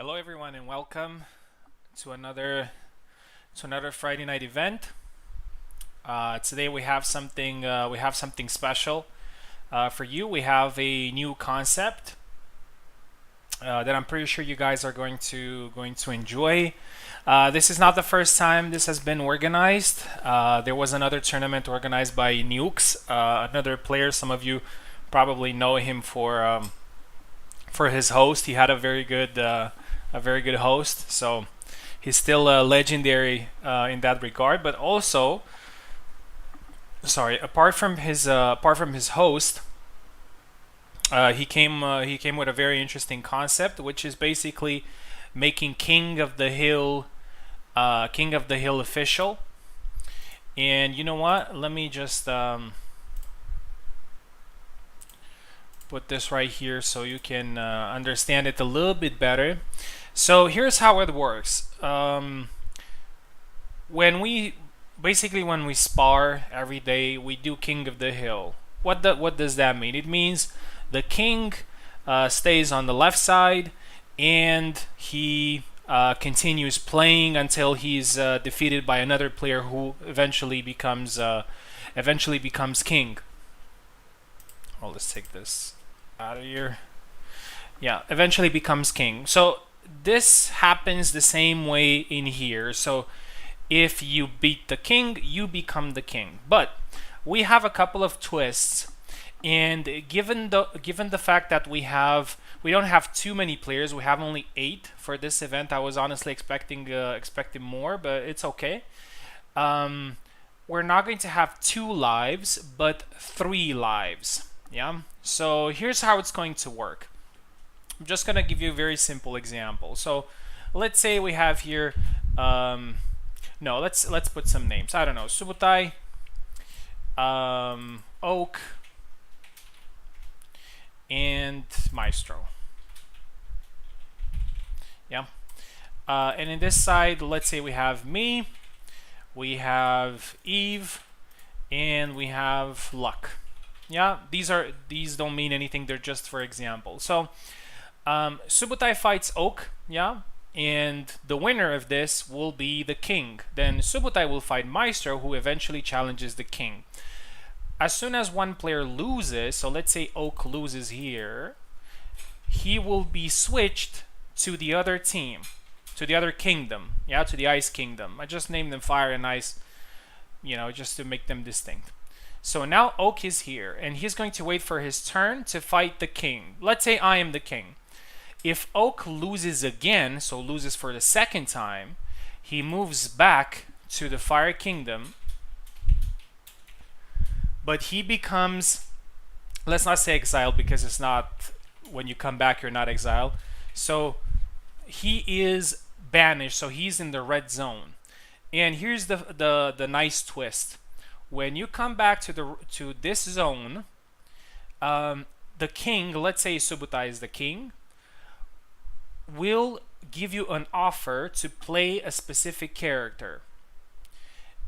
Hello everyone and welcome to another Friday night event. Today we have something special for you. We have a new concept that I'm pretty sure you guys are going to enjoy. This is not the first time this has been organized. There was another tournament organized by Nukes, another player. Some of you probably know him for his host. He had a very good host, so he's still legendary in that regard. But also, sorry, apart from his host, he came with a very interesting concept, which is basically making King of the Hill official. And you know what? Let me just put this right here so you can understand it a little bit better. So here's how it works. When we spar every day, we do King of the Hill. What does that mean? It means the king stays on the left side, and he continues playing until he's defeated by another player who eventually becomes king. Oh, let's take this out of here. Yeah, eventually becomes king. So this happens the same way in here. So if you beat the king, you become the king. But we have a couple of twists, and given the fact that we don't have too many players, we have only 8 for this event. I was honestly expecting more, but it's okay. We're not going to have 2 lives, but 3 lives. Yeah. So here's how it's going to work. I'm just gonna give you a very simple example. So let's say we have here. No, let's put some names. I don't know, Subutai, Oak, and Maestro. Yeah. And in this side, let's say we have me, we have Eve, and we have Luck. Yeah, these don't mean anything. They're just for example. So Subutai fights Oak. Yeah, and the winner of this will be the king. Then Subutai will fight Maestro, who eventually challenges the king. As soon as one player loses, so let's say Oak loses here, he will be switched to the other team, to the other kingdom. Yeah, to the Ice Kingdom. I just named them Fire and Ice, just to make them distinct. So now Oak is here, and he's going to wait for his turn to fight the king. Let's say I am the king. If Oak loses again, so loses for the second time, he moves back to the Fire Kingdom, but he becomes, let's not say exiled, because it's not, when you come back you're not exiled. So he is banished, so he's in the red zone. And here's the nice twist. When you come back to this zone, the king, let's say Subutai is the king, will give you an offer to play a specific character.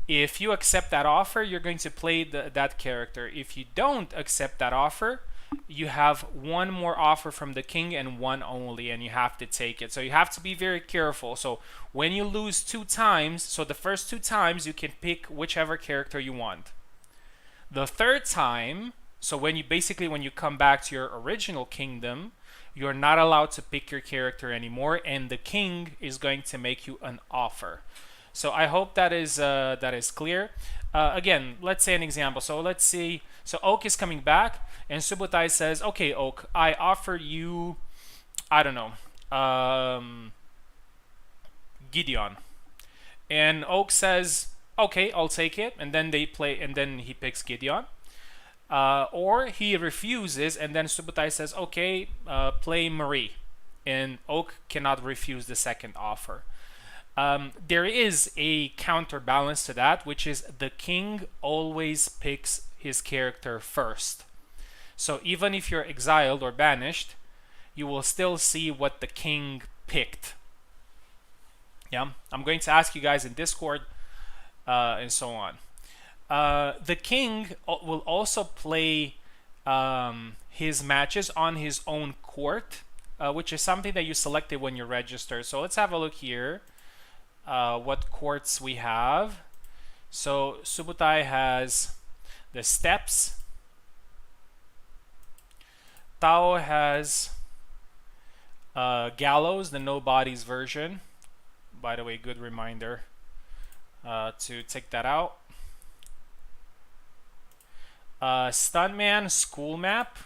If you accept that offer, you're going to play that character. If you don't accept that offer, you have one more offer from the king and one only, and you have to take it. So you have to be very careful. So when you lose 2 times, so the first 2 times you can pick whichever character you want. The third time, so when you come back to your original kingdom, you're not allowed to pick your character anymore, and the king is going to make you an offer. So I hope that is clear. Again, let's say an example. So let's see. So Oak is coming back, and Subutai says, "Okay, Oak, I offer you, I don't know, Gideon." And Oak says, "Okay, I'll take it." And then they play, and then he picks Gideon. Or he refuses, and then Subutai says, "Okay, play Marie." And Oak cannot refuse the second offer. There is a counterbalance to that, which is the king always picks his character first. So even if you're exiled or banished, you will still see what the king picked. Yeah, I'm going to ask you guys in Discord and so on. The king will also play his matches on his own court, which is something that you selected when you register. So let's have a look here. What quartz we have. So Subutai has the steps. Tao has gallows, the no bodies version. By the way, good reminder to take that out. Stuntman, school map.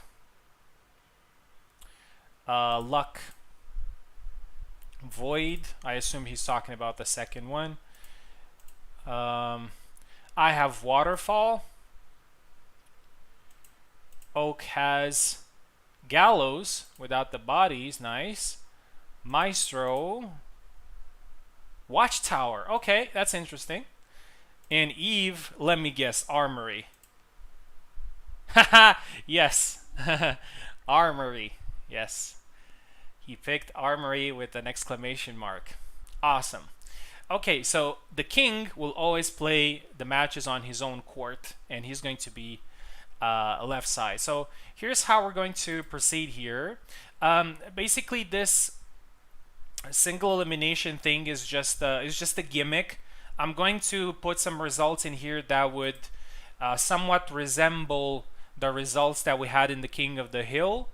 Luck, void. I assume he's talking about the second one. I have waterfall. Oak has gallows without the bodies. Nice. Maestro, watchtower. Okay, that's interesting. And Eve, let me guess, armory. Haha, yes. Armory. Yes. He picked armory with an exclamation mark. Awesome. Okay, so the king will always play the matches on his own court, and he's going to be left side. So here's how we're going to proceed here. Basically, this single elimination thing is just a gimmick. I'm going to put some results in here that would somewhat resemble the results that we had in the King of the Hill.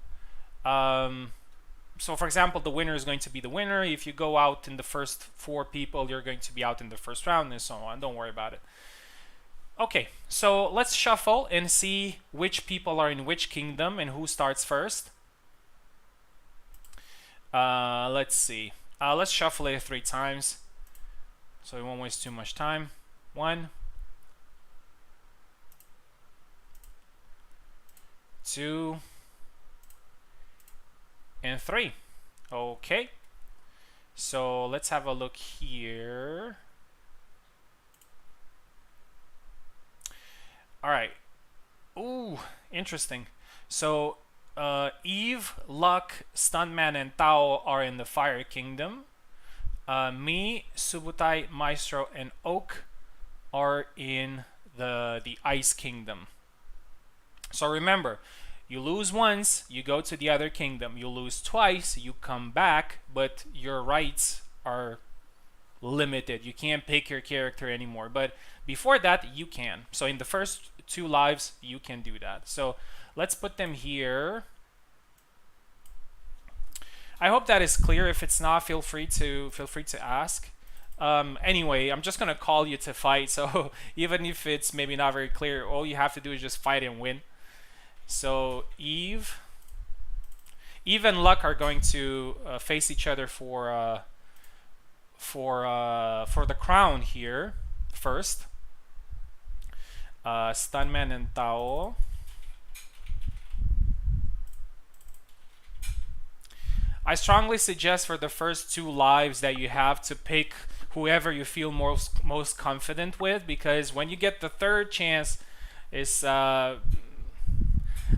So for example, the winner is going to be the winner. If you go out in the first 4 people, you're going to be out in the first round and so on. Don't worry about it. Okay, so let's shuffle and see which people are in which kingdom and who starts first. Let's see. Let's shuffle it 3 times so we won't waste too much time. 1, 2, and 3. Okay, so let's have a look here. All right. Ooh, interesting. So Eve, Luck, Stuntman, and Tao are in the Fire Kingdom. Me, Subutai, Maestro, and Oak are in the Ice Kingdom. So remember, you lose once, you go to the other kingdom. You lose twice, you come back, but your rights are limited. You can't pick your character anymore. But before that, you can. So in the first 2 lives, you can do that. So let's put them here. I hope that is clear. If it's not, feel free to ask. Anyway, I'm just gonna call you to fight. So even if it's maybe not very clear, all you have to do is just fight and win. So Eve and Luck are going to face each other for the crown here first. Stuntman and Tao. I strongly suggest for the first 2 lives that you have to pick whoever you feel most confident with, because when you get the 3rd chance, it's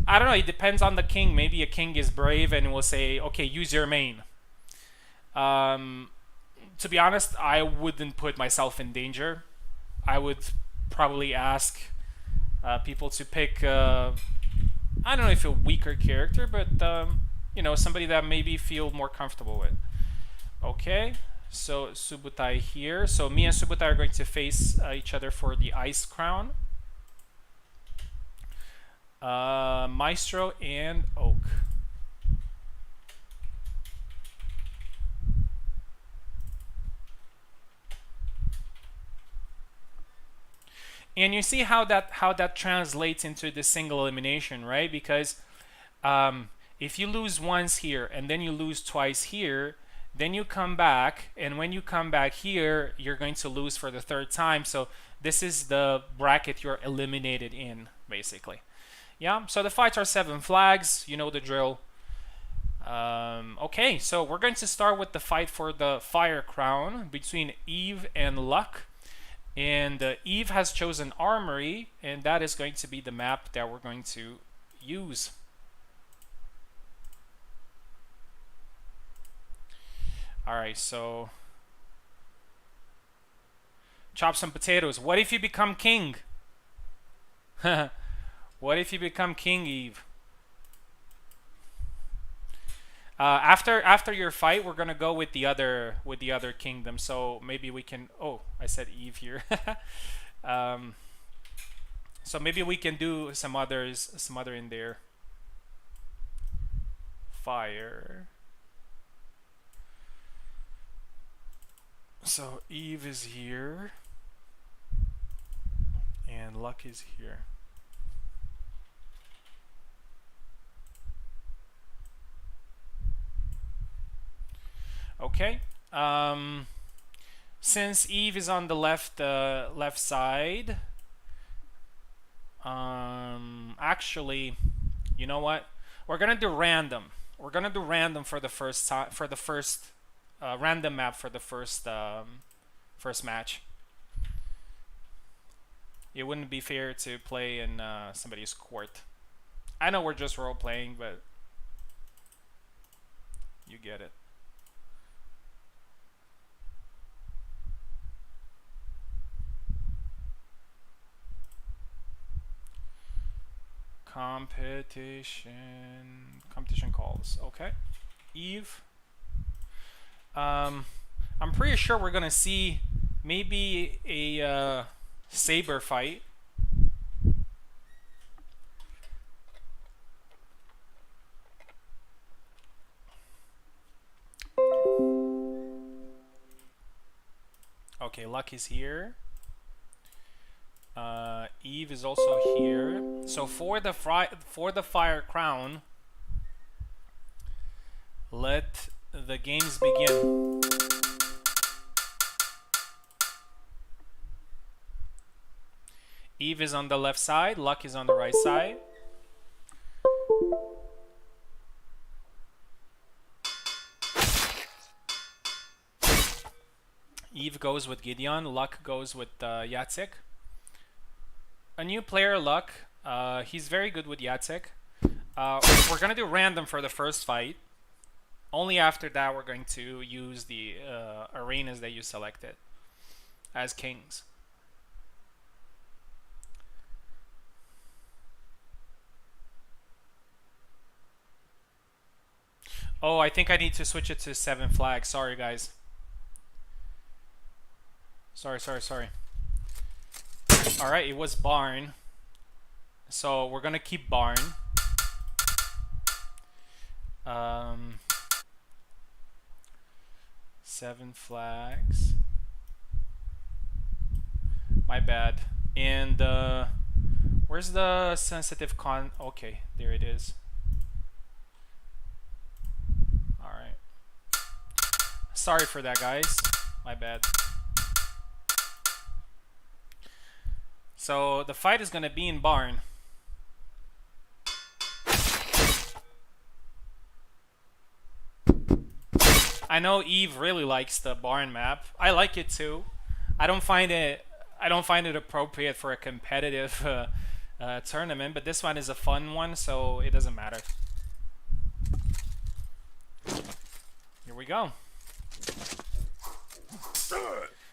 I don't know, it depends on the king. Maybe a king is brave and will say, okay, use your main. To be honest, I wouldn't put myself in danger. I would probably ask people to pick, I don't know if a weaker character, but you know, somebody that maybe feel more comfortable with. Okay, so Subutai here. So me and Subutai are going to face each other for the Ice Crown. Maestro and Oak. And you see how that translates into the single elimination, right? Because if you lose once here and then you lose twice here, then you come back, and when you come back here, you're going to lose for the 3rd time. So this is the bracket you're eliminated in, basically. Yeah, so the fights are 7 flags. You know the drill. Okay, so we're going to start with the fight for the Fire Crown between Eve and Luck. And Eve has chosen Armory, and that is going to be the map that we're going to use. Alright, so chop some potatoes. What if you become king? What if you become king, Eve? After your fight, we're gonna go with the other kingdom. So maybe we can. Oh, I said Eve here. um, so maybe we can do some other in there. Fire. So Eve is here, and Luck is here. Okay. Since Eve is on the left side, actually, you know what? We're gonna do random. We're gonna do random for the first time, for the first random map for the first match. It wouldn't be fair to play in somebody's court. I know we're just role playing, but you get it. Competition calls. Okay. Eve. I'm pretty sure we're gonna see maybe a saber fight. Okay, Luck is here. Eve is also here. So for the fire crown, let the games begin. Eve is on the left side, Luck is on the right side. Eve goes with Gideon, Luck goes with Yatsik. A new player, Luck. He's very good with Yatsik. We're gonna do random for the first fight. Only after that we're going to use the arenas that you selected as kings. Oh, I think I need to switch it to 7 flags. Sorry, guys. Sorry. Alright, it was barn. So we're gonna keep barn. 7 flags. My bad. And where's the sensitive con? Okay, there it is. Alright. Sorry for that, guys. My bad. So the fight is gonna be in barn. I know Eve really likes the barn map. I like it too. I don't find it appropriate for a competitive tournament, but this one is a fun one, so it doesn't matter. Here we go.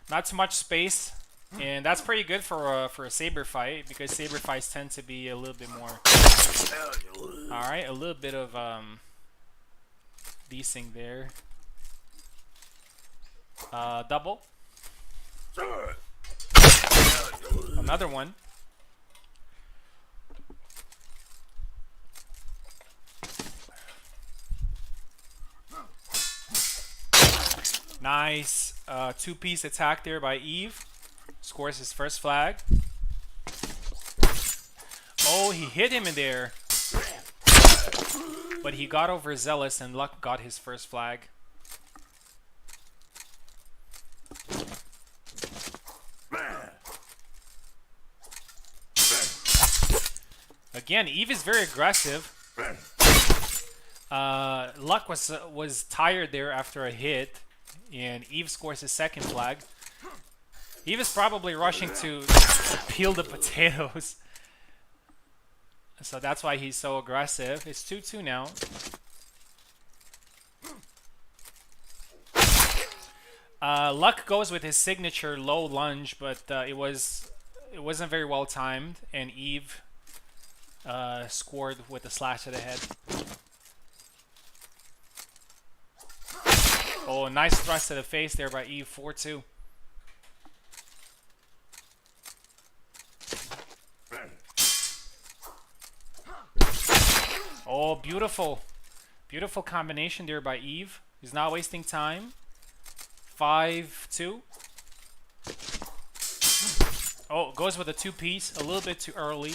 Not too much space, and that's pretty good for a saber fight, because saber fights tend to be a little bit more. All right, a little bit of desync there. Double. Another one. Nice. Two-piece attack there by Eve. Scores his first flag. Oh, he hit him in there. But he got overzealous and Luck got his first flag. Again, Eve is very aggressive. Luck was tired there after a hit, and Eve scores his second flag. Eve is probably rushing to peel the potatoes, so that's why he's so aggressive. It's 2-2 now. Luck goes with his signature low lunge, but it wasn't very well timed, and Eve scored with a slash to the head. Oh, nice thrust to the face there by Eve. 4-2. Oh, beautiful. Beautiful combination there by Eve. He's not wasting time. 5-2. Oh, goes with a 2-piece. A little bit too early.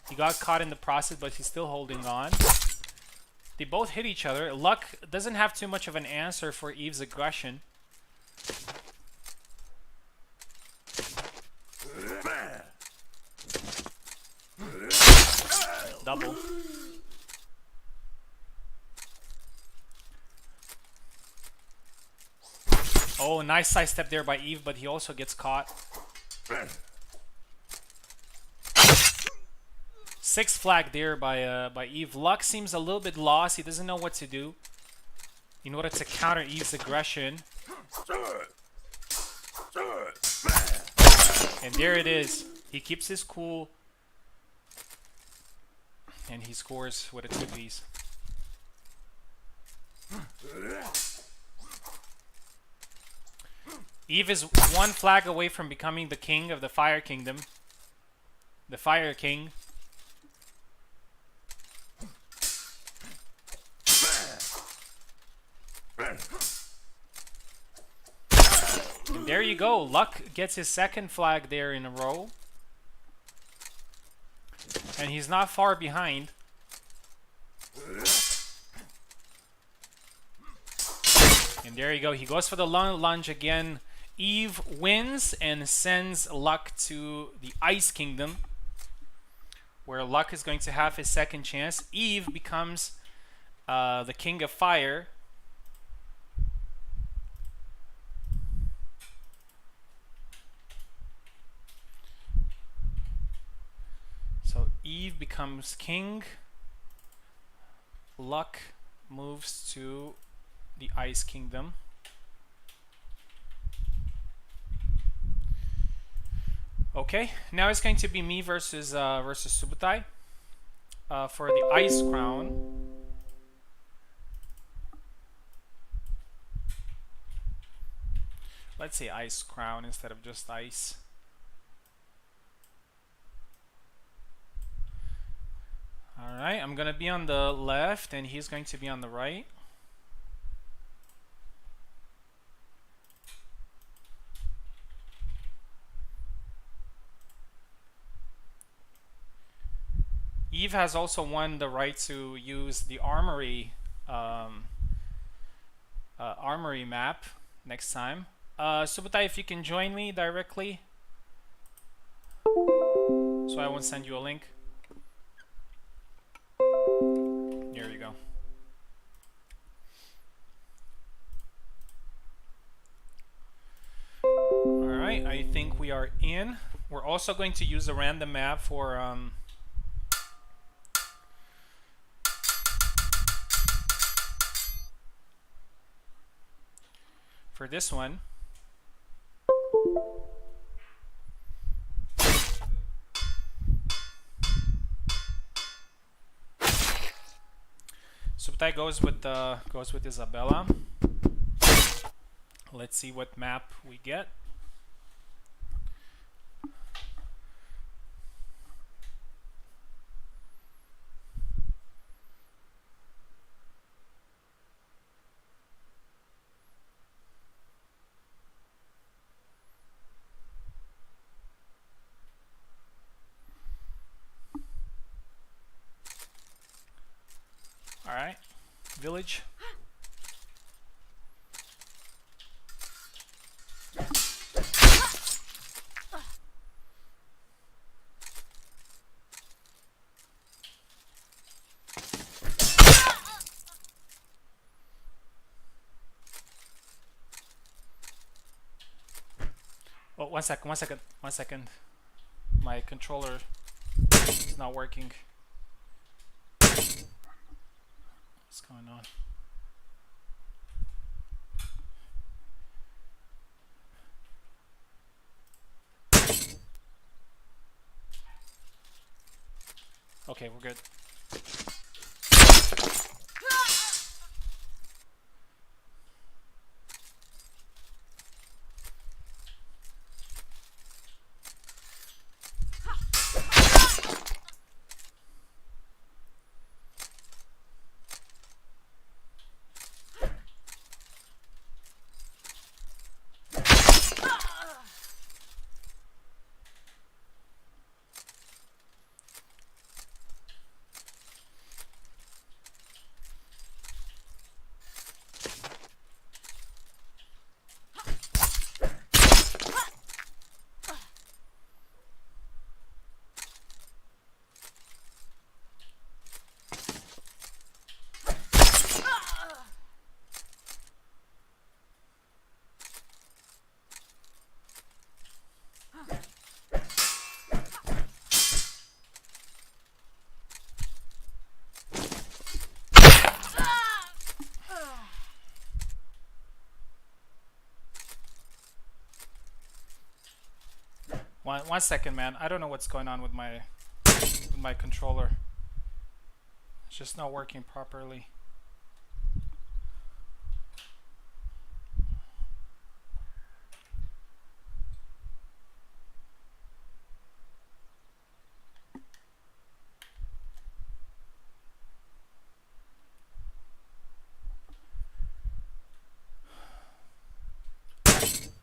He got caught in the process, but he's still holding on. They both hit each other. Luck doesn't have too much of an answer for Eve's aggression. Double. Oh, nice sidestep there by Eve, but he also gets caught. 6 flag there by Eve. Luck seems a little bit lost. He doesn't know what to do in order to counter Eve's aggression. And there it is. He keeps his cool. And he scores with a 2-piece. Eve is 1 flag away from becoming the king of the Fire Kingdom. The Fire King. And there you go. Luck gets his 2nd flag there in a row. And he's not far behind. And there you go. He goes for the lunge again. Eve wins and sends Luck to the Ice Kingdom, where Luck is going to have his 2nd chance. Eve becomes the King of Fire. So Eve becomes king. Luck moves to the Ice Kingdom. Okay, now it's going to be me versus Subutai for the Ice Crown. Let's say Ice Crown instead of just Ice. Alright, I'm gonna be on the left and he's going to be on the right. Eve has also won the right to use the armory armory map next time. Subutai, if you can join me directly, so I won't send you a link. Here you go. Alright, I think we are in. We're also going to use a random map for this one. Subtai goes with Isabella. Let's see what map we get. Alright, village. Oh, one second. My controller is not working. What's going on? Okay, we're good. One second, man. I don't know what's going on with my controller. It's just not working properly.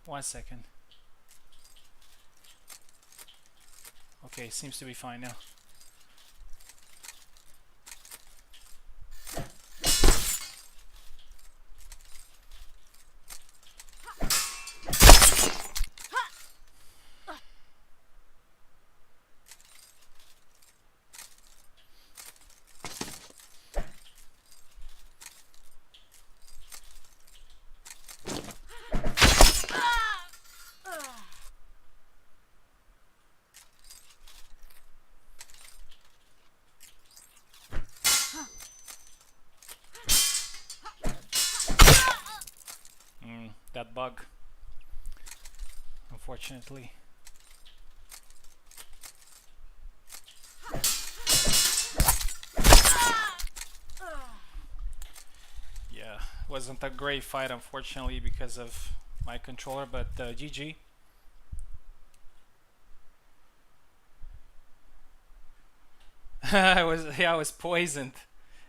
One second. Okay, seems to be fine now. That bug, unfortunately. Yeah, wasn't a great fight, unfortunately, because of my controller, but GG. I was poisoned.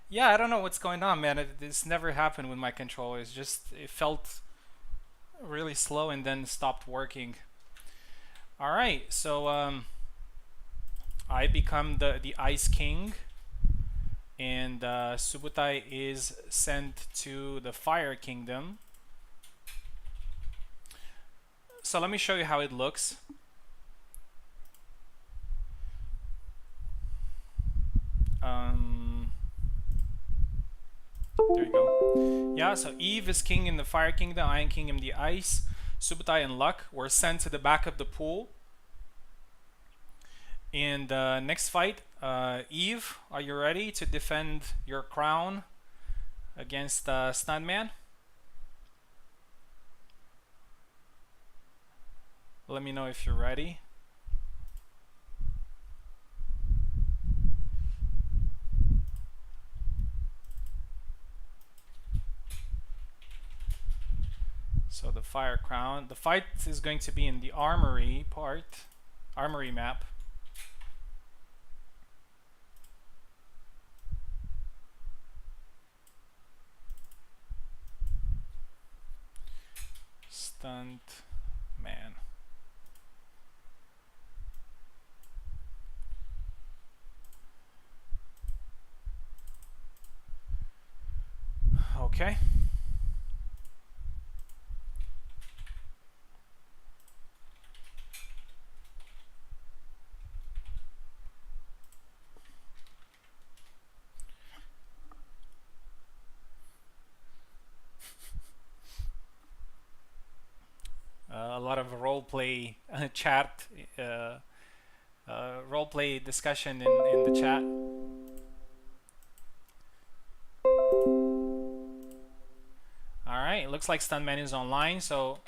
Yeah, I don't know what's going on, man. This never happened with my controller. It felt really slow and then stopped working. All right, so I become the Ice King, and Subutai is sent to the Fire Kingdom. So let me show you how it looks. There you go. Yeah, so Eve is king in the Fire Kingdom, I am king in the Ice. Subutai and Luck were sent to the back of the pool. And next fight, Eve, are you ready to defend your crown against Stuntman? Let me know if you're ready. So the Fire Crown. The fight is going to be in the armory part, armory map. Stunt man. Okay. A lot of roleplay chat, roleplay discussion in the chat. All right, looks like Stuntman is online, so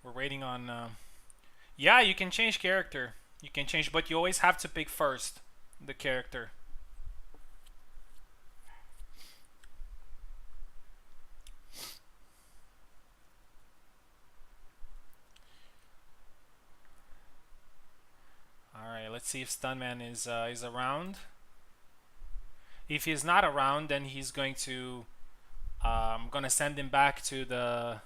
we're waiting on. Yeah, you can change character. You can change, but you always have to pick first the character. All right, let's see if Stuntman is around. If he's not around, then he's going to. I'm gonna send him back to the.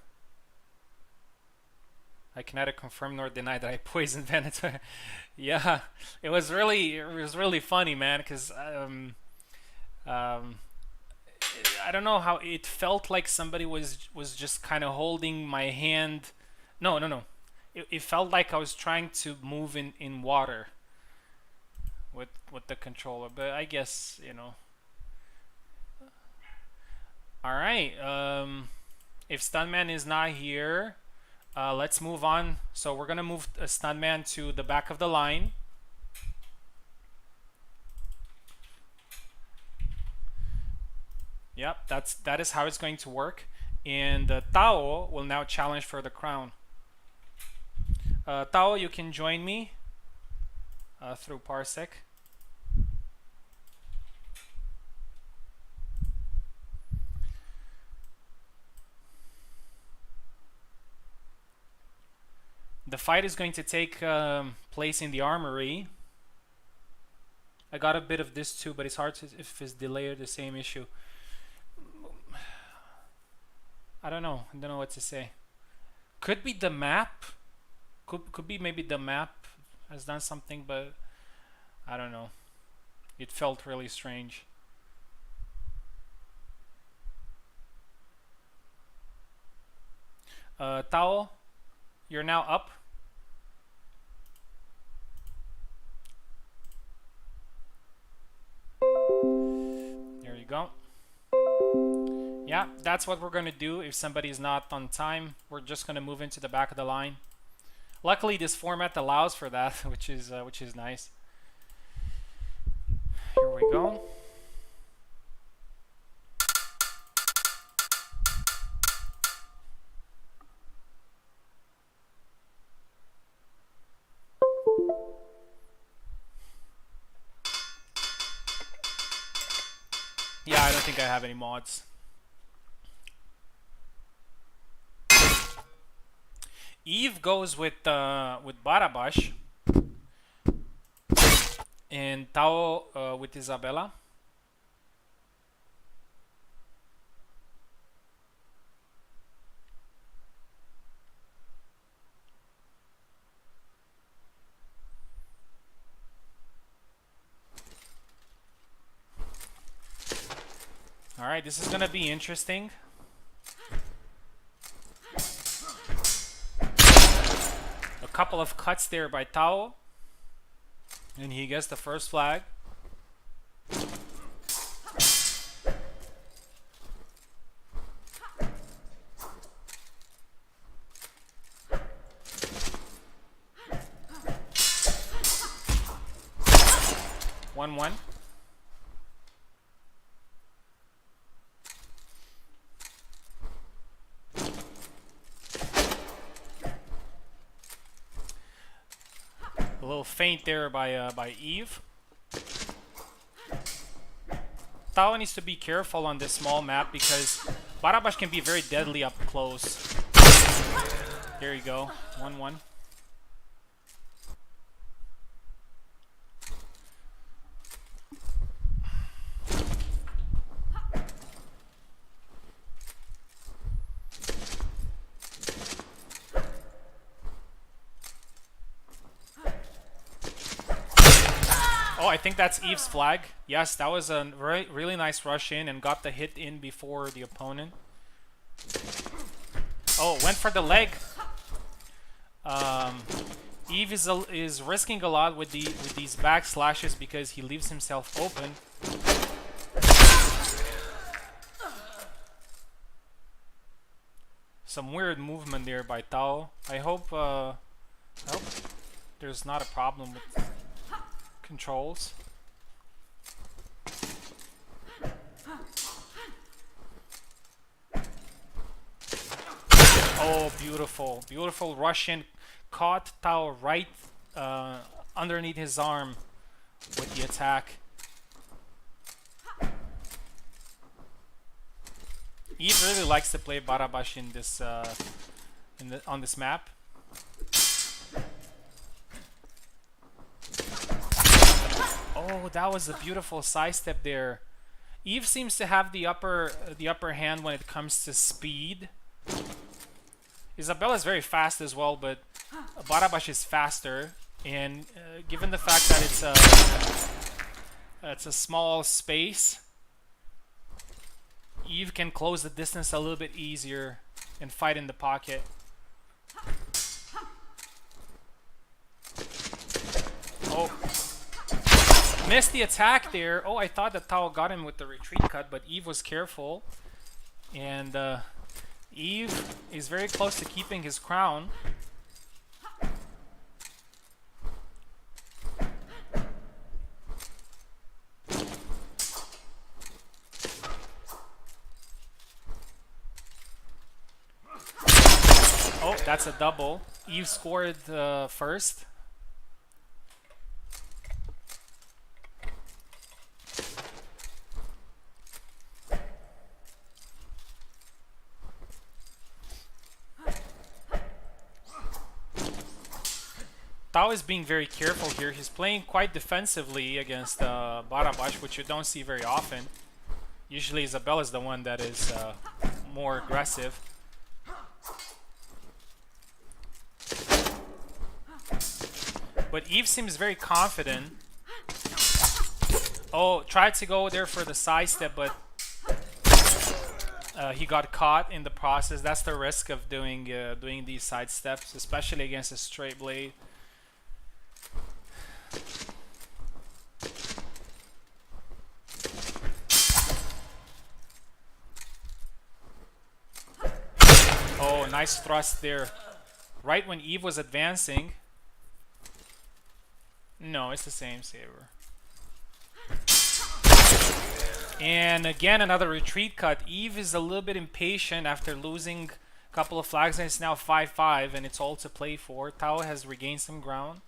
I can neither confirm nor deny that I poisoned Venator. Yeah, it was really funny, man, because I don't know how it felt like somebody was just kind of holding my hand. No, no, no. It felt like I was trying to move in water with the controller, but I guess, you know. All right. If Stuntman is not here, let's move on. So we're gonna move Stuntman to the back of the line. Yep, that is how it's going to work. And Tao will now challenge for the crown. Tao, you can join me through Parsec. The fight is going to take place in the armory. I got a bit of this too, but it's hard to if it's delay or the same issue. I don't know. I don't know what to say. Could be the map. Could be maybe the map has done something, but I don't know. It felt really strange. Tao, you're now up. There you go. Yeah, that's what we're gonna do if somebody is not on time. We're just gonna move into the back of the line. Luckily, this format allows for that, which is nice. Here we go. Yeah, I don't think I have any mods. Eve goes with Barabash, and Tao with Isabella. All right, this is gonna be interesting. A couple of cuts there by Tao, and he gets the first flag. One. A little feint there by Eve. Tao needs to be careful on this small map because Barabash can be very deadly up close. There you go. 1-1. Oh, I think that's Eve's flag. Yes, that was a really nice rush in and got the hit in before the opponent. Oh, went for the leg. Eve is risking a lot with these back slashes because he leaves himself open. Some weird movement there by Tao. I hope there's not a problem with controls. Oh, beautiful Russian caught Tao right underneath his arm with the attack. Eve really likes to play Barabash in this on this map. Oh, that was a beautiful sidestep there. Eve seems to have the upper hand when it comes to speed. Isabella is very fast as well, but Barabash is faster. And given the fact that it's a small space, Eve can close the distance a little bit easier and fight in the pocket. Oh. Missed the attack there. Oh, I thought that Tao got him with the retreat cut, but Eve was careful. And Eve is very close to keeping his crown. Oh, that's a double. Eve scored first. Tao is being very careful here. He's playing quite defensively against Barabash, which you don't see very often. Usually Isabella is the one that is more aggressive. But Eve seems very confident. Oh, tried to go there for the side step, but he got caught in the process. That's the risk of doing these side steps, especially against a straight blade. Oh, nice thrust there. Right when Eve was advancing. No, it's the same saber. And again, another retreat cut. Eve is a little bit impatient after losing a couple of flags, and it's now 5-5, and it's all to play for. Tao has regained some ground.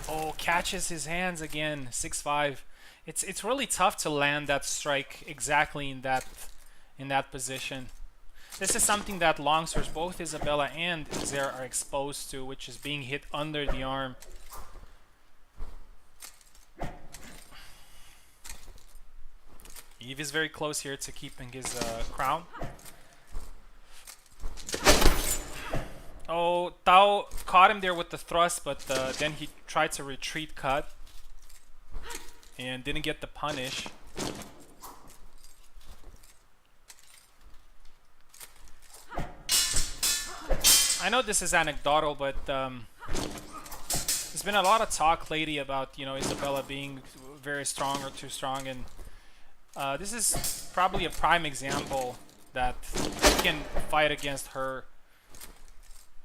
Oh, catches his hands again. 6-5. It's really tough to land that strike exactly in that position. This is something that longswords, both Isabella and Zer, are exposed to, which is being hit under the arm. Eve is very close here to keeping his crown. Oh, Tao caught him there with the thrust, but then he tried to retreat cut and didn't get the punish. I know this is anecdotal, but there's been a lot of talk lately about, you know, Isabella being very strong or too strong, and this is probably a prime example that you can fight against her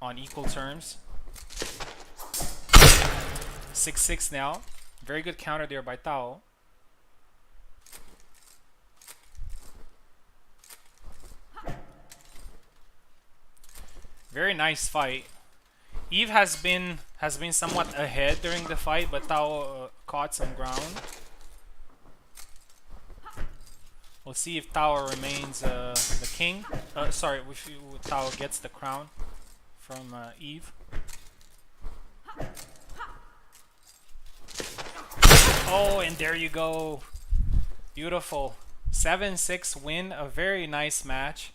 on equal terms. 6-6 now. Very good counter there by Tao. Very nice fight. Eve has been somewhat ahead during the fight, but Tao caught some ground. We'll see if Tao remains the king. Sorry, if Tao gets the crown from Eve. Oh, and there you go. Beautiful. 7-6 win. A very nice match.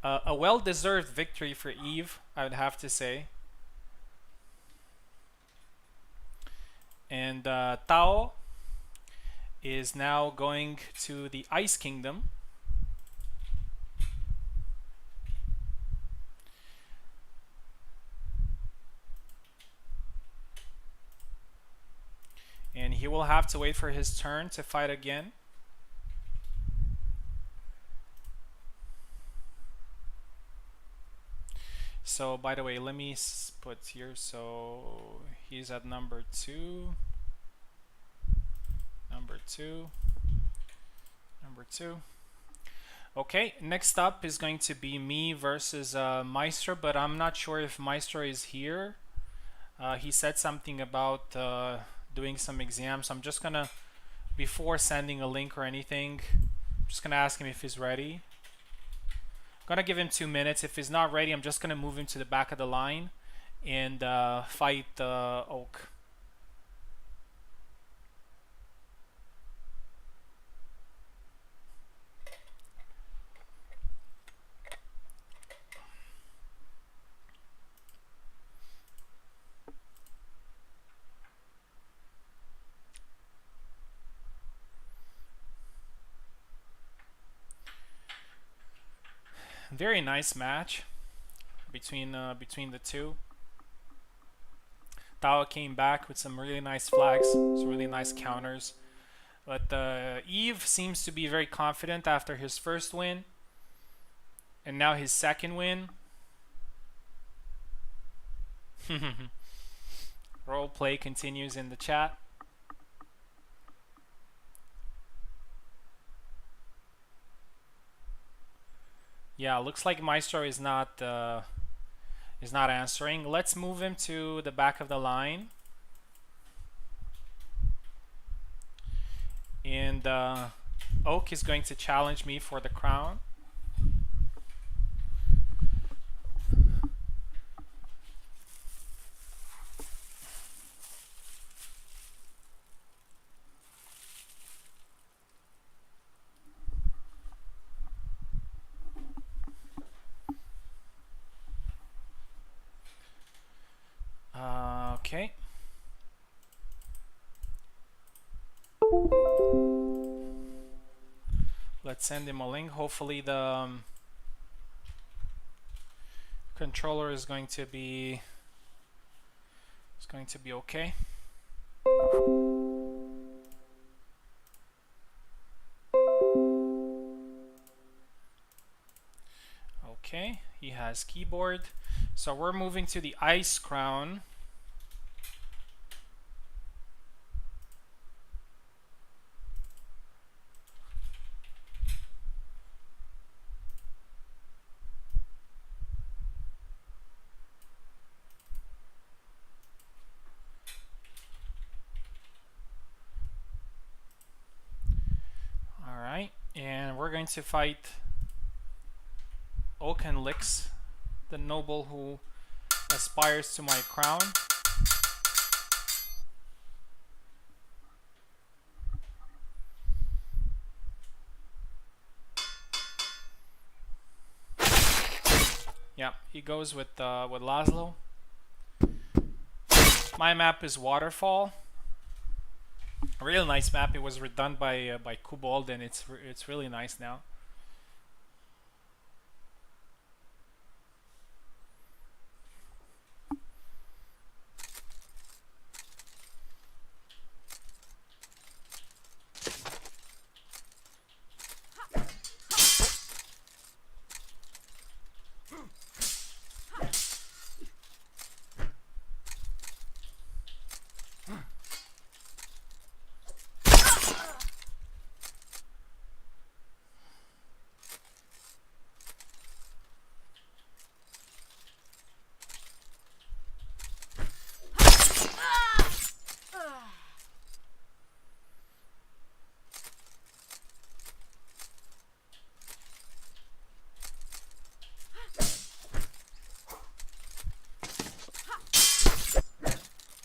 A well-deserved victory for Eve, I would have to say. And Tao is now going to the Ice Kingdom. And he will have to wait for his turn to fight again. So, by the way, let me put here. So, he's at number 2. Number 2. Number 2. Okay, next up is going to be me versus Maestro, but I'm not sure if Maestro is here. He said something about doing some exams. I'm just gonna, before sending a link or anything, I'm just gonna ask him if he's ready. I'm gonna give him 2 minutes. If he's not ready, I'm just gonna move him to the back of the line and fight Oak. Very nice match between the two. Tao came back with some really nice flags, some really nice counters. But Eve seems to be very confident after his first win. And now his second win. Role play continues in the chat. Yeah, looks like Maestro is not answering. Let's move him to the back of the line. And Oak is going to challenge me for the crown. Okay. Let's send him a link. Hopefully the controller is going to be okay. Okay, he has keyboard. So we're moving to the ice crown. Alright, and we're going to fight Oakenlix, the noble who aspires to my crown. Yeah, he goes with Laszlo. My map is Waterfall. A real nice map. It was redone by Kubald, and it's really nice now.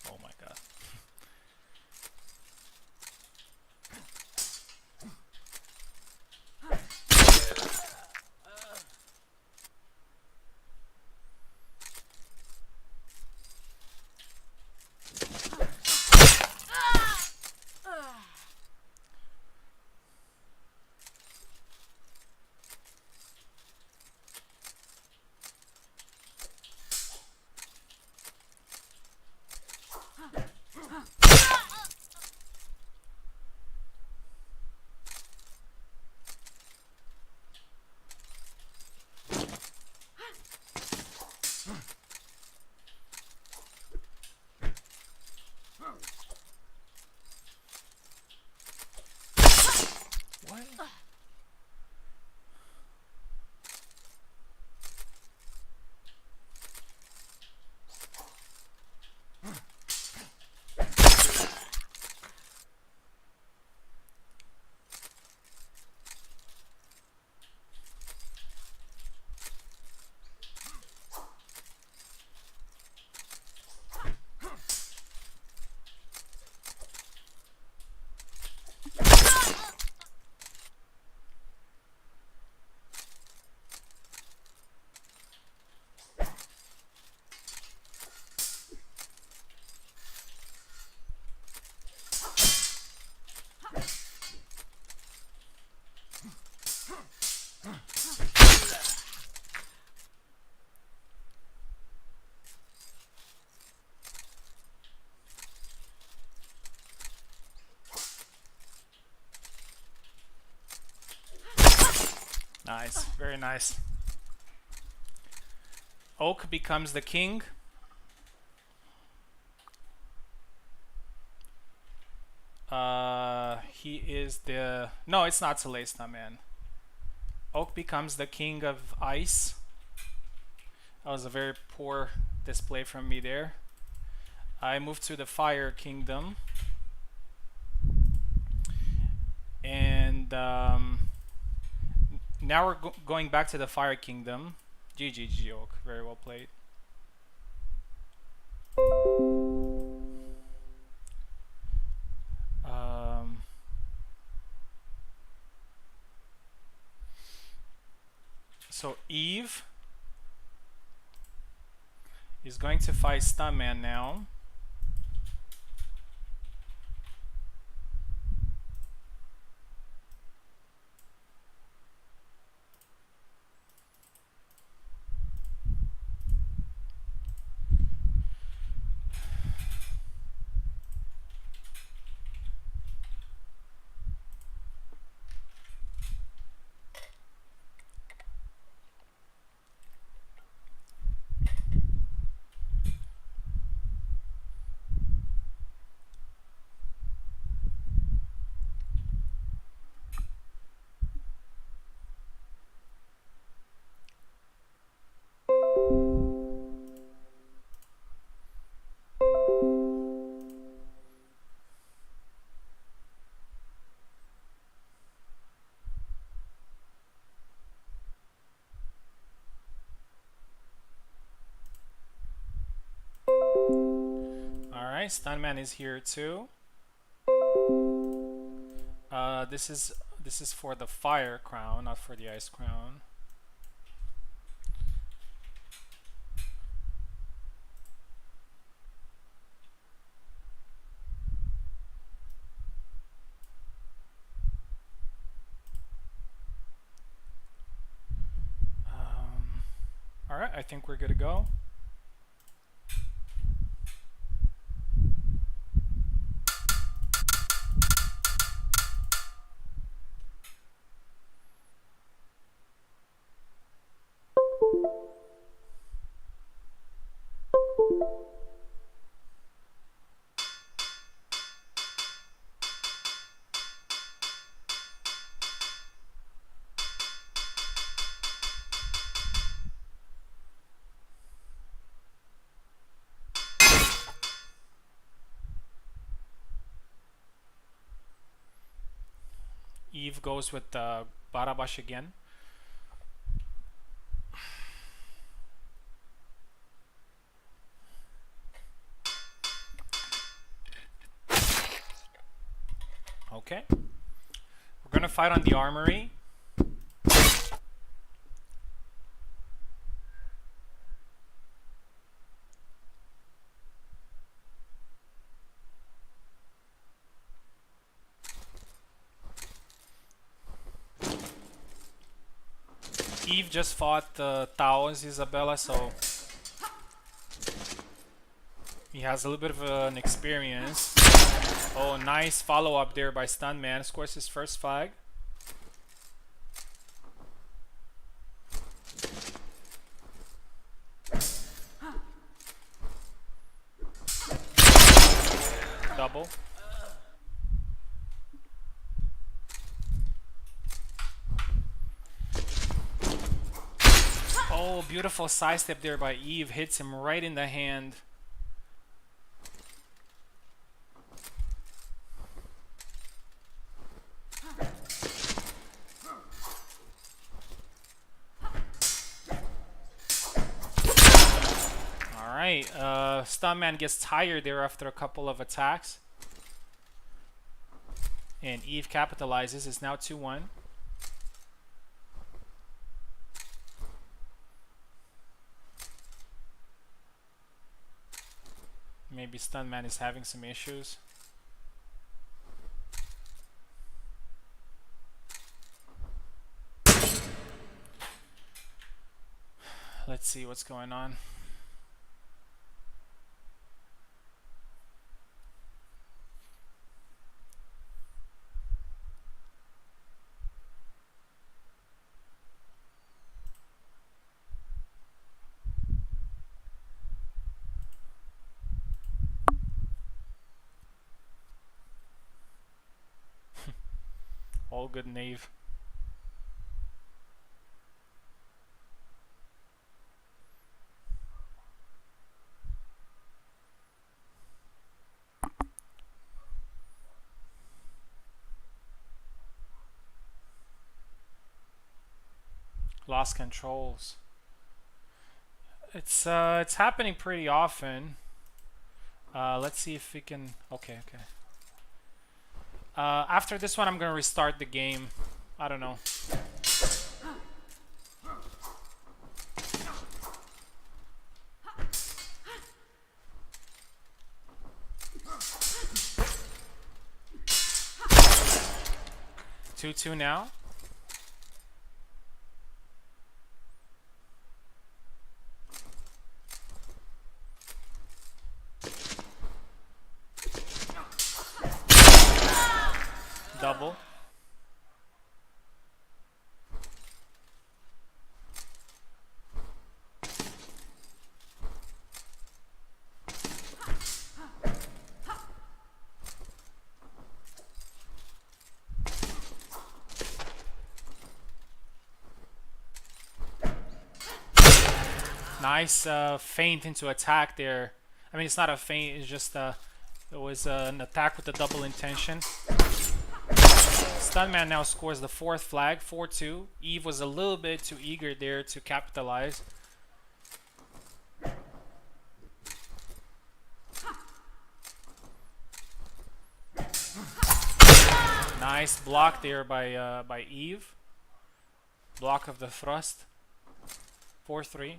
Oh my god. What? Nice, very nice. Oak becomes the king. He is the... No, it's not Celesta, man. Oak becomes the king of ice. That was a very poor display from me there. I move to the fire kingdom. And now we're going back to the fire kingdom. GG Oak, very well played. So Eve is going to fight Stuntman now. Alright, Stuntman is here too. This is for the fire crown, not for the ice crown. Alright, I think we're good to go. Eve goes with Barabash again. Okay. We're gonna fight on the armory. Eve just fought Tao's Isabella, so he has a little bit of an experience. Oh, nice follow-up there by Stuntman. Scores his first flag. Double. Oh, beautiful sidestep there by Eve. Hits him right in the hand. Alright, Stuntman gets tired there after a couple of attacks. And Eve capitalizes. It's now 2-1. Maybe Stuntman is having some issues. Let's see what's going on. All good, Knave. lost controls. It's happening pretty often. Let's see if we can. Okay, okay. After this one, I'm gonna restart the game. I don't know. Two now. Double. Nice feint into attack there. I mean, it's not a feint, it's just it was an attack with a double intention. Stunman now scores the 4th flag, 4-2. Eve was a little bit too eager there to capitalize. Nice block there by Eve. Block of the thrust. 4-3.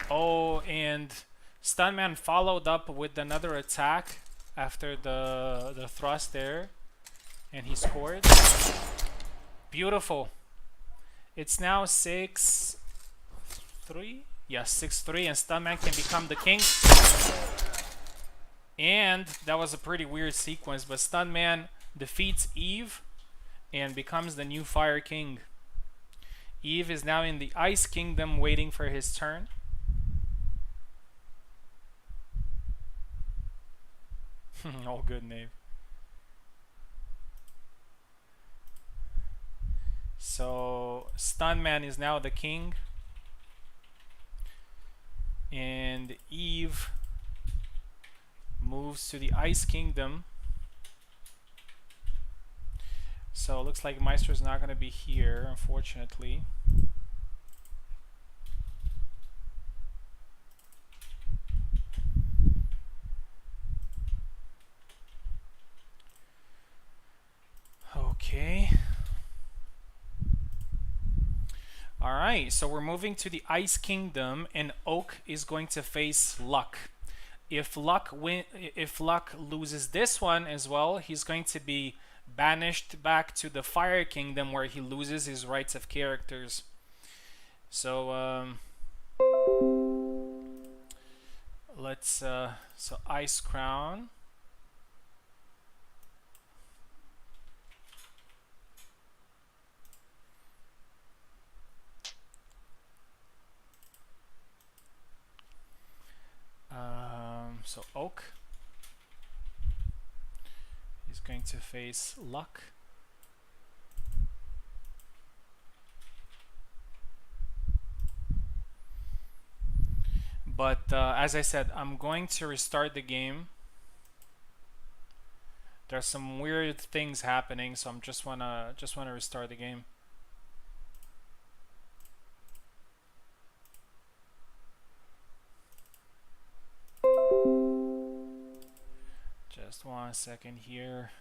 Oh, and Stunman followed up with another attack after the thrust there, and he scored. Beautiful. It's now 6-3. Yes, 6-3, and Stunman can become the king. And that was a pretty weird sequence, but Stunman defeats Eve and becomes the new Fire King. Eve is now in the Ice Kingdom waiting for his turn. All good, Nave. So Stunman is now the king, and Eve moves to the Ice Kingdom. So it looks like Meister's not going to be here, unfortunately. Okay. Alright, so we're moving to the Ice Kingdom, and Oak is going to face Luck. If Luck loses this one as well, he's going to be banished back to the Fire Kingdom, where he loses his rights of characters. So let's so Ice Crown. So Oak is going to face Luck. But as I said, I'm going to restart the game. There's some weird things happening, so I'm just wanna restart the game. Just 1 second here.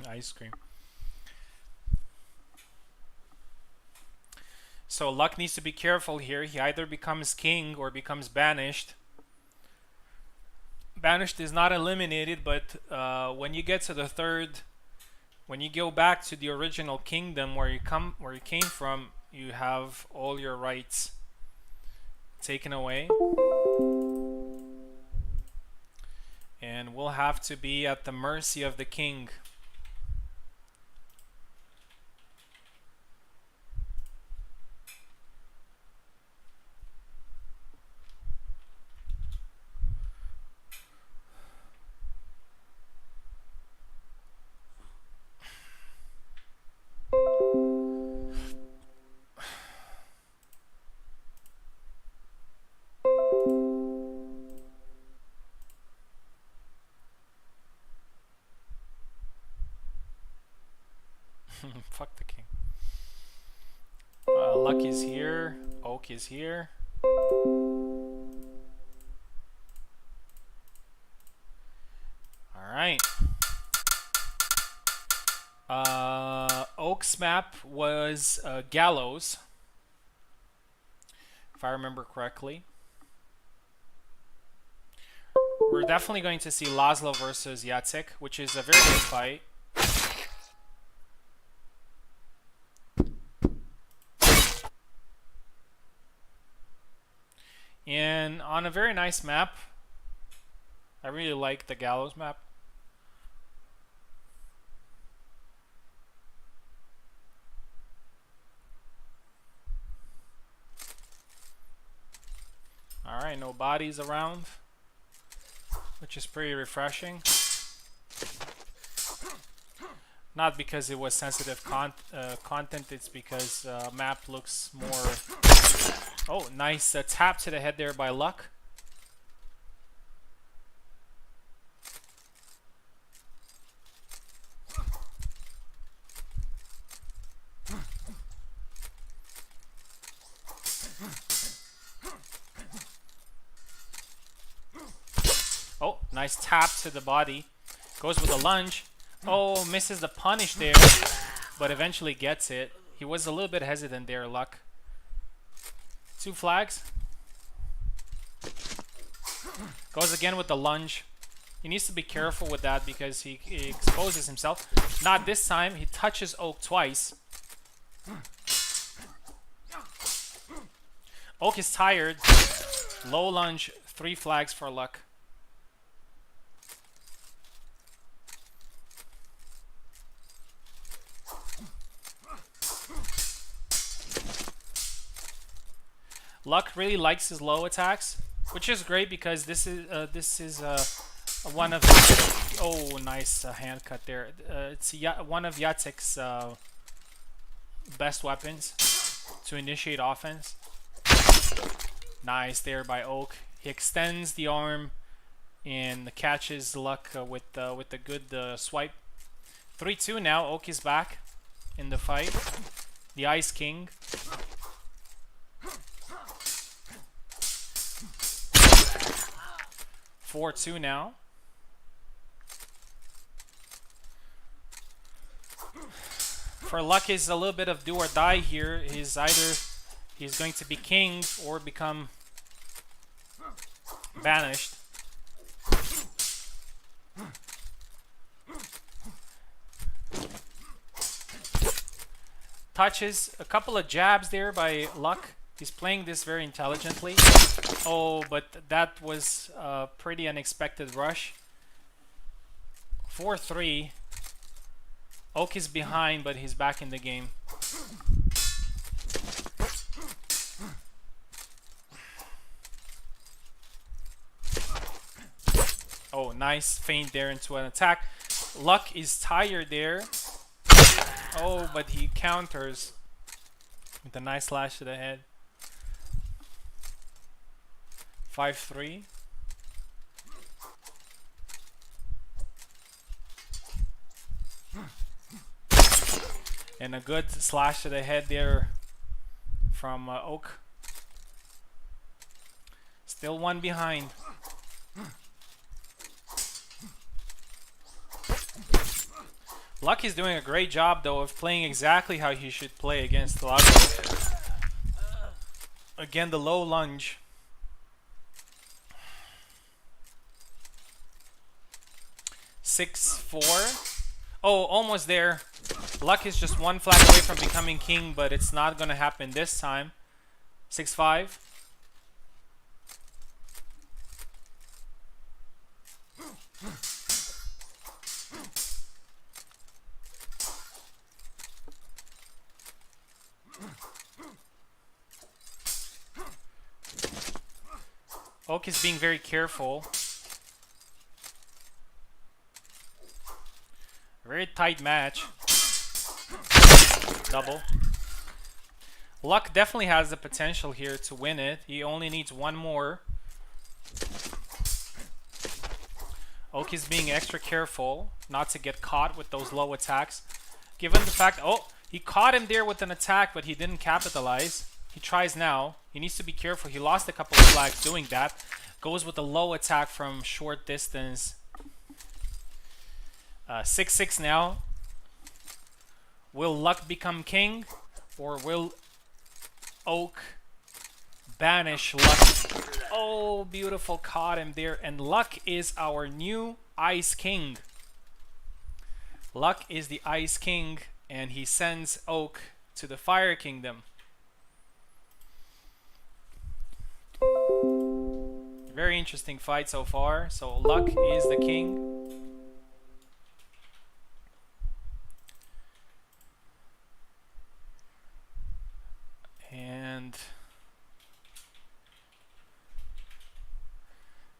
Ice cream. So Luck needs to be careful here. He either becomes king or becomes banished. Banished is not eliminated, but when you get to the third, when you go back to the original kingdom where you came from, you have all your rights taken away. And we'll have to be at the mercy of the king. Fuck the king. Luck is here. Oak is here. Alright. Oak's map was Gallows, if I remember correctly. We're definitely going to see Laszlo versus Jacek, which is a very good fight. And on a very nice map. I really like the Gallows map. Alright, no bodies around, which is pretty refreshing. Not because it was sensitive content, it's because map looks more... Oh, nice tap to the head there by Luck. Oh, nice tap to the body. Goes with a lunge. Oh, misses the punish there, but eventually gets it. He was a little bit hesitant there, Luck. 2 flags. Goes again with the lunge. He needs to be careful with that because he exposes himself. Not this time. He touches Oak twice. Oak is tired. Low lunge. 3 flags for Luck. Luck really likes his low attacks, which is great because this is one of the, oh, nice hand cut there. It's one of Jacek's best weapons to initiate offense. Nice there by Oak. He extends the arm and catches Luck with the good swipe. 3-2 now. Oak is back in the fight. The Ice King. 4-2 now. For Luck is a little bit of do or die here. He's going to be king or become banished. Touches a couple of jabs there by Luck. He's playing this very intelligently. Oh, but that was a pretty unexpected rush. 4-3. Oak is behind, but he's back in the game. Oh, nice feint there into an attack. Luck is tired there. Oh, but he counters with a nice slash to the head. 5-3. And a good slash to the head there from Oak. Still one behind. Luck is doing a great job though of playing exactly how he should play against Laszlo. Again, the low lunge. Six, four. Oh, almost there. Luck is just one flag away from becoming king, but it's not gonna happen this time. 6-5. Oak is being very careful. Very tight match. Double. Luck definitely has the potential here to win it. He only needs one more. Oak is being extra careful not to get caught with those low attacks. Given the fact, oh, he caught him there with an attack, but he didn't capitalize. He tries now. He needs to be careful. He lost a couple of flags doing that. Goes with a low attack from short distance. 6-6 now. Will Luck become king? Or will Oak banish Luck? Oh, beautiful. Caught him there. And Luck is our new Ice King. Luck is the Ice King. And he sends Oak to the Fire Kingdom. Very interesting fight so far. So Luck is the king. And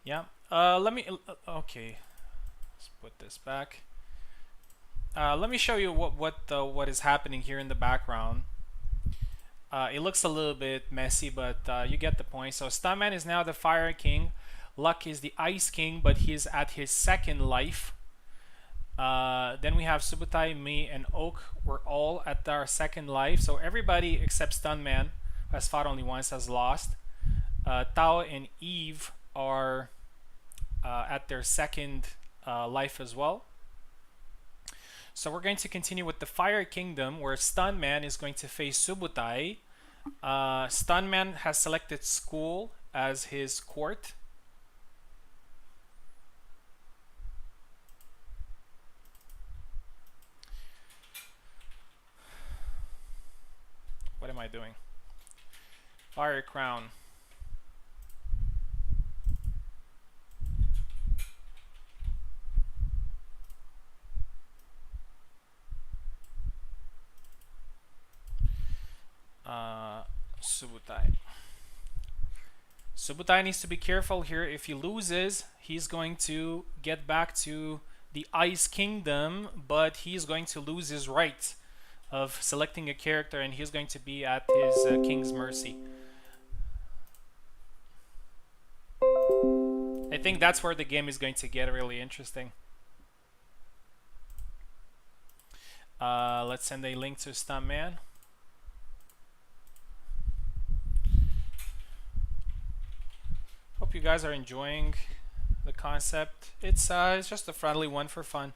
yeah, let me okay, let's put this back. Let me show you what is happening here in the background. It looks a little bit messy, but you get the point. So Stuntman is now the Fire King. Luck is the Ice King, but he's at his second life. Then we have Subutai, me, and Oak. We're all at our second life. So everybody except Stuntman, who has fought only once, has lost. Tao and Eve are at their second life as well. So we're going to continue with the Fire Kingdom, where Stuntman is going to face Subutai. Stuntman has selected School as his court. What am I doing? Fire Crown. Subutai. Subutai needs to be careful here. If he loses, he's going to get back to the Ice Kingdom, but he's going to lose his right of selecting a character, and he's going to be at his king's mercy. I think that's where the game is going to get really interesting. Let's send a link to Stuntman. Hope you guys are enjoying the concept. It's just a friendly one for fun.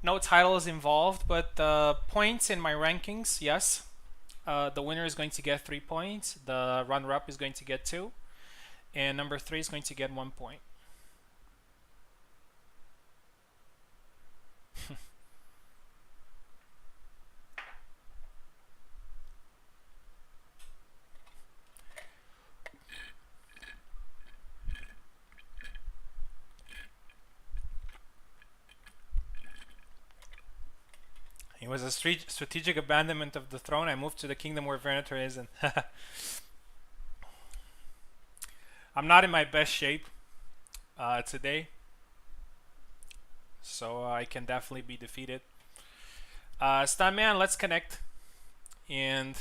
No titles involved, but points in my rankings, yes. The winner is going to get 3 points. The runner-up is going to get 2. And number 3 is going to get 1 point. It was a strategic abandonment of the throne. I moved to the kingdom where Venator is, and I'm not in my best shape today, so I can definitely be defeated. Stuntman, let's connect. And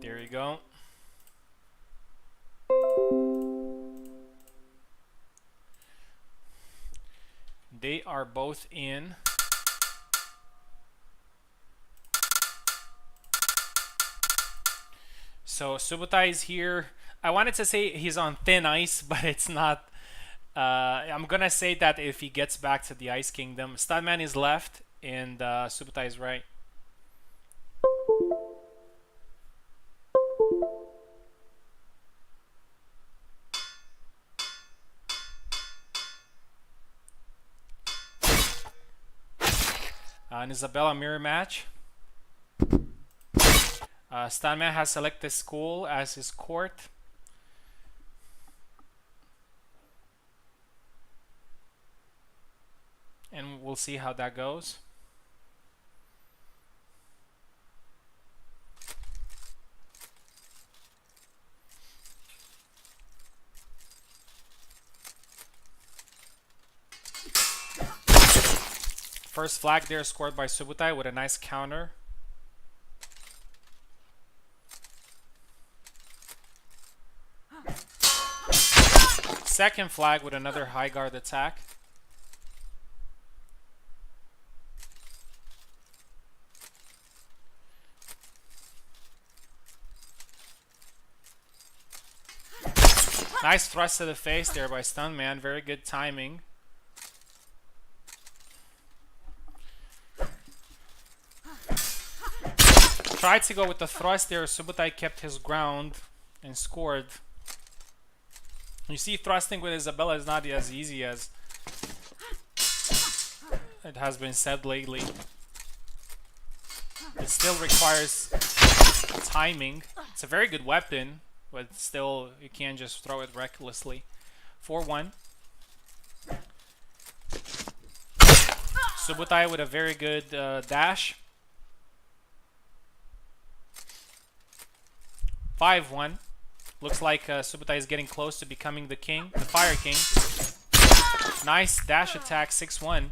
there you go. They are both in. So Subutai is here. I wanted to say he's on thin ice, but it's not I'm gonna say that if he gets back to the Ice Kingdom, Stuntman is left and Subutai is right. An Isabella mirror match. Stuntman has selected school as his court. And we'll see how that goes. First flag there scored by Subutai with a nice counter. Second flag with another high guard attack. Nice thrust to the face there by Stuntman. Very good timing. Tried to go with the thrust there. Subutai kept his ground and scored. You see, thrusting with Isabella is not as easy as it has been said lately. It still requires timing. It's a very good weapon, but still, you can't just throw it recklessly. 4-1. Subutai with a very good dash. 5-1. Looks like Subutai is getting close to becoming the king, the Fire King. Nice dash attack, 6-1.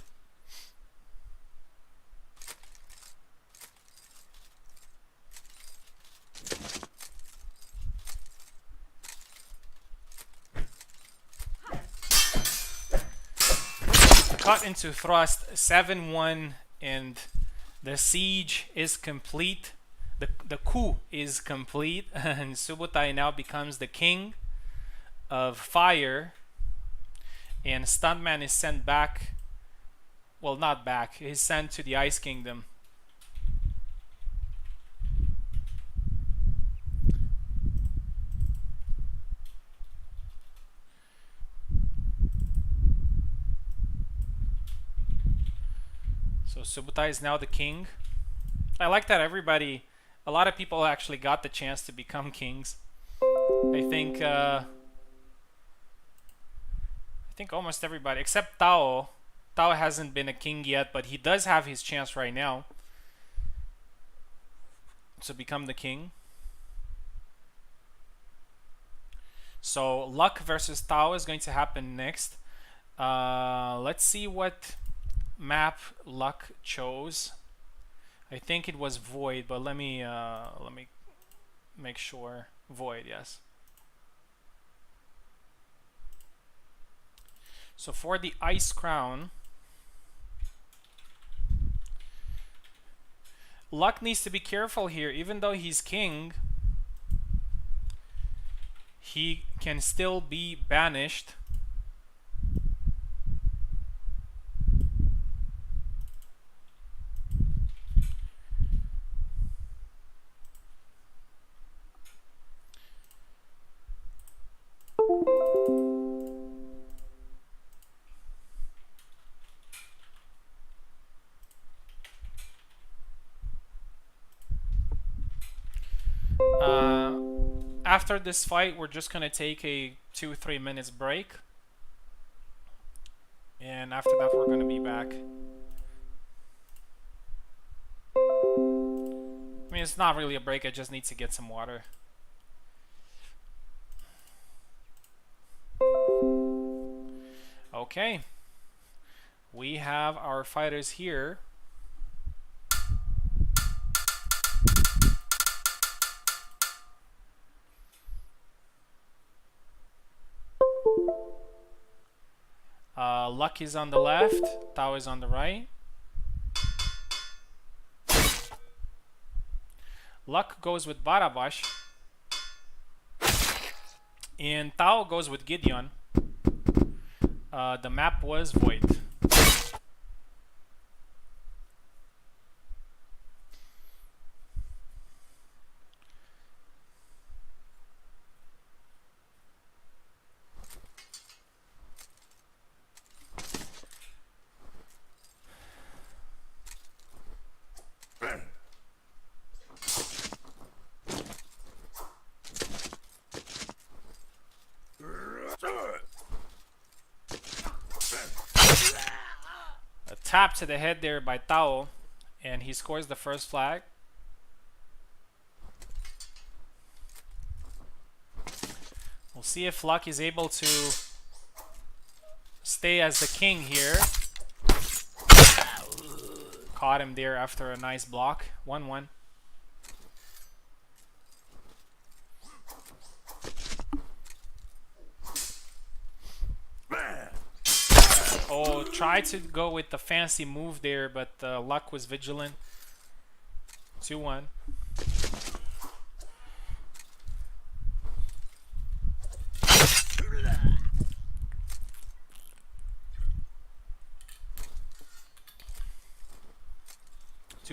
Cut into thrust, 7-1, and the siege is complete. The coup is complete, and Subutai now becomes the king of fire, and Stuntman is sent back. Well, not back. He's sent to the Ice Kingdom. So Subutai is now the king. I like that everybody, a lot of people actually got the chance to become kings. I think almost everybody except Tao. Tao hasn't been a king yet, but he does have his chance right now to become the king. So Luck versus Tao is going to happen next. Let's see what map Luck chose. I think it was Void, but let me make sure. Void, yes. So for the Ice Crown, Luck needs to be careful here. Even though he's king, he can still be banished. After this fight, we're just gonna take a 2-3 minutes break, and after that we're gonna be back. I mean, it's not really a break, I just need to get some water. Okay, we have our fighters here. Luck is on the left, Tao is on the right. Luck goes with Barabash, and Tao goes with Gideon. the map was void. A tap to the head there by Tao, and he scores the first flag. We'll see if Luck is able to stay as the king here. Caught him there after a nice block. 1-1. Oh, tried to go with the fancy move there, but Luck was vigilant. 2-1.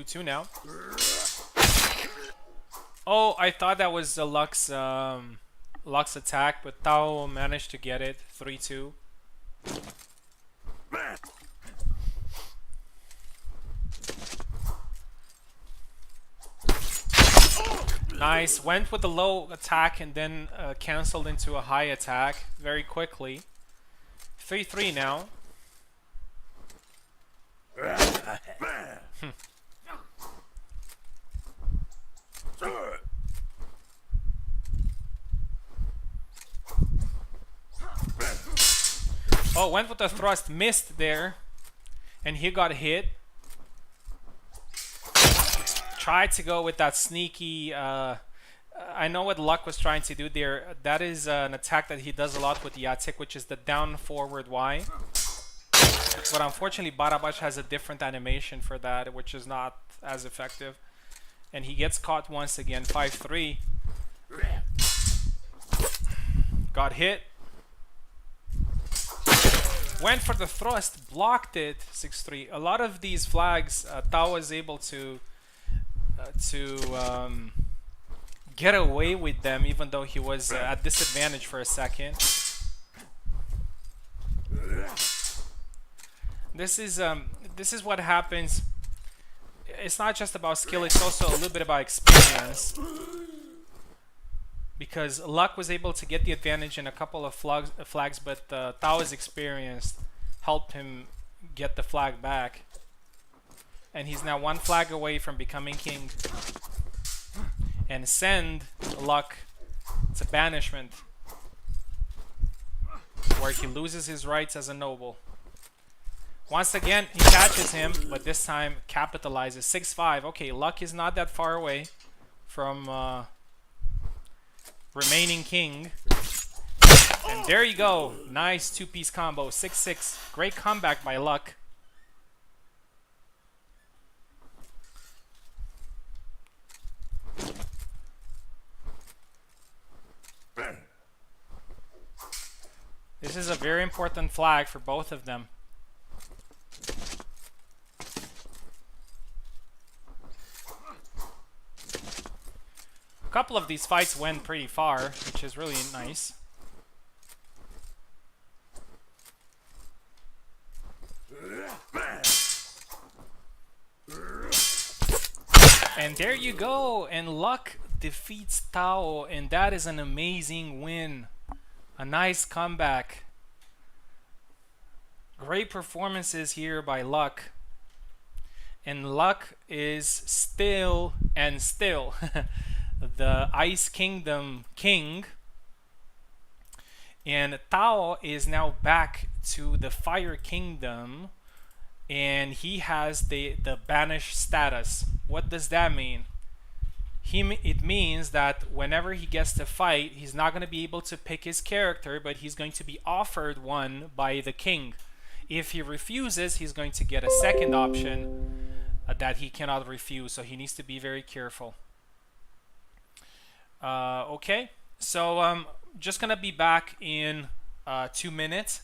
Two now. Oh, I thought that was Luck's attack, but Tao managed to get it. 3-2. Nice. Went with the low attack and then canceled into a high attack very quickly. 3-3 now. Oh, went with the thrust, missed there, and he got hit. Tried to go with that sneaky, I know what Luck was trying to do there. That is an attack that he does a lot with Yatik, which is the down forward Y. But unfortunately, Barabash has a different animation for that, which is not as effective. And he gets caught once again, 5-3. Got hit. Went for the thrust, blocked it, 6-3. A lot of these flags, Tao was able to get away with them, even though he was at disadvantage for a second. This is what happens. It's not just about skill; it's also a little bit about experience. Because Luck was able to get the advantage in a couple of flags, but Tao's experience helped him get the flag back. And he's now one flag away from becoming king. And send Luck to banishment, where he loses his rights as a noble. Once again, he catches him, but this time capitalizes. 6-5. Okay, Luck is not that far away from remaining king. And there you go. Nice two-piece combo. 6-6. Great comeback by Luck. This is a very important flag for both of them. A couple of these fights went pretty far, which is really nice. And there you go, and Luck defeats Tao, and that is an amazing win. A nice comeback. Great performances here by Luck. And Luck is still and still the Ice Kingdom king. And Tao is now back to the Fire Kingdom, and he has the banished status. What does that mean? It means that whenever he gets to fight, he's not going to be able to pick his character, but he's going to be offered one by the king. If he refuses, he's going to get a second option that he cannot refuse, so he needs to be very careful. Okay, so just going to be back in 2 minutes,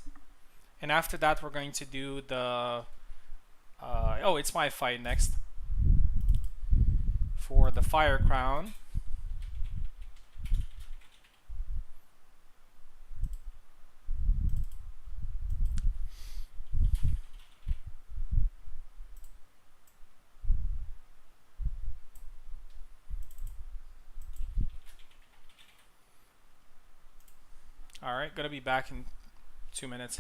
And after that, we're going to do the... oh, it's my fight next. For the Fire Crown. Alright, gonna be back in 2 minutes.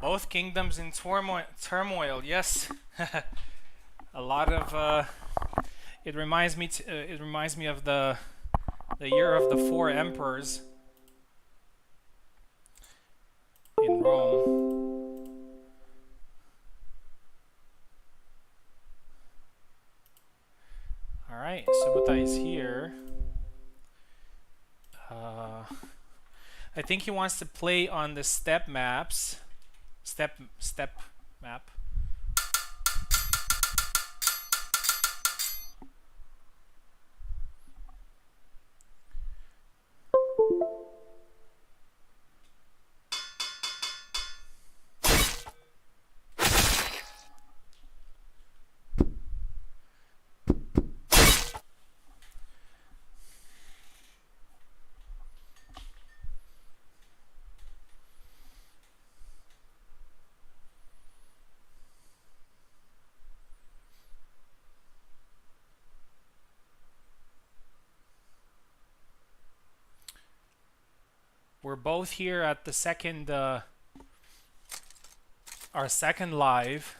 Both kingdoms in turmoil. Yes, a lot of. It reminds me. It reminds me of the year of the four emperors in Rome. Subota is here. I think he wants to play on the step maps. Step map. We're both here at the second, our second live.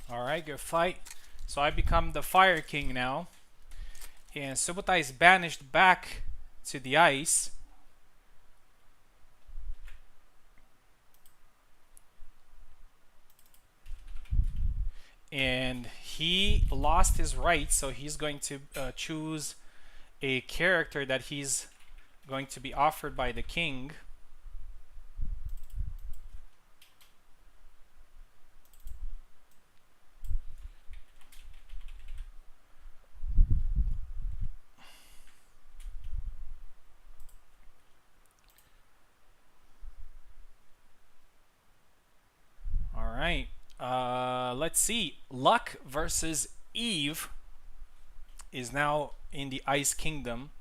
Alright, good fight. So I become the Fire King now. And Subota is banished back to the ice. And he lost his rights, so he's going to choose a character that he's going to be offered by the king. Alright, let's see. Luck versus Eve is now in the Ice Kingdom.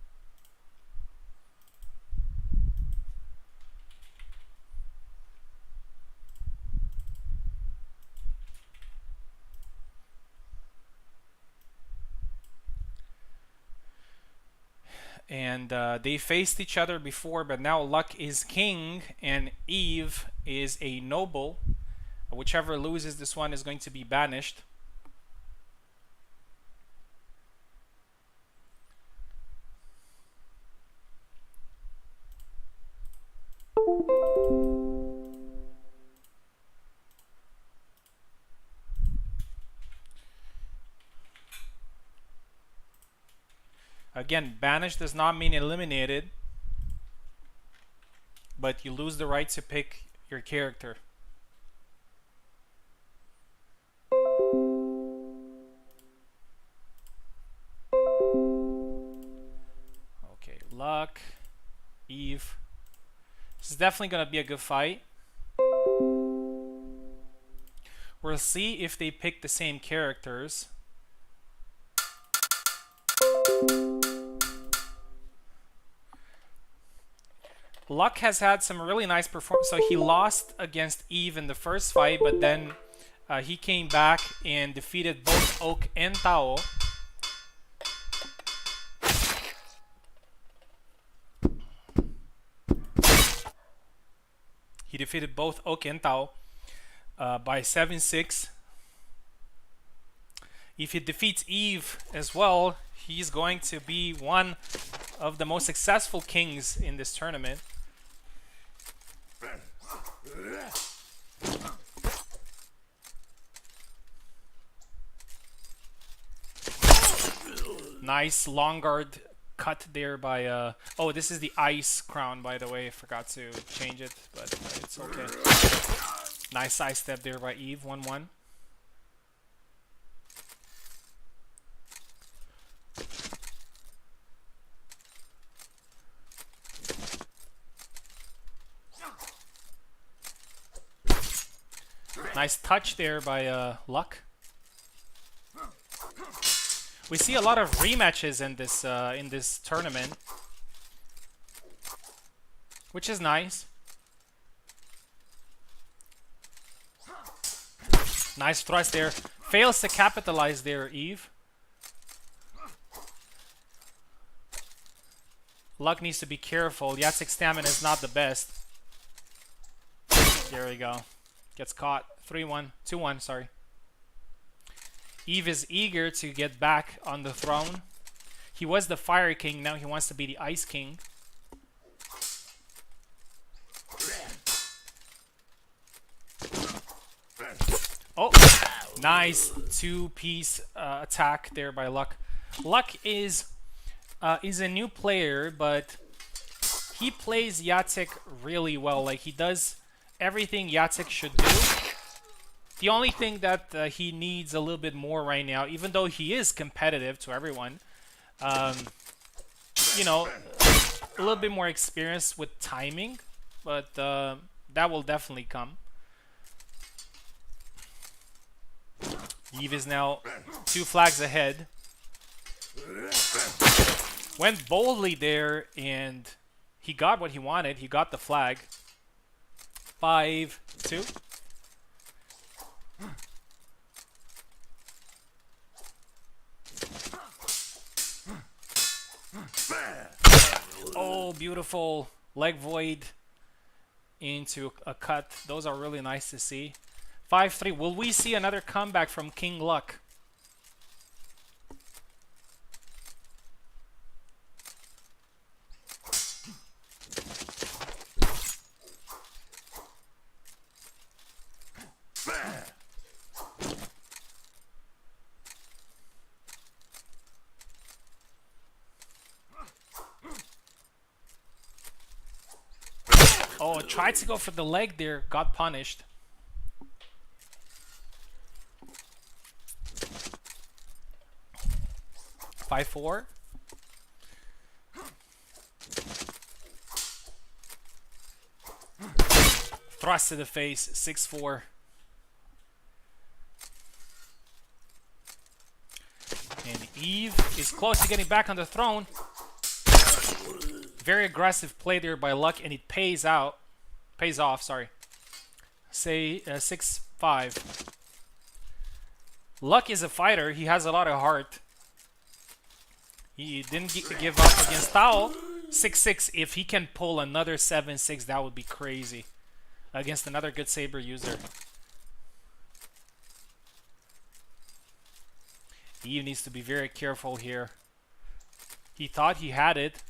And they faced each other before, but now Luck is king and Eve is a noble. Whichever loses this one is going to be banished. Again, banished does not mean eliminated, but you lose the right to pick your character. Okay, Luck, Eve. This is definitely going to be a good fight. We'll see if they pick the same characters. Luck has had some really nice performance. So he lost against Eve in the first fight, but then he came back and defeated both Oak and Tao. He defeated both Oak and Tao by 7-6. If he defeats Eve as well, he's going to be one of the most successful kings in this tournament. Nice long guard cut there by oh, this is the ice crown, by the way. I forgot to change it, but it's okay. Nice side step there by Eve. 1-1. Nice touch there by Luck. We see a lot of rematches in this tournament, which is nice. Nice thrust there. Fails to capitalize there, Eve. Luck needs to be careful. Jacek's stamina is not the best. There we go. Gets caught. 3-1. 2-1, sorry. Eve is eager to get back on the throne. He was the Fire King, now he wants to be the Ice King. Oh, nice two-piece attack there by Luck. Luck is a new player, but he plays Jacek really well. Like, he does everything Jacek should do. The only thing that he needs a little bit more right now, even though he is competitive to everyone, you know, a little bit more experience with timing, but that will definitely come. Eve is now 2 flags ahead. Went boldly there, and he got what he wanted. He got the flag. 5-2. Oh, beautiful leg void into a cut. Those are really nice to see. 5-3. Will we see another comeback from King Luck? Oh, tried to go for the leg there, got punished. Five, 4. Thrust to the face, 6-4. And Eve is close to getting back on the throne. Very aggressive play there by Luck, and it pays off, sorry. Say 6-5. Luck is a fighter. He has a lot of heart. He didn't give up against Tao. 6-6. If he can pull another 7-6, that would be crazy against another good Saber user. Eve needs to be very careful here. He thought he had it.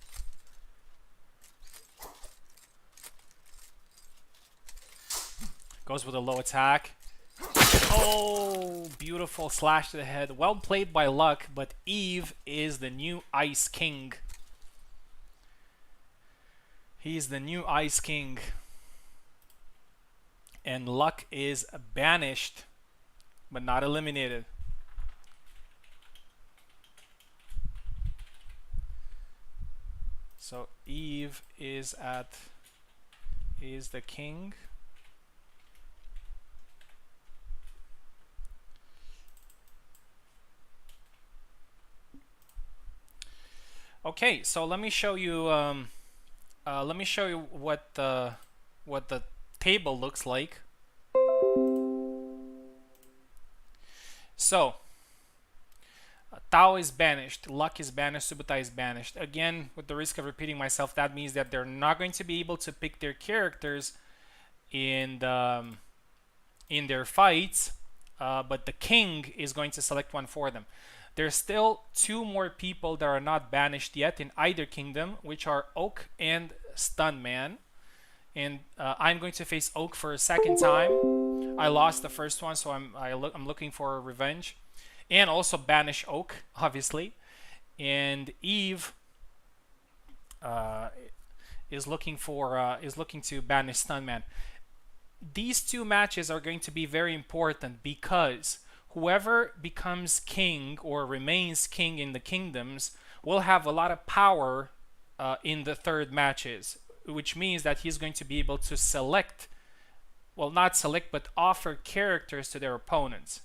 Goes with a low attack. Oh, beautiful slash to the head. Well played by Luck, but Eve is the new Ice King. He's the new Ice King. And Luck is banished, but not eliminated. So Eve is the king. Okay, so let me show you. What the table looks like. So Tao is banished, Luck is banished, Subutai is banished. Again, with the risk of repeating myself, that means that they're not going to be able to pick their characters in their fights, but the king is going to select one for them. There's still 2 more people that are not banished yet in either kingdom, which are Oak and Stunman. And I'm going to face Oak for a second time. I lost the first one, so I'm looking for revenge. And also banish Oak, obviously. And Eve is looking to banish Stunman. These 2 matches are going to be very important because whoever becomes king or remains king in the kingdoms will have a lot of power in the third matches, which means that he's going to be able to select, well, not select, but offer characters to their opponents.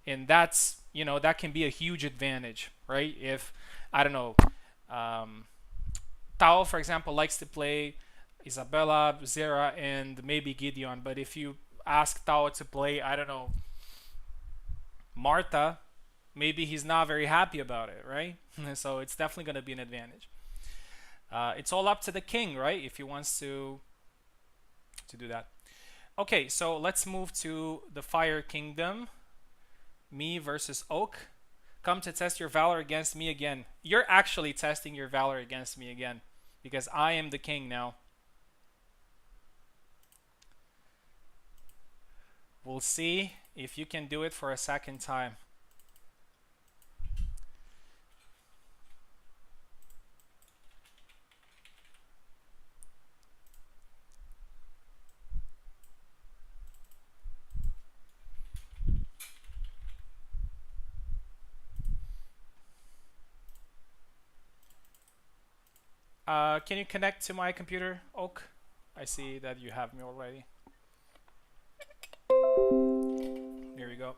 And that's, that can be a huge advantage, right? If, I don't know, Tao, for example, likes to play Isabella, Zera, and maybe Gideon. But if you ask Tao to play, I don't know, Martha, maybe he's not very happy about it, right? So it's definitely going to be an advantage. It's all up to the king, right? If he wants to do that. Okay, so let's move to the Fire Kingdom. Me versus Oak. Come to test your valor against me again. You're actually testing your valor against me again, because I am the king now. We'll see if you can do it for a second time. Can you connect to my computer, Oak? I see that you have me already. Here we go.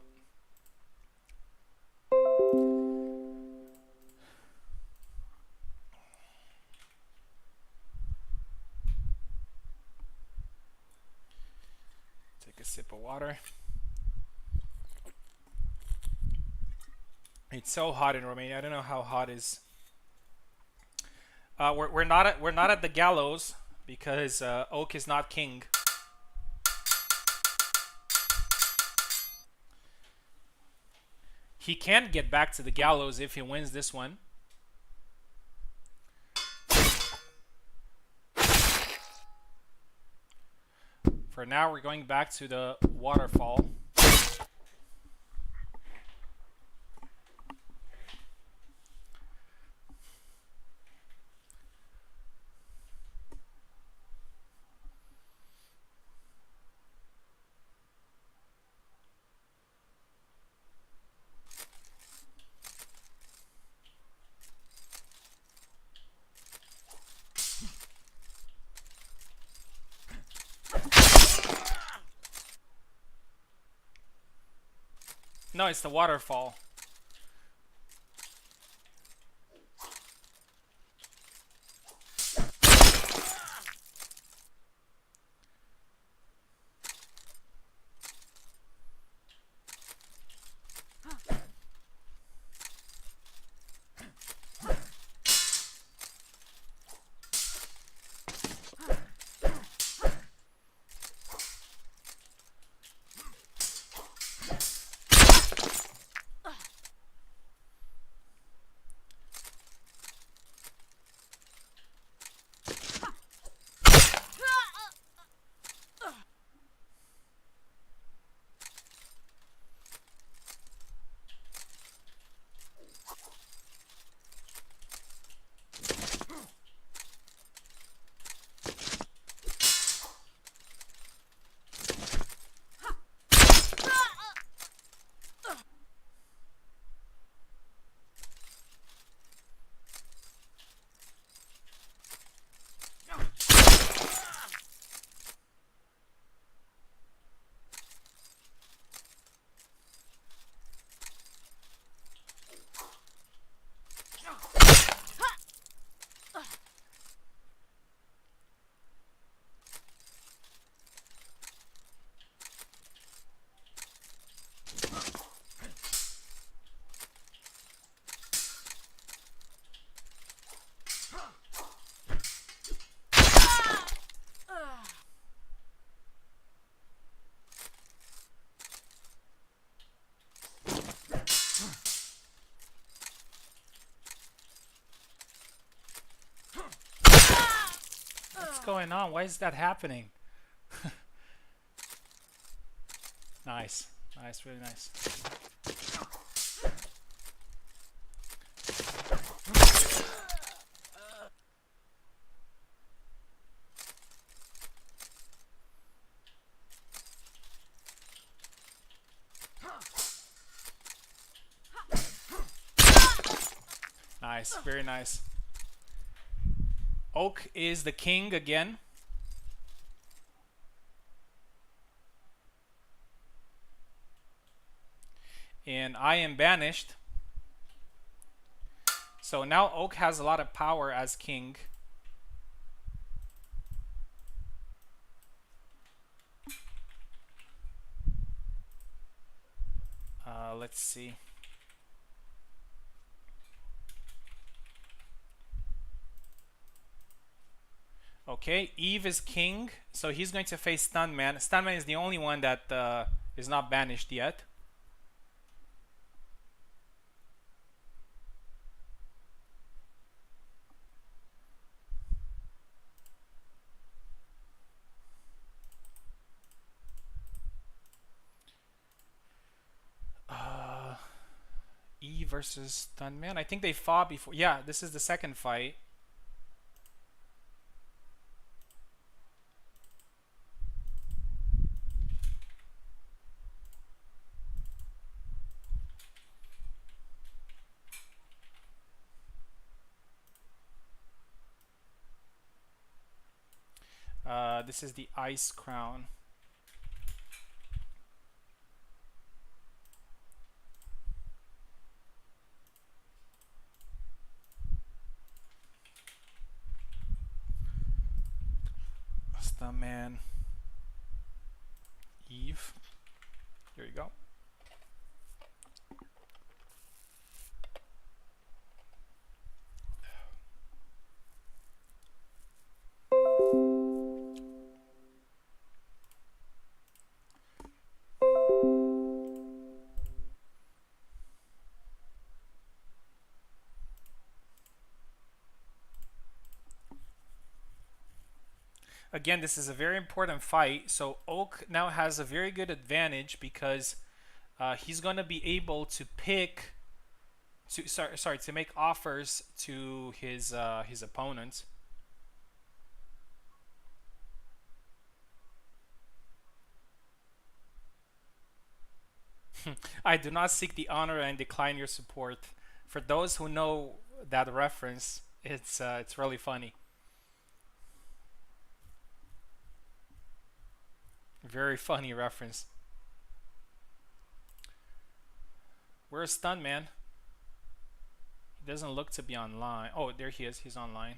Take a sip of water. It's so hot in Romania. I don't know how hot it is. We're not at the gallows because Oak is not king. He can get back to the gallows if he wins this one. For now, we're going back to the waterfall. No, it's the waterfall. going on? Why is that happening? Nice. Nice, really nice. Nice, very nice. Oak is the king again. And I am banished. So now Oak has a lot of power as king. Let's see. Okay, Eve is king, so he's going to face Stuntman. Stuntman is the only one that is not banished yet. Eve versus Stuntman. I think they fought before. Yeah, this is the second fight. This is the Ice Crown. Stuntman. Eve. Here you go. Again, this is a very important fight. So Oak now has a very good advantage because he's going to be able to pick, to make offers to his opponents. I do not seek the honor and decline your support. For those who know that reference, it's really funny. Very funny reference. Where's Stuntman? He doesn't look to be online. Oh, there he is. He's online.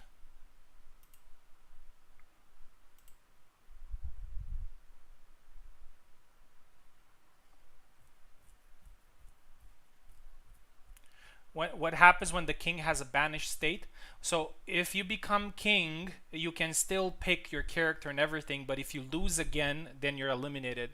What happens when the king has a banished state? So if you become king, you can still pick your character and everything, but if you lose again, then you're eliminated.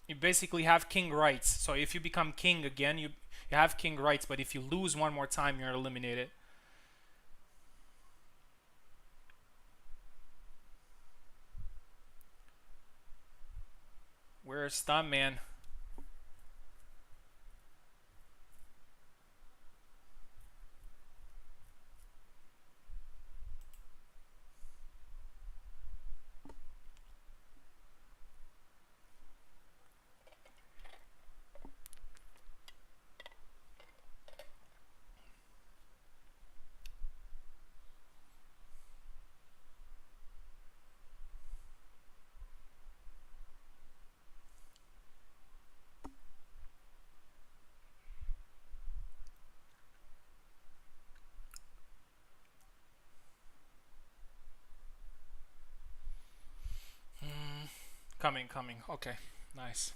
You basically have king rights. So if you become king again, you have king rights, but if you lose one more time, you're eliminated. Where's Stuntman? Coming. Okay, nice.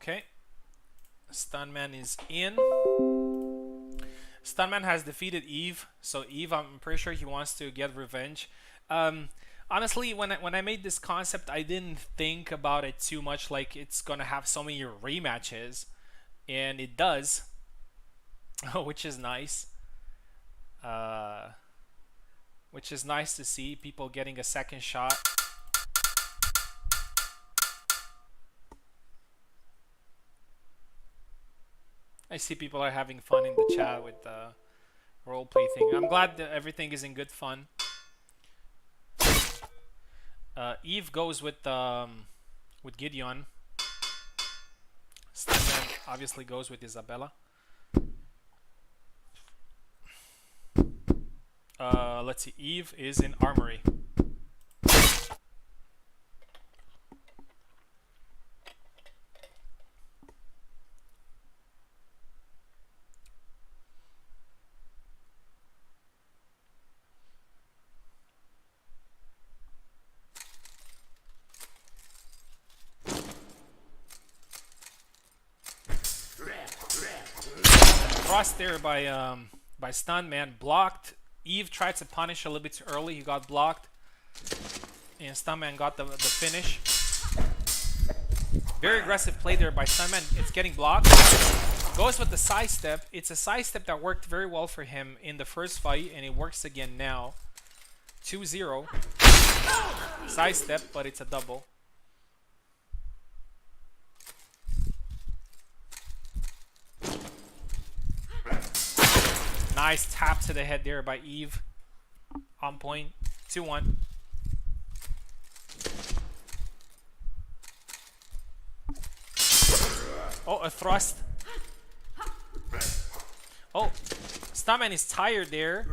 Okay. Stunman is in. Stunman has defeated Eve, so Eve, I'm pretty sure he wants to get revenge. Honestly, when I made this concept, I didn't think about it too much, like it's gonna have so many rematches, and it does, which is nice. Which is nice to see people getting a second shot. I see people are having fun in the chat with the roleplay thing. I'm glad that everything is in good fun. Eve goes with Gideon. Stunman obviously goes with Isabella. Let's see. Eve is in Armory. Thrust there by Stunman, blocked. Eve tried to punish a little bit too early. He got blocked, and Stunman got the finish. Very aggressive play there by Stunman. It's getting blocked. Goes with the side step. It's a side step that worked very well for him in the first fight, and it works again now. 2-0. Side step, but it's a double. Nice tap to the head there by Eve. On point. 2-1. Oh, a thrust. Oh, Stunman is tired there.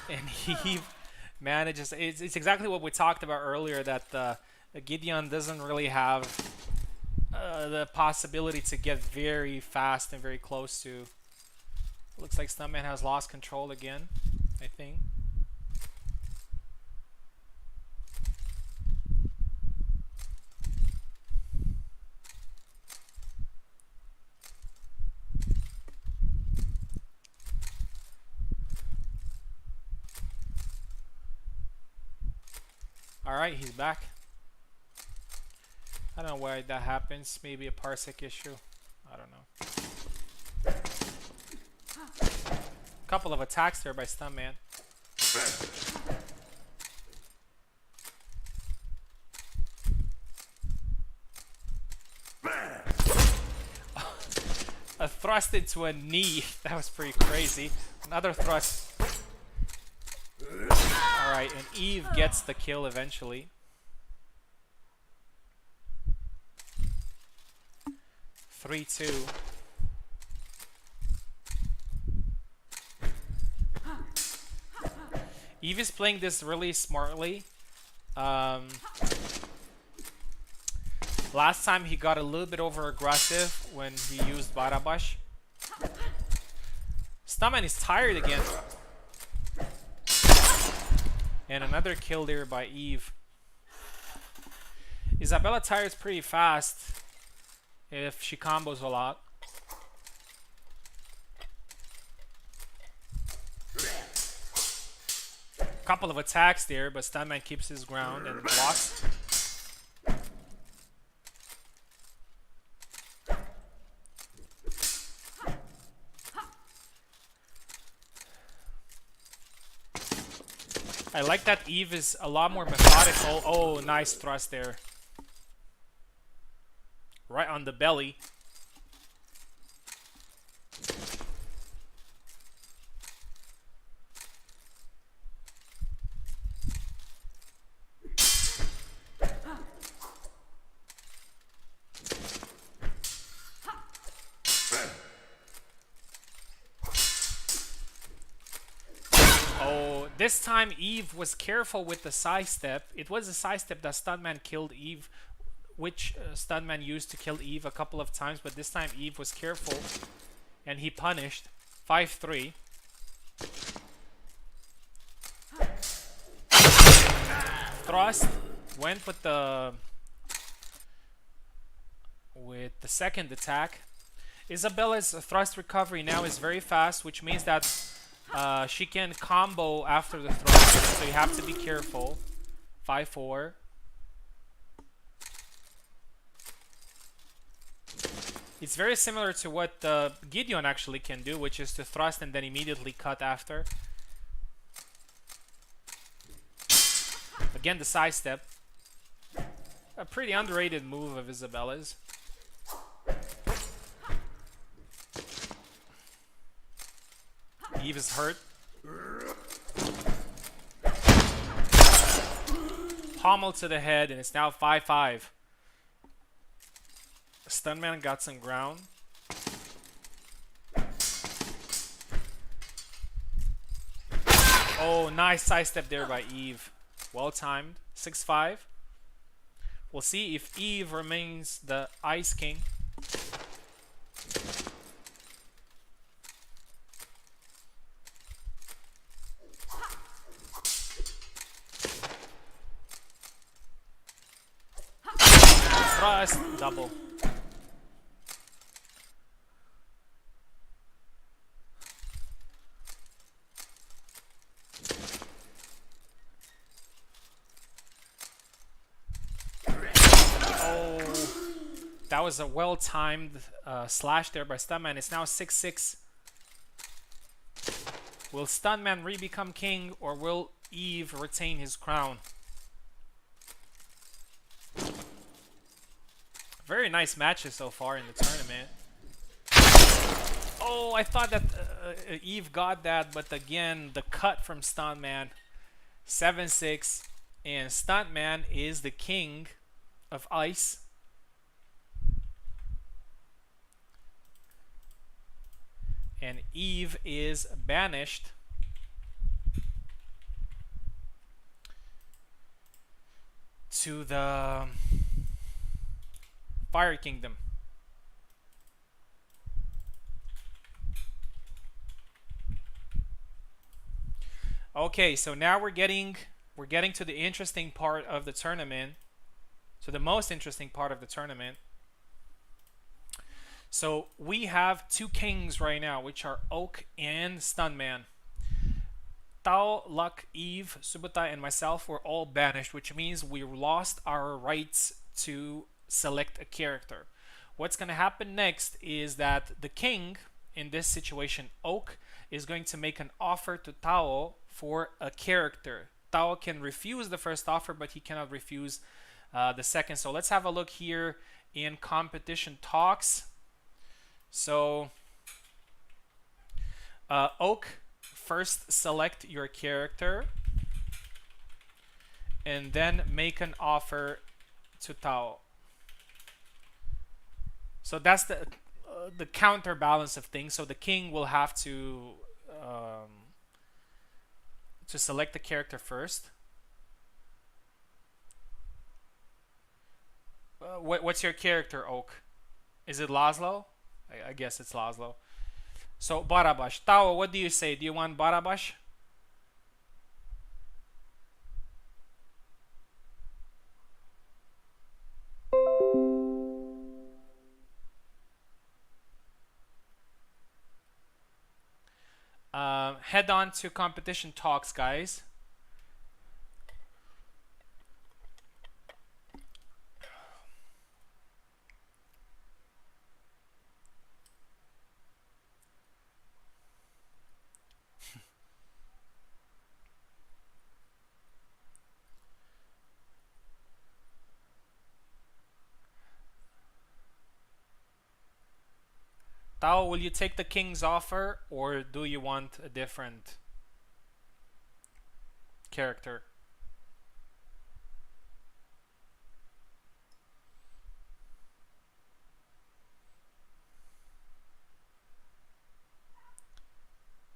And he manages. It's exactly what we talked about earlier, that Gideon doesn't really have the possibility to get very fast and very close to. Looks like Stunman has lost control again, I think. Alright, he's back. I don't know why that happens. Maybe a parsec issue. I don't know. Couple of attacks there by Stunman. A thrust into a knee. That was pretty crazy. Another thrust. Alright, and Eve gets the kill eventually. 3-2. Eve is playing this really smartly. Last time he got a little bit over aggressive when he used Barabash. Stunman is tired again. And another kill there by Eve. Isabella tires pretty fast if she combos a lot. Couple of attacks there, but Stunman keeps his ground and blocks. I like that Eve is a lot more methodical. Oh, nice thrust there. Right on the belly. This time Eve was careful with the side step. It was a side step that Stunman killed Eve, which Stunman used to kill Eve a couple of times, but this time Eve was careful and he punished. 5-3. Thrust went with the with the second attack. Isabella's thrust recovery now is very fast, which means that she can combo after the thrust, so you have to be careful. 5-4. It's very similar to what Gideon actually can do, which is to thrust and then immediately cut after. Again, the sidestep. A pretty underrated move of Isabella's. Eve is hurt. Pommel to the head, and it's now 5-5. Stunman got some ground. Oh, nice sidestep there by Eve. Well timed. 6-5. We'll see if Eve remains the Ice King. Thrust, double. That was a well-timed slash there by Stunman. It's now 6-6. Will Stunman re-become king, or will Eve retain his crown? Very nice matches so far in the tournament. Oh, I thought that Eve got that, but again, the cut from Stuntman. 7-6, and Stuntman is the king of ice. And Eve is banished. To the Fire Kingdom. Okay, so now we're getting to the interesting part of the tournament. So the most interesting part of the tournament. So we have two kings right now, which are Oak and Stunman. Tao, Luck, Eve, Subutai, and myself were all banished, which means we lost our rights to select a character. What's going to happen next is that the king, in this situation Oak, is going to make an offer to Tao for a character. Tao can refuse the first offer, but he cannot refuse the second. So let's have a look here in competition talks. So Oak, first select your character and then make an offer to Tao. So that's the counterbalance of things. So the king will have to select the character first. What's your character, Oak? Is it Laszlo? I guess it's Laszlo. So Barabash. Tao, what do you say? Do you want Barabash? Head on to competition talks, guys. Tao, will you take the king's offer, or do you want a different character?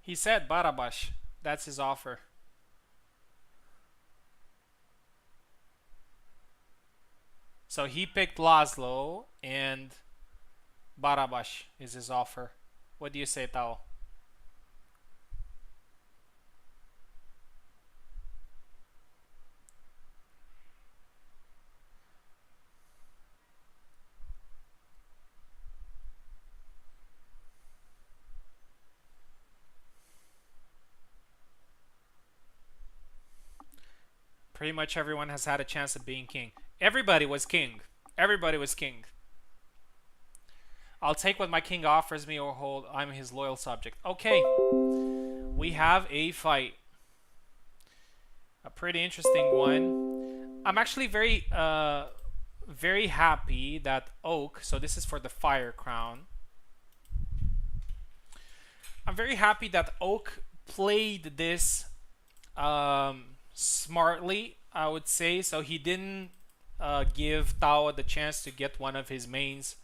He said Barabash. That's his offer. So he picked Laszlo, and Barabash is his offer. What do you say, Tao? Pretty much everyone has had a chance of being king. Everybody was king. Everybody was king. I'll take what my king offers me or hold. I'm his loyal subject. Okay. We have a fight. A pretty interesting one. I'm actually very happy that Oak, so this is for the Fire Crown. I'm very happy that Oak played this smartly, I would say. So he didn't give Tao the chance to get one of his mains.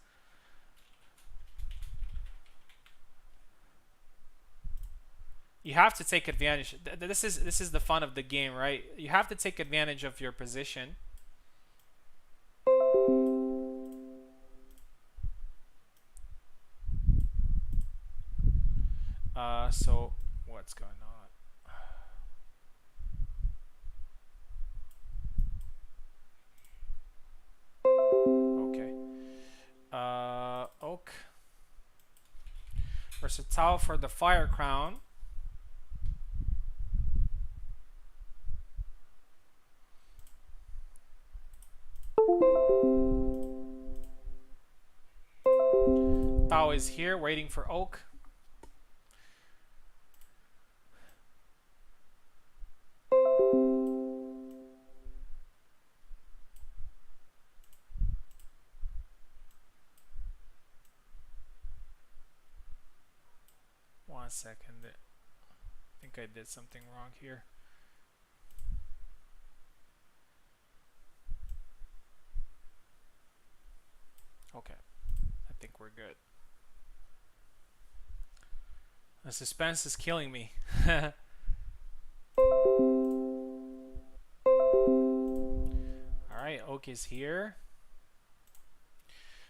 You have to take advantage. This is the fun of the game, right? You have to take advantage of your position. So what's going on? Okay. Oak versus Tao for the Fire Crown. Tao is here waiting for Oak. One second. I think I did something wrong here. Okay. I think we're good. The suspense is killing me. Alright, Oak is here.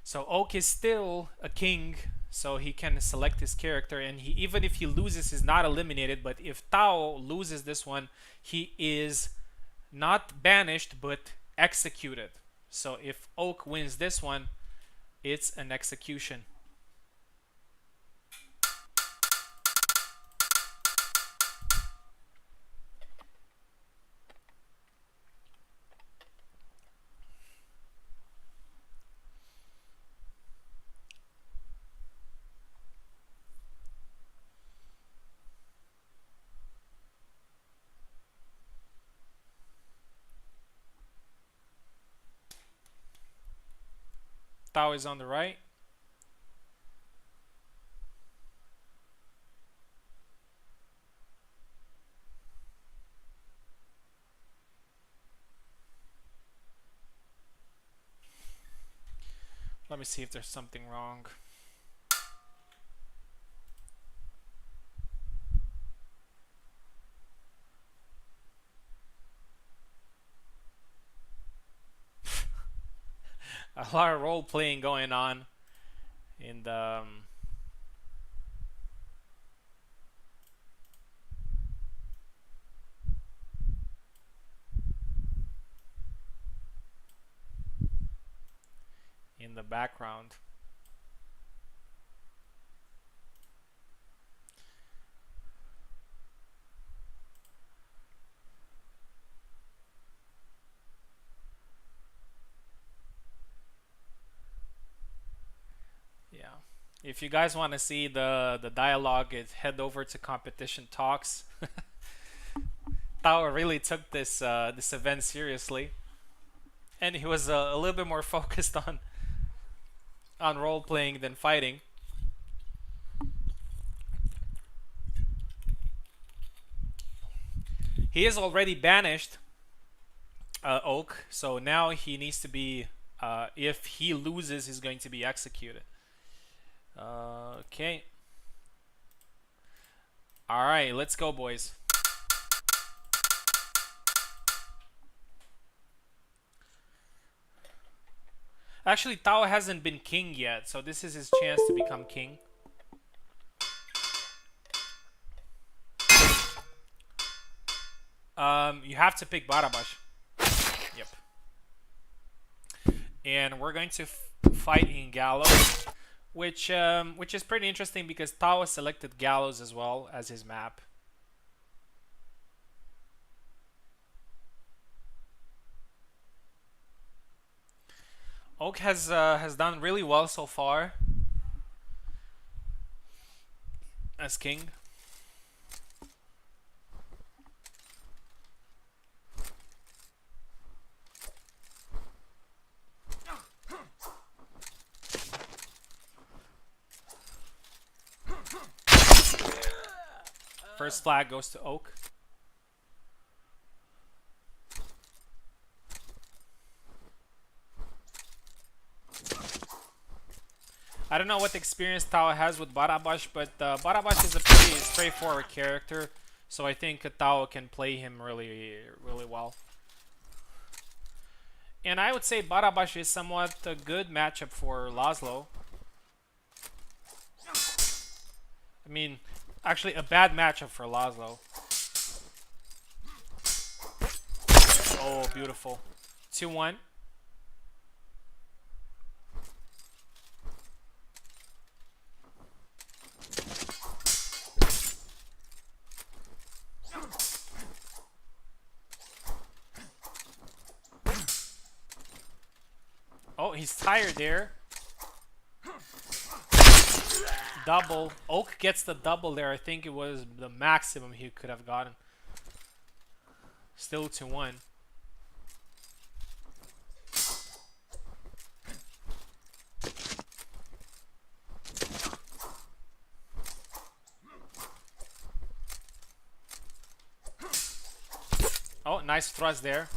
So Oak is still a king, so he can select his character, and he, even if he loses, he's not eliminated. But if Tao loses this one, he is not banished but executed. So if Oak wins this one, it's an execution. Tao is on the right. Let me see if there's something wrong. A lot of role playing going on in the background. Yeah. If you guys want to see the dialogue, head over to Competition Talks. Tao really took this this event seriously, and he was a little bit more focused on role playing than fighting. He is already banished, Oak, so now he needs to be. If he loses, he's going to be executed. Okay. All right, let's go, boys. Actually, Tao hasn't been king yet, so this is his chance to become king. You have to pick Barabash. Yep. And we're going to fight in Gallows, which is pretty interesting because Tao selected Gallows as well as his map. Oak has done really well so far as king. First flag goes to Oak. I don't know what experience Tao has with Barabash, but Barabash is a pretty straightforward character, so I think Tao can play him really, really well. And I would say Barabash is somewhat a good matchup for Laszlo. I mean, actually a bad matchup for Laszlo. Oh, beautiful. 2-1. Oh, he's tired there. Double. Oak gets the double there. I think it was the maximum he could have gotten. Still 2-1. Oh, nice thrust there.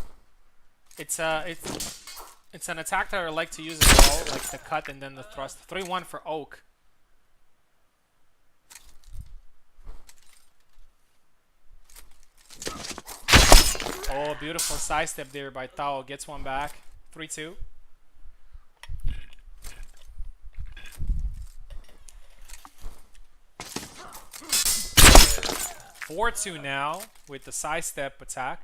It's an attack that I like to use as well, like the cut and then the thrust. 3-1 for Oak. Oh, beautiful sidestep there by Tao. Gets one back. 3-2. Four 2 now with the sidestep attack.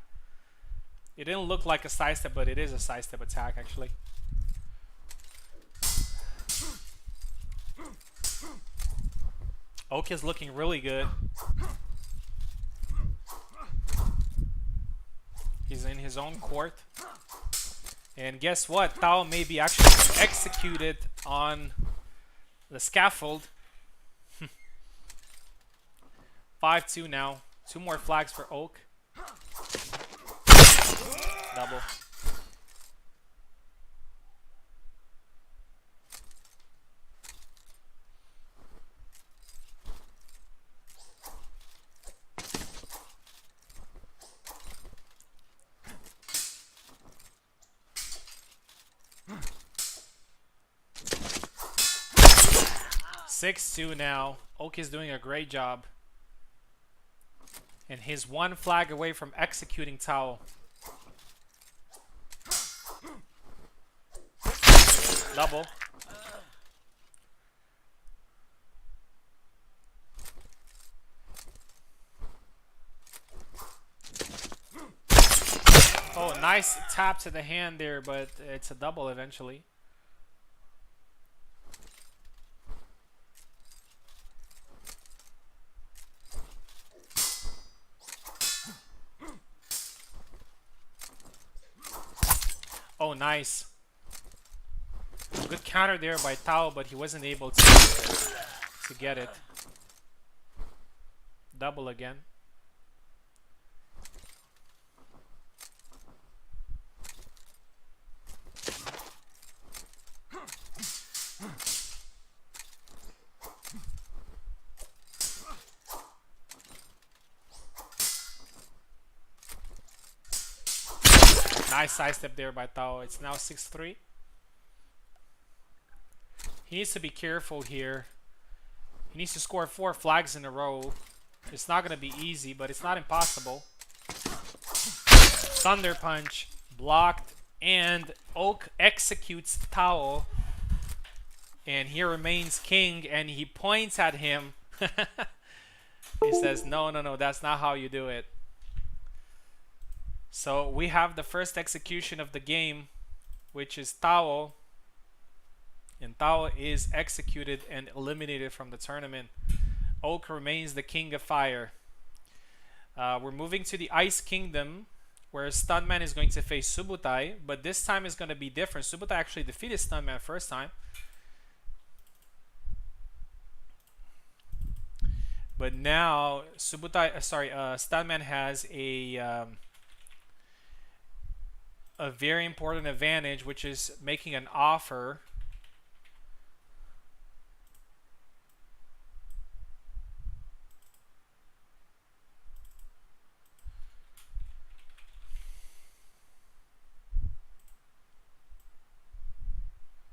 It didn't look like a sidestep, but it is a sidestep attack actually. Oak is looking really good. He's in his own court. And guess what? Tao may be actually executed on the scaffold. 5-2 now. 2 more flags for Oak. Double. Six 2 now. Oak is doing a great job. And he's one flag away from executing Tao. Double. Oh, nice tap to the hand there, but it's a double eventually. Oh, nice. Good counter there by Tao, but he wasn't able to get it. Double again. Nice sidestep there by Tao. It's now 6-3. He needs to be careful here. He needs to score 4 flags in a row. It's not going to be easy, but it's not impossible. Thunder Punch blocked, and Oak executes Tao. And he remains king, and he points at him. He says, no, no, no, that's not how you do it. So we have the first execution of the game, which is Tao. And Tao is executed and eliminated from the tournament. Oak remains the king of fire. We're moving to the Ice Kingdom, whereas Stuntman is going to face Subutai, but this time is going to be different. Subutai actually defeated Stuntman first time. But now Stuntman has a very important advantage, which is making an offer.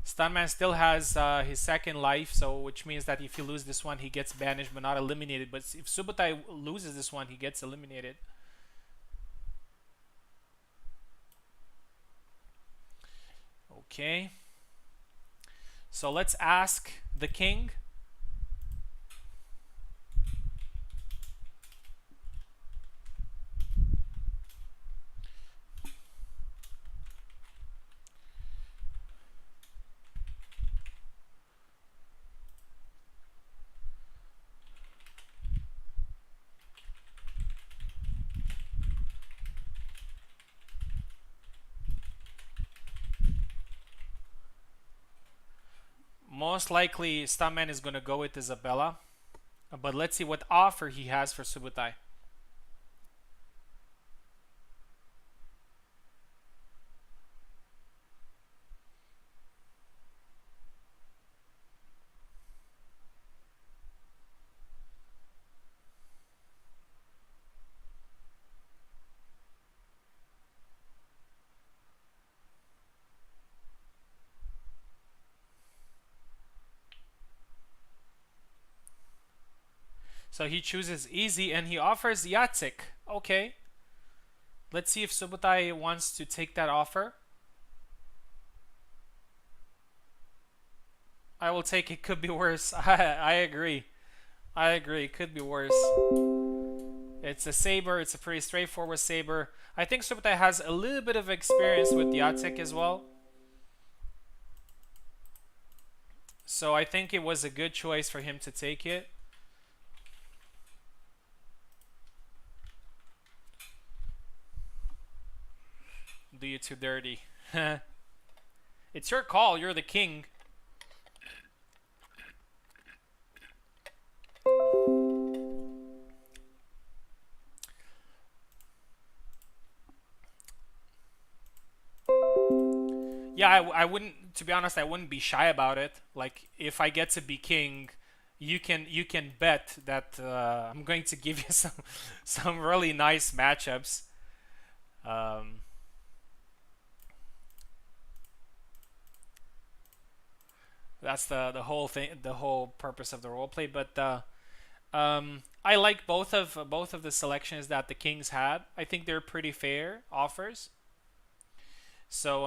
Stuntman still has his second life, so which means that if he loses this one, he gets banished but not eliminated. But if Subutai loses this one, he gets eliminated. Okay. So let's ask the king. Most likely, Stuntman is going to go with Isabella. But let's see what offer he has for Subutai. So he chooses easy and he offers Yatsik. Okay. Let's see if Subutai wants to take that offer. I will take it. Could be worse. I agree. I agree. It could be worse. It's a saber. It's a pretty straightforward saber. I think Subutai has a little bit of experience with Yatsik as well. So I think it was a good choice for him to take it. Do you too dirty? It's your call. You're the king. Yeah, I wouldn't. To be honest, I wouldn't be shy about it. Like, if I get to be king, you can bet that I'm going to give you some really nice matchups. That's the whole thing, the whole purpose of the roleplay. But I like both of the selections that the Kings had. I think they're pretty fair offers. So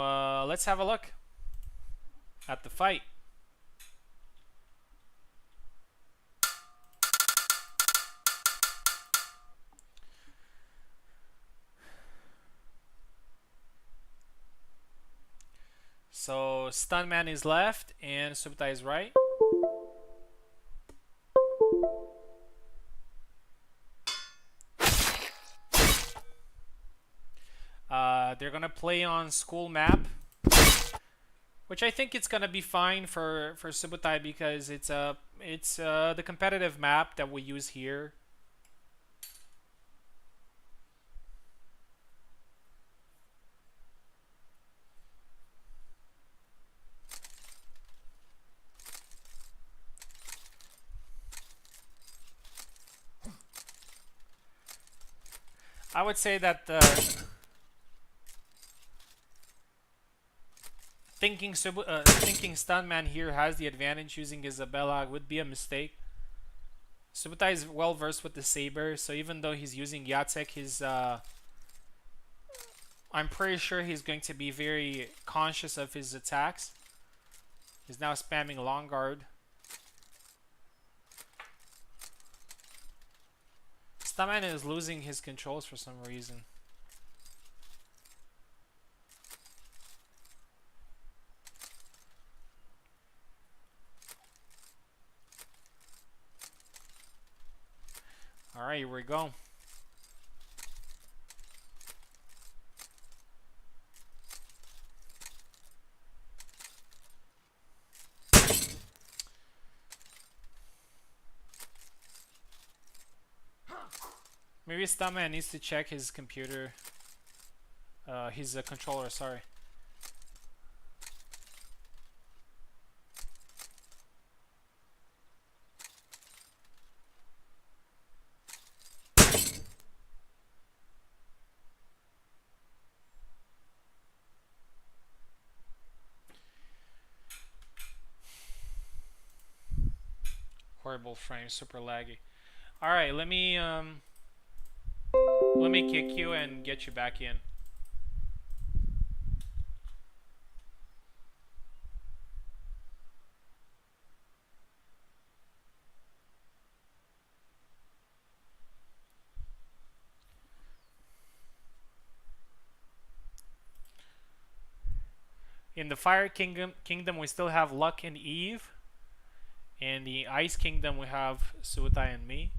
let's have a look at the fight. So Stuntman is left and Subutai is right. They're gonna play on school map, which I think it's gonna be fine for Subutai because it's the competitive map that we use here. I would say that thinking Stuntman here has the advantage using Isabella would be a mistake. Subutai is well versed with the saber, so even though he's using Yatsek, I'm pretty sure he's going to be very conscious of his attacks. He's now spamming long guard. Stuntman is losing his controls for some reason. Alright, here we go. Maybe Stuntman needs to check his computer. His controller, sorry. Horrible frame, super laggy. All right, let me kick you and get you back in. In the Fire Kingdom, we still have Luck and Eve. In the Ice Kingdom, we have Suotai and me.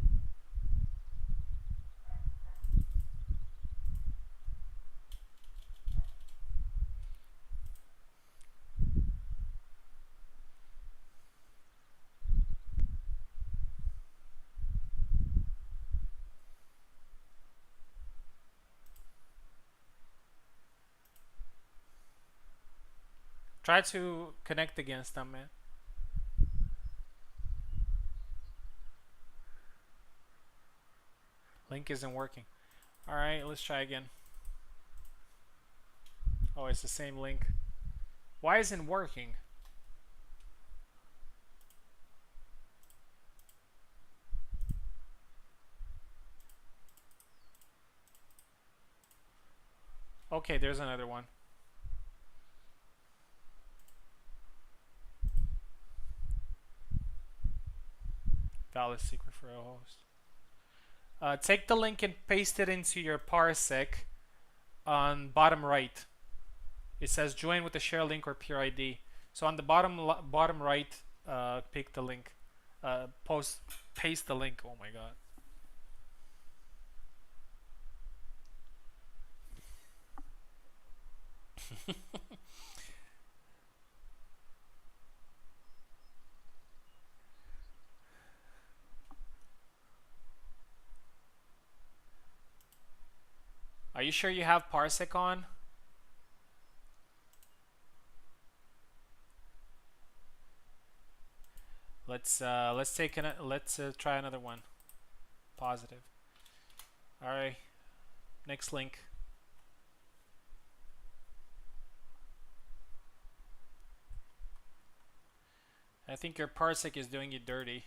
Try to connect against them, man. Link isn't working. Alright, let's try again. Oh, it's the same link. Why isn't it working? Okay, there's another one. Valid secret for a host. Take the link and paste it into your parsec on bottom right. It says join with the share link or peer ID. So on the bottom right, pick the link. Paste the link. Oh my god. Are you sure you have parsec on? Let's try another one. Positive. All right. Next link. I think your parsec is doing you dirty.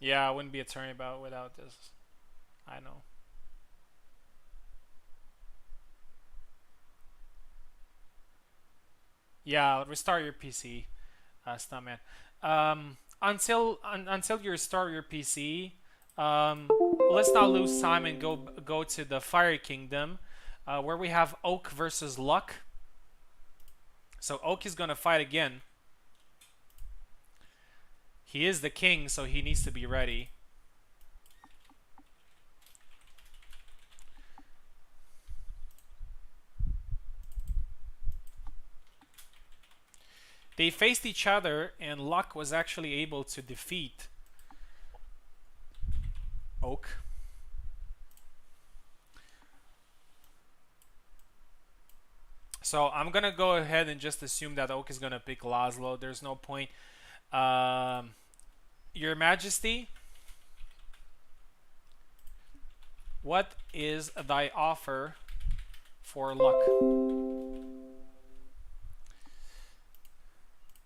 Yeah, I wouldn't be a turnabout without this. I know. Yeah, restart your PC, Stuntman. Until you restart your PC, let's not lose time and go to the Fire Kingdom, where we have Oak versus Luck. So Oak is gonna fight again. He is the king, so he needs to be ready. They faced each other, and Luck was actually able to defeat Oak. So I'm gonna go ahead and just assume that Oak is gonna pick Laszlo. There's no point. Your Majesty, what is thy offer for Luck?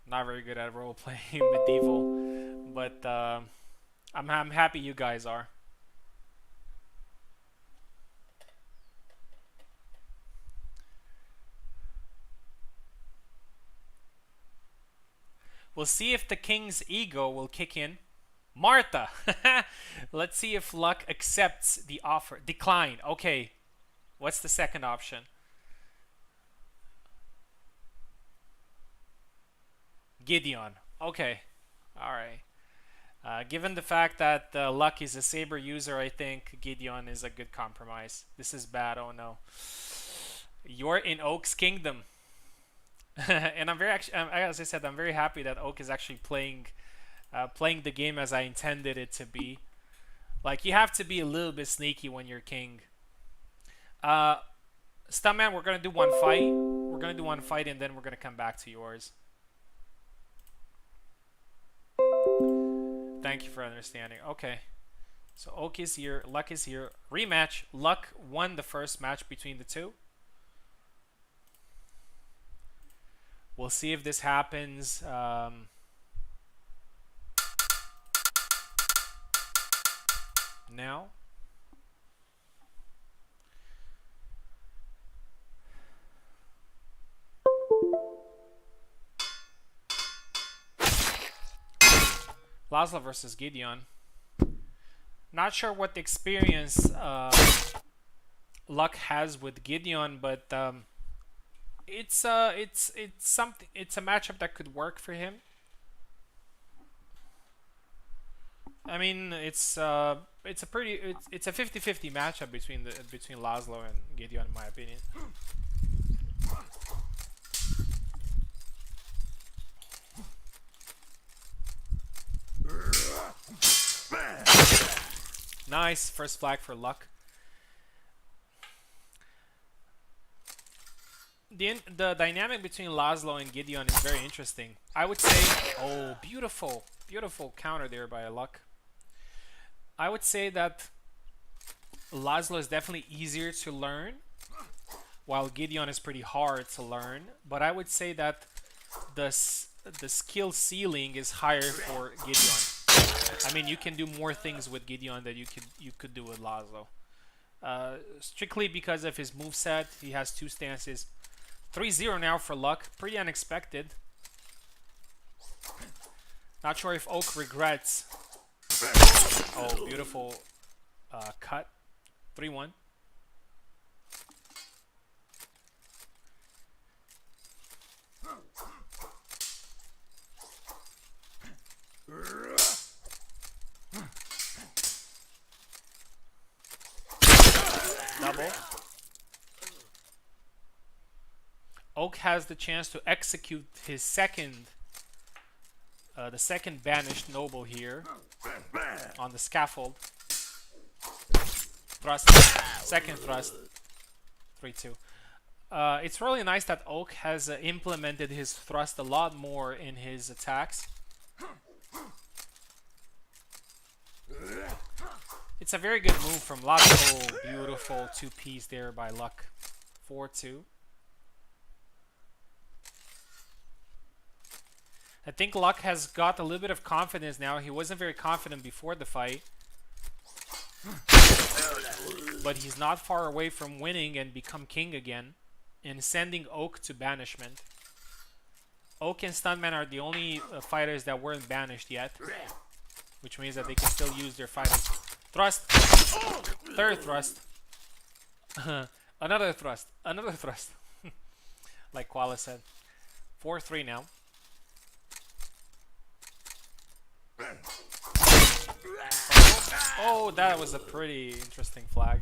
Not very good at role-playing medieval, but I'm happy you guys are. We'll see if the king's ego will kick in. Martha! Let's see if Luck accepts the offer. Decline. Okay. What's the second option? Gideon. Okay. Alright. Given the fact that Luck is a Saber user, I think Gideon is a good compromise. This is bad. Oh no. You're in Oak's Kingdom. And I'm very actually, as I said, I'm very happy that Oak is actually playing the game as I intended it to be. Like, you have to be a little bit sneaky when you're king. Stuntman, we're gonna do one fight. We're gonna do one fight and then we're gonna come back to yours. Thank you for understanding. Okay. So Oak is here, Luck is here. Rematch. Luck won the first match between the two. We'll see if this happens. Now. Laszlo versus Gideon. Not sure what the experience Luck has with Gideon, but it's something. It's a matchup that could work for him. I mean, it's a 50-50 matchup between Laszlo and Gideon, in my opinion. Nice first flag for Luck. The dynamic between Laszlo and Gideon is very interesting. I would say, oh, beautiful counter there by Luck. I would say that Laszlo is definitely easier to learn, while Gideon is pretty hard to learn. But I would say that the skill ceiling is higher for Gideon. I mean, you can do more things with Gideon than you could do with Laszlo. Strictly because of his moveset, he has two stances. 3-0 now for Luck. Pretty unexpected. Not sure if Oak regrets. Oh, beautiful cut. 3-1. Double. Oak has the chance to execute his the second banished noble here on the scaffold. Thrust, second thrust, 3-2. It's really nice that Oak has implemented his thrust a lot more in his attacks. It's a very good move from Luck. Oh, beautiful two-piece there by Luck. 4-2. I think Luck has got a little bit of confidence now. He wasn't very confident before the fight. But he's not far away from winning and become king again and sending Oak to banishment. Oak and Stuntman are the only fighters that weren't banished yet, which means that they can still use their fighters. Thrust! Third thrust. Another thrust. Another thrust. Like Koala said. 4-3 now. Oh, that was a pretty interesting flag.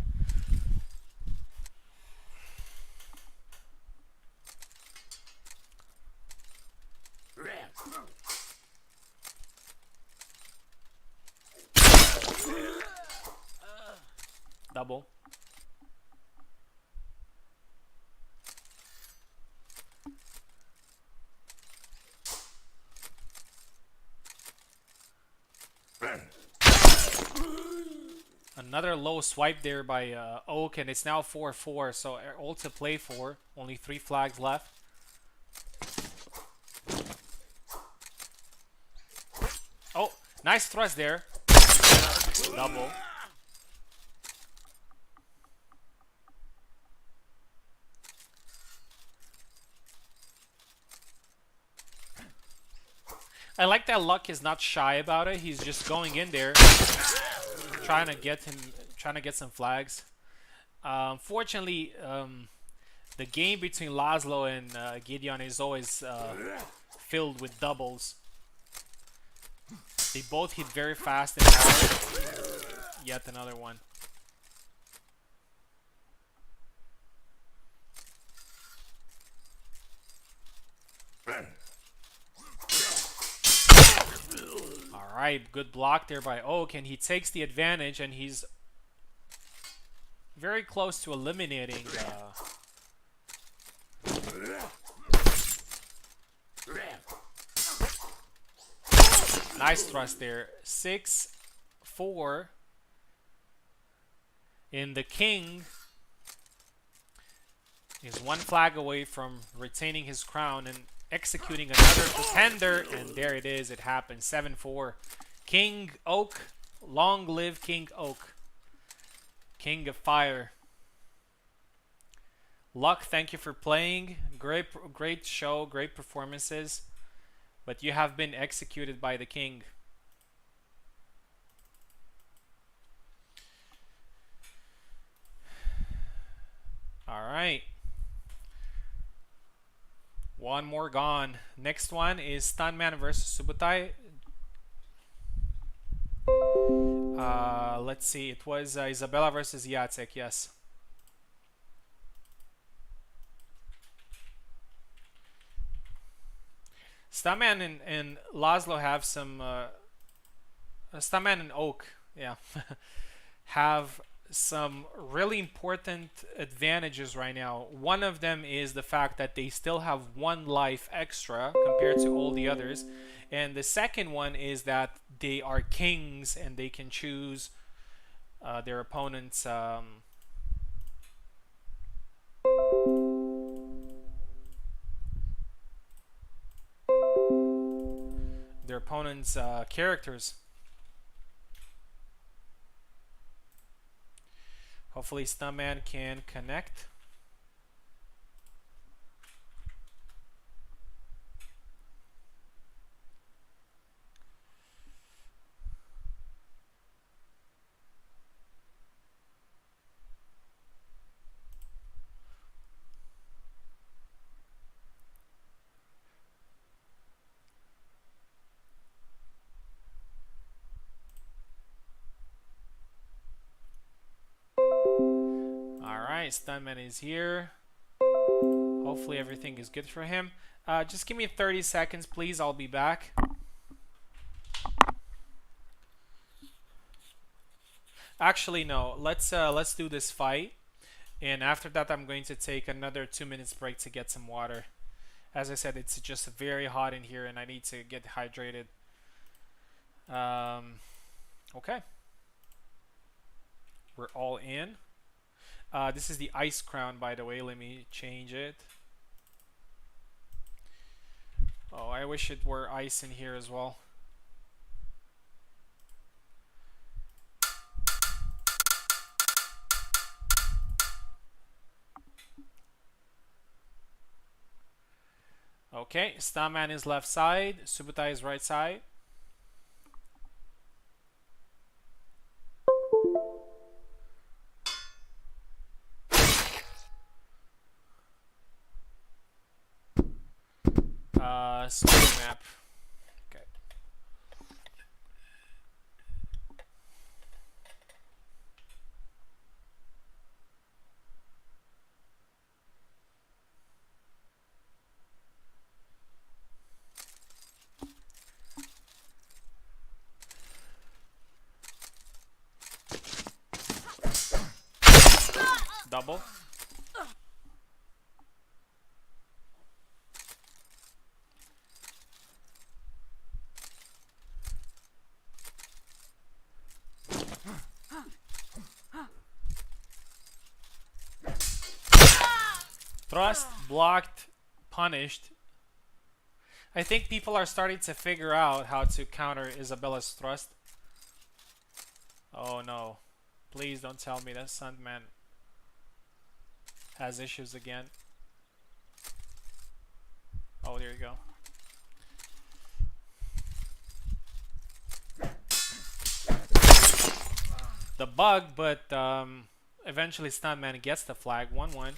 Double. Another low swipe there by Oak, and it's now 4-4, so all to play for. Only 3 flags left. Oh, nice thrust there. Double. I like that Luck is not shy about it. He's just going in there, trying to get some flags. Unfortunately, the game between Laszlo and Gideon is always filled with doubles. They both hit very fast and hard. Yet another one. Alright, good block there by Oak, and he takes the advantage, and he's very close to eliminating nice thrust there. 6-4. And the King is one flag away from retaining his crown and executing another pretender, and there it is. It happened. 7-4. King Oak. Long live King Oak. King of Fire. Luck, thank you for playing. Great show, great performances. But you have been executed by the King. Alright. One more gone. Next one is Stuntman versus Subutai. Let's see. It was Isabella versus Jacek, yes. Stuntman and Laszlo have some... Stuntman and Oak, yeah. have some really important advantages right now. One of them is the fact that they still have one life extra compared to all the others. And the second one is that they are kings and they can choose their opponent's characters. Hopefully Stuntman can connect. Stuntman is here. Hopefully everything is good for him. Just give me 30 seconds, please. I'll be back. Actually, no. Let's do this fight, and after that, I'm going to take another 2 minutes break to get some water. As I said, it's just very hot in here, and I need to get hydrated. Okay. We're all in. This is the ice crown, by the way. Let me change it. Oh, I wish it were ice in here as well. Okay, Stuntman is left side, Subutai is right side. Story map. Okay. Double. Thrust, blocked, punished. I think people are starting to figure out how to counter Isabella's thrust. Oh no. Please don't tell me that Stuntman has issues again. Oh, there you go. The bug, but eventually Stuntman gets the flag. 1-1.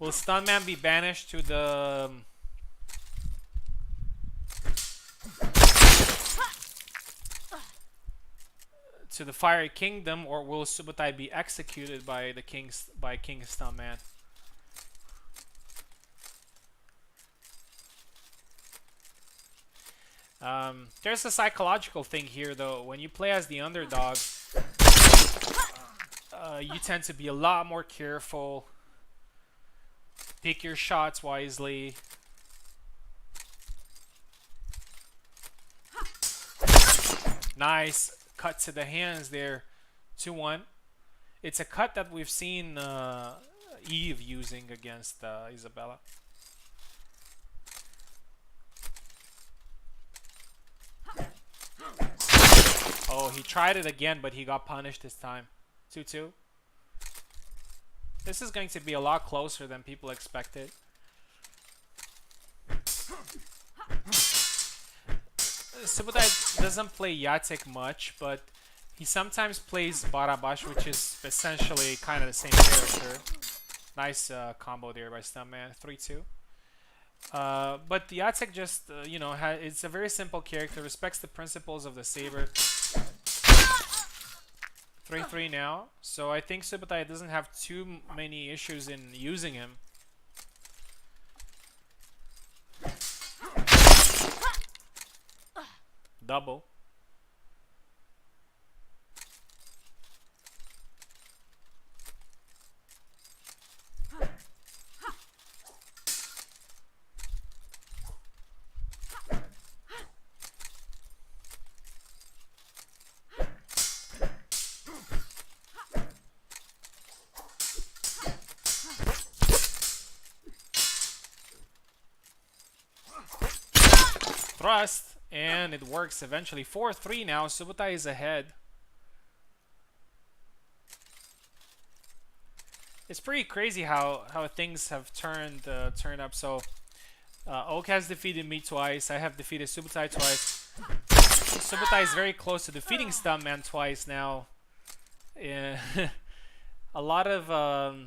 Will Stuntman be banished to the Fiery Kingdom, or will Subutai be executed by King Stuntman? There's a psychological thing here, though. When you play as the underdog, you tend to be a lot more careful. Pick your shots wisely. Nice cut to the hands there. 2-1. It's a cut that we've seen Eve using against Isabella. Oh, he tried it again, but he got punished this time. 2-2. This is going to be a lot closer than people expected. Subutai doesn't play Jacek much, but he sometimes plays Barabash, which is essentially kind of the same character. Nice combo there by Stuntman. 3-2. But Jacek just, you know, it's a very simple character, respects the principles of the Saber. 3-3 now, so I think Subutai doesn't have too many issues in using him. Double. Thrust, and it works eventually. 4-3 now. Subutai is ahead. It's pretty crazy how things have turned up. So Oak has defeated me twice. I have defeated Subutai twice. Subutai is very close to defeating Stuntman twice now. Yeah. A lot of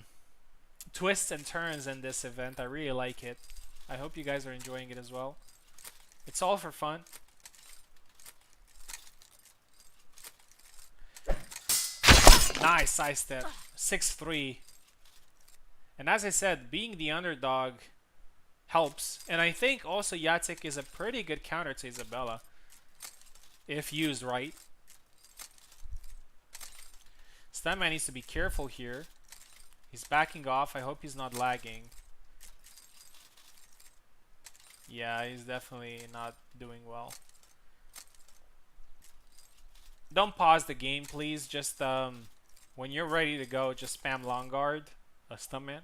twists and turns in this event. I really like it. I hope you guys are enjoying it as well. It's all for fun. Nice side step. 6-3. And as I said, being the underdog helps. And I think also Jacek is a pretty good counter to Isabella, if used right. Stuntman needs to be careful here. He's backing off. I hope he's not lagging. Yeah, he's definitely not doing well. Don't pause the game, please. Just when you're ready to go, just spam long guard, Stuntman.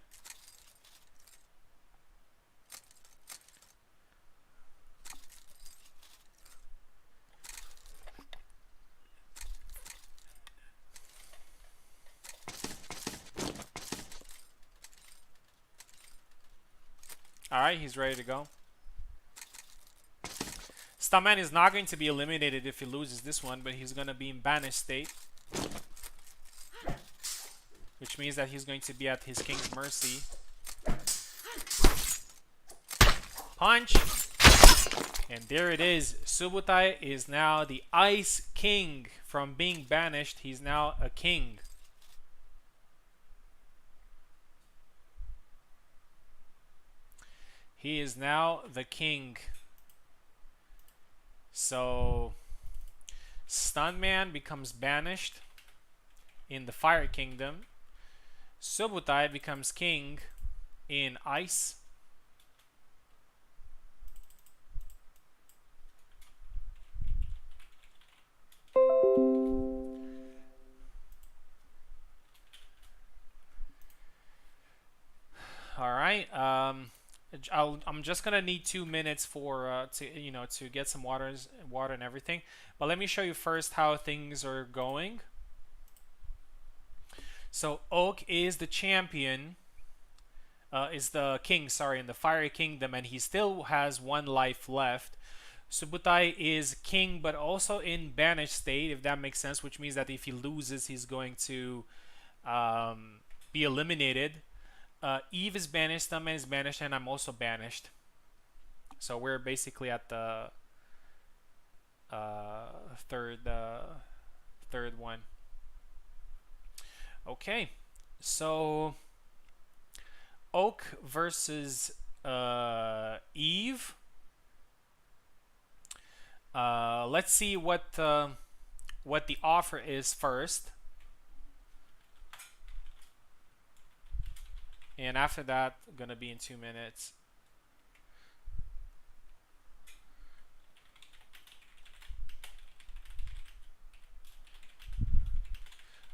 Alright, he's ready to go. Stuntman is not going to be eliminated if he loses this one, but he's going to be in banished state. Which means that he's going to be at his king's mercy. Punch! And there it is. Subutai is now the Ice King. From being banished, he's now a king. He is now the king. So Stuntman becomes banished in the Fire Kingdom. Subutai becomes king in Ice. All right. I'm just gonna need 2 minutes for to get some water and everything. But let me show you first how things are going. So Oak is the champion, is the king, sorry, in the Fiery Kingdom, and he still has 1 life left. Subutai is king, but also in banished state, if that makes sense, which means that if he loses, he's going to be eliminated. Eve is banished, Stuntman is banished, and I'm also banished. So we're basically at the third one. Okay, so Oak versus Eve. Let's see what the offer is first, and after that, gonna be in 2 minutes.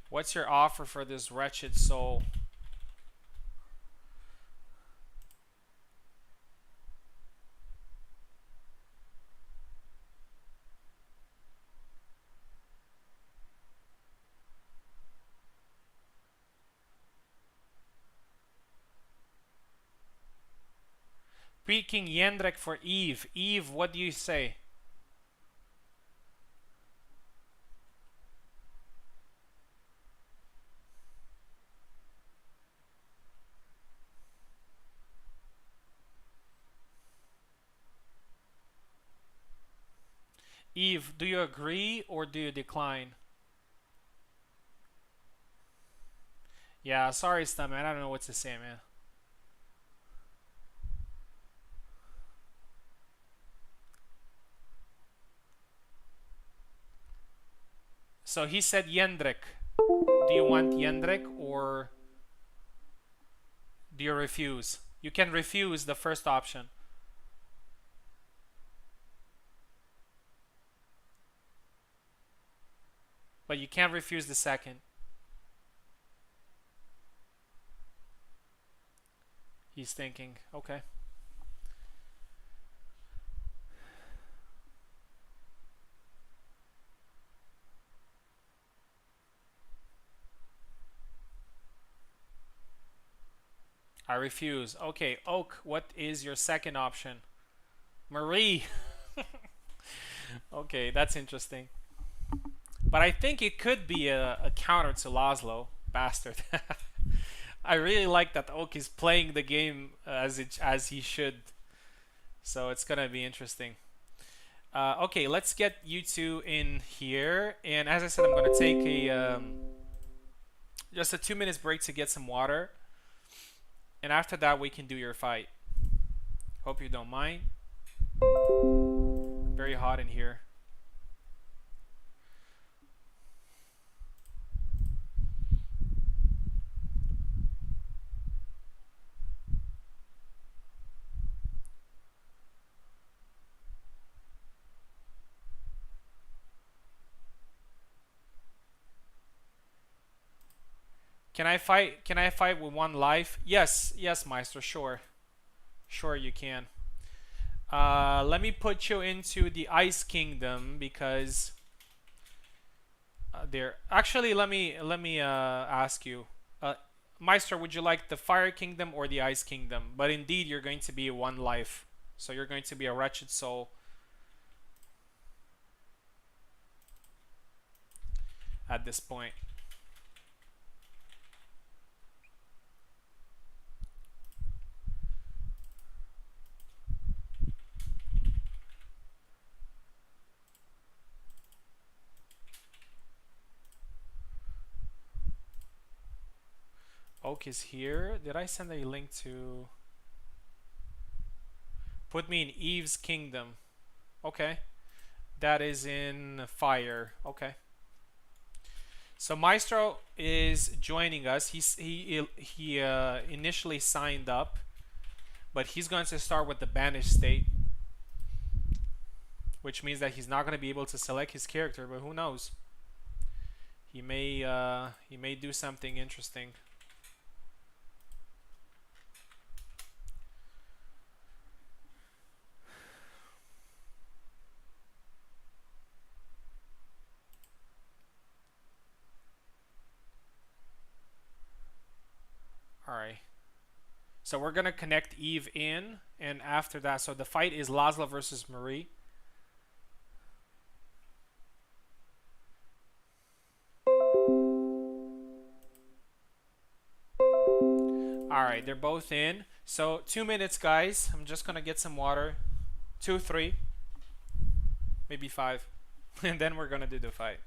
What's your offer for this wretched soul? Speaking Yendrek for Eve. Eve, what do you say? Eve, do you agree or do you decline? Yeah, sorry, Stuntman. I don't know what to say, man. So he said Yendrek. Do you want Yendrek or do you refuse? You can refuse the first option. But you can't refuse the second. He's thinking, okay. I refuse. Okay, Oak, what is your second option? Marie. Okay, that's interesting. But I think it could be a counter to Laszlo, bastard. I really like that Oak is playing the game as he should. So it's gonna be interesting. Okay, let's get you two in here. And as I said, I'm gonna take a just a 2 minutes break to get some water. And after that, we can do your fight. Hope you don't mind. Very hot in here. Can I fight? Can I fight with one life? Yes, yes, Meister. Sure, sure you can. Let me put you into the Ice Kingdom because there. Actually, let me ask you, Meister. Would you like the Fire Kingdom or the Ice Kingdom? But indeed, you're going to be one life, so you're going to be a wretched soul at this point. Oak is here. Did I send a link to... Put me in Eve's Kingdom. Okay. That is in Fire. Okay. So Maestro is joining us. He initially signed up, but he's going to start with the banished state, which means that he's not going to be able to select his character. But who knows? He may do something interesting. Alright. So we're gonna connect Eve in, and after that, so the fight is Laszlo versus Marie. Alright, right, they're both in. So 2 minutes, guys. I'm just gonna get some water. 2, 3, maybe 5, and then we're gonna do the fight.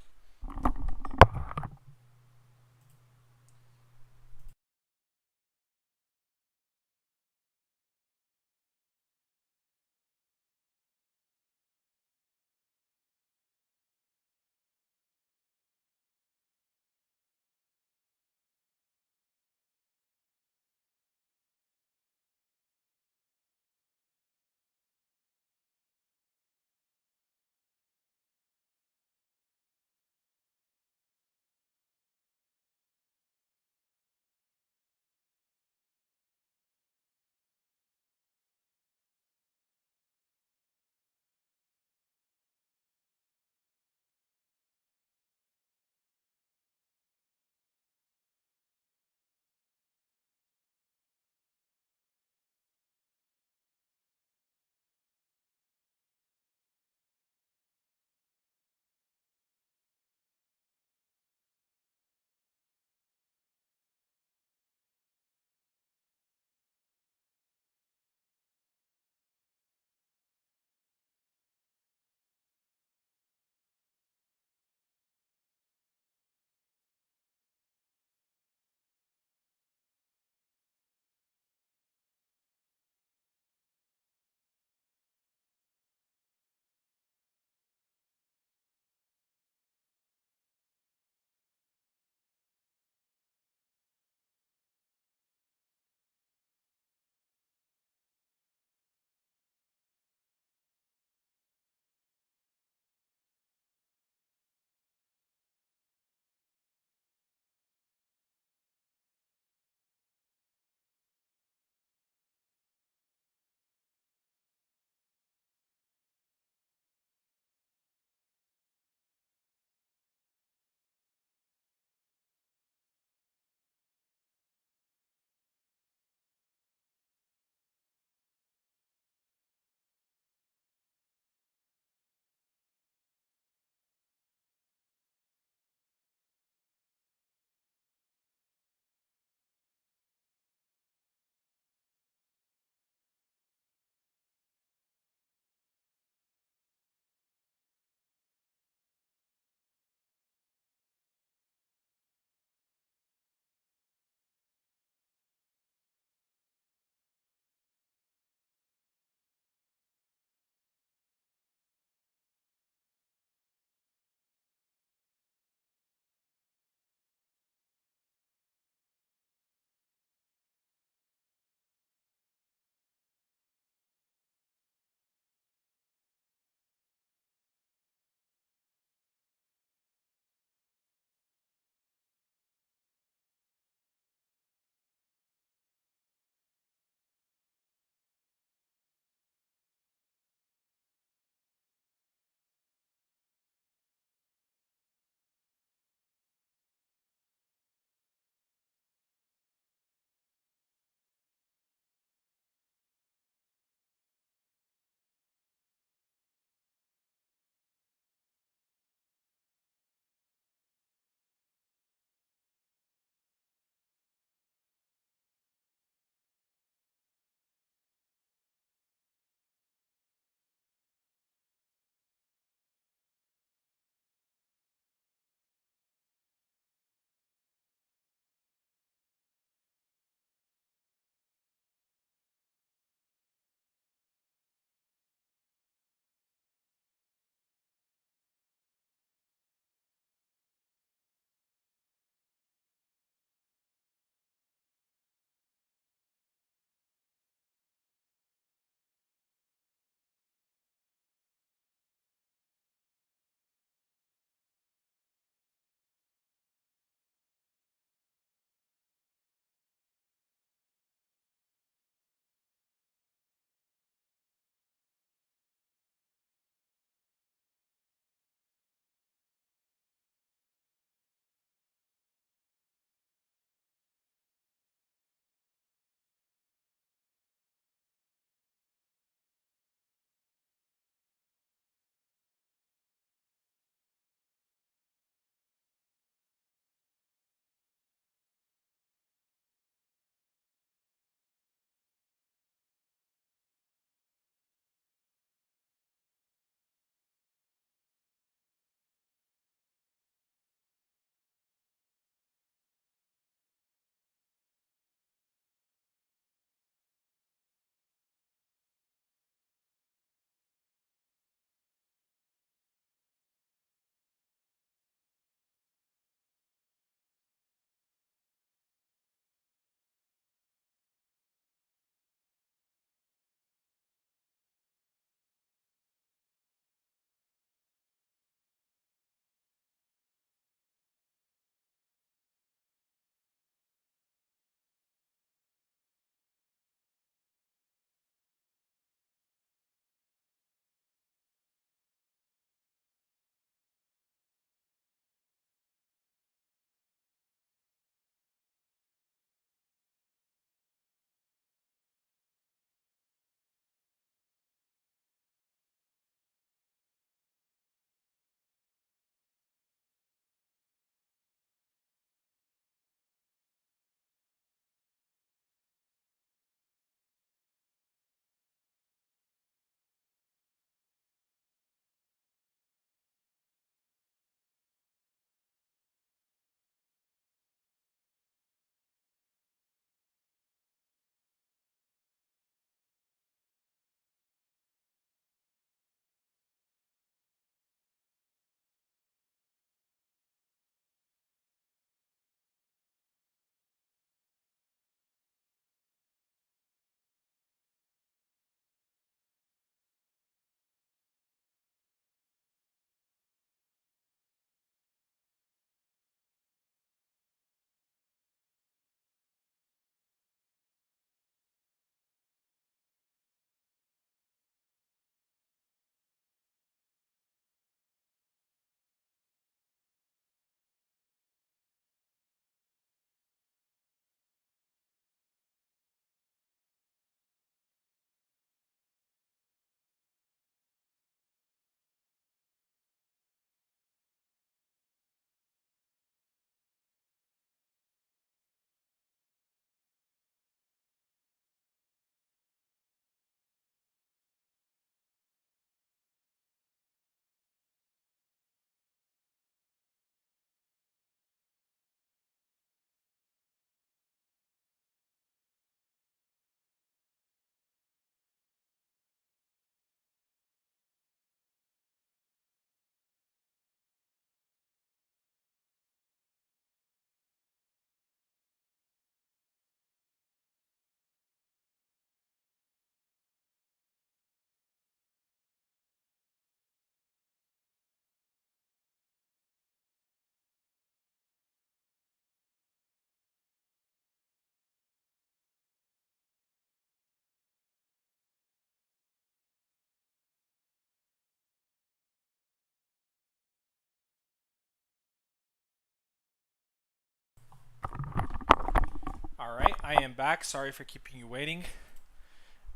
I am back. Sorry for keeping you waiting.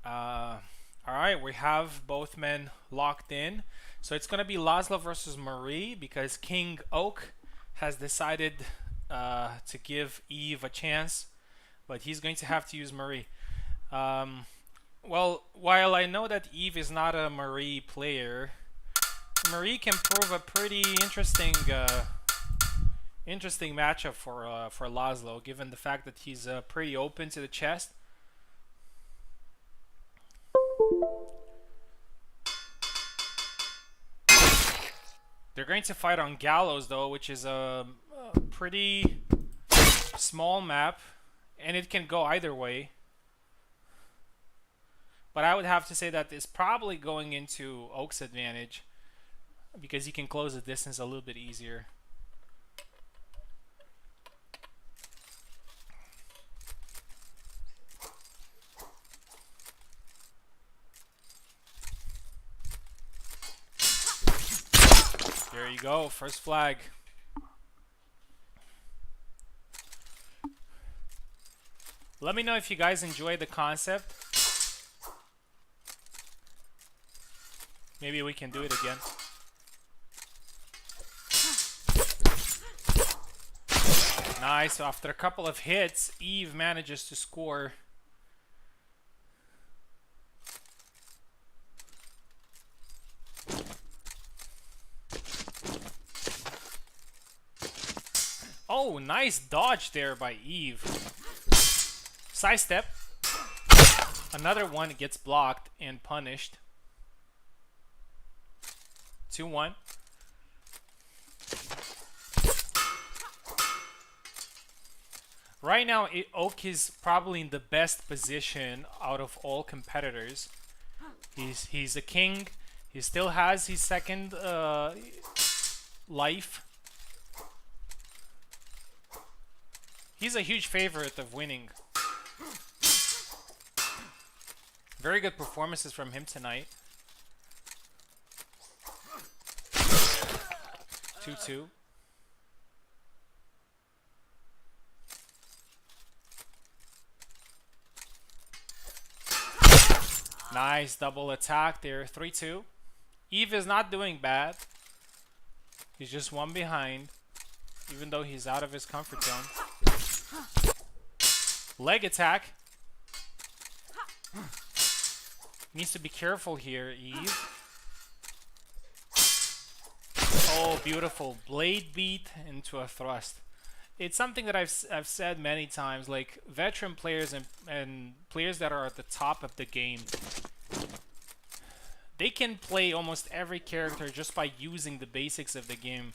Alright, we have both men locked in. So it's going to be Laszlo versus Marie because King Oak has decided to give Eve a chance, but he's going to have to use Marie. Well, while I know that Eve is not a Marie player, Marie can prove a pretty interesting matchup for Laszlo, given the fact that he's pretty open to the chest. They're going to fight on Gallows though, which is a pretty small map, and it can go either way. But I would have to say that it's probably going into Oak's advantage because he can close the distance a little bit easier. There you go, first flag. Let me know if you guys enjoy the concept. Maybe we can do it again. Nice, so after a couple of hits, Eve manages to score. Oh, nice dodge there by Eve. Side step. Another one gets blocked and punished. 2-1. Right now, Oak is probably in the best position out of all competitors. He's a king. He still has his second life. He's a huge favorite of winning. Very good performances from him tonight. 2-2. Nice double attack there. 3-2. Eve is not doing bad. He's just one behind, even though he's out of his comfort zone. Leg attack. Needs to be careful here, Eve. Oh, beautiful. Blade beat into a thrust. It's something that I've said many times, like veteran players and players that are at the top of the game, they can play almost every character just by using the basics of the game,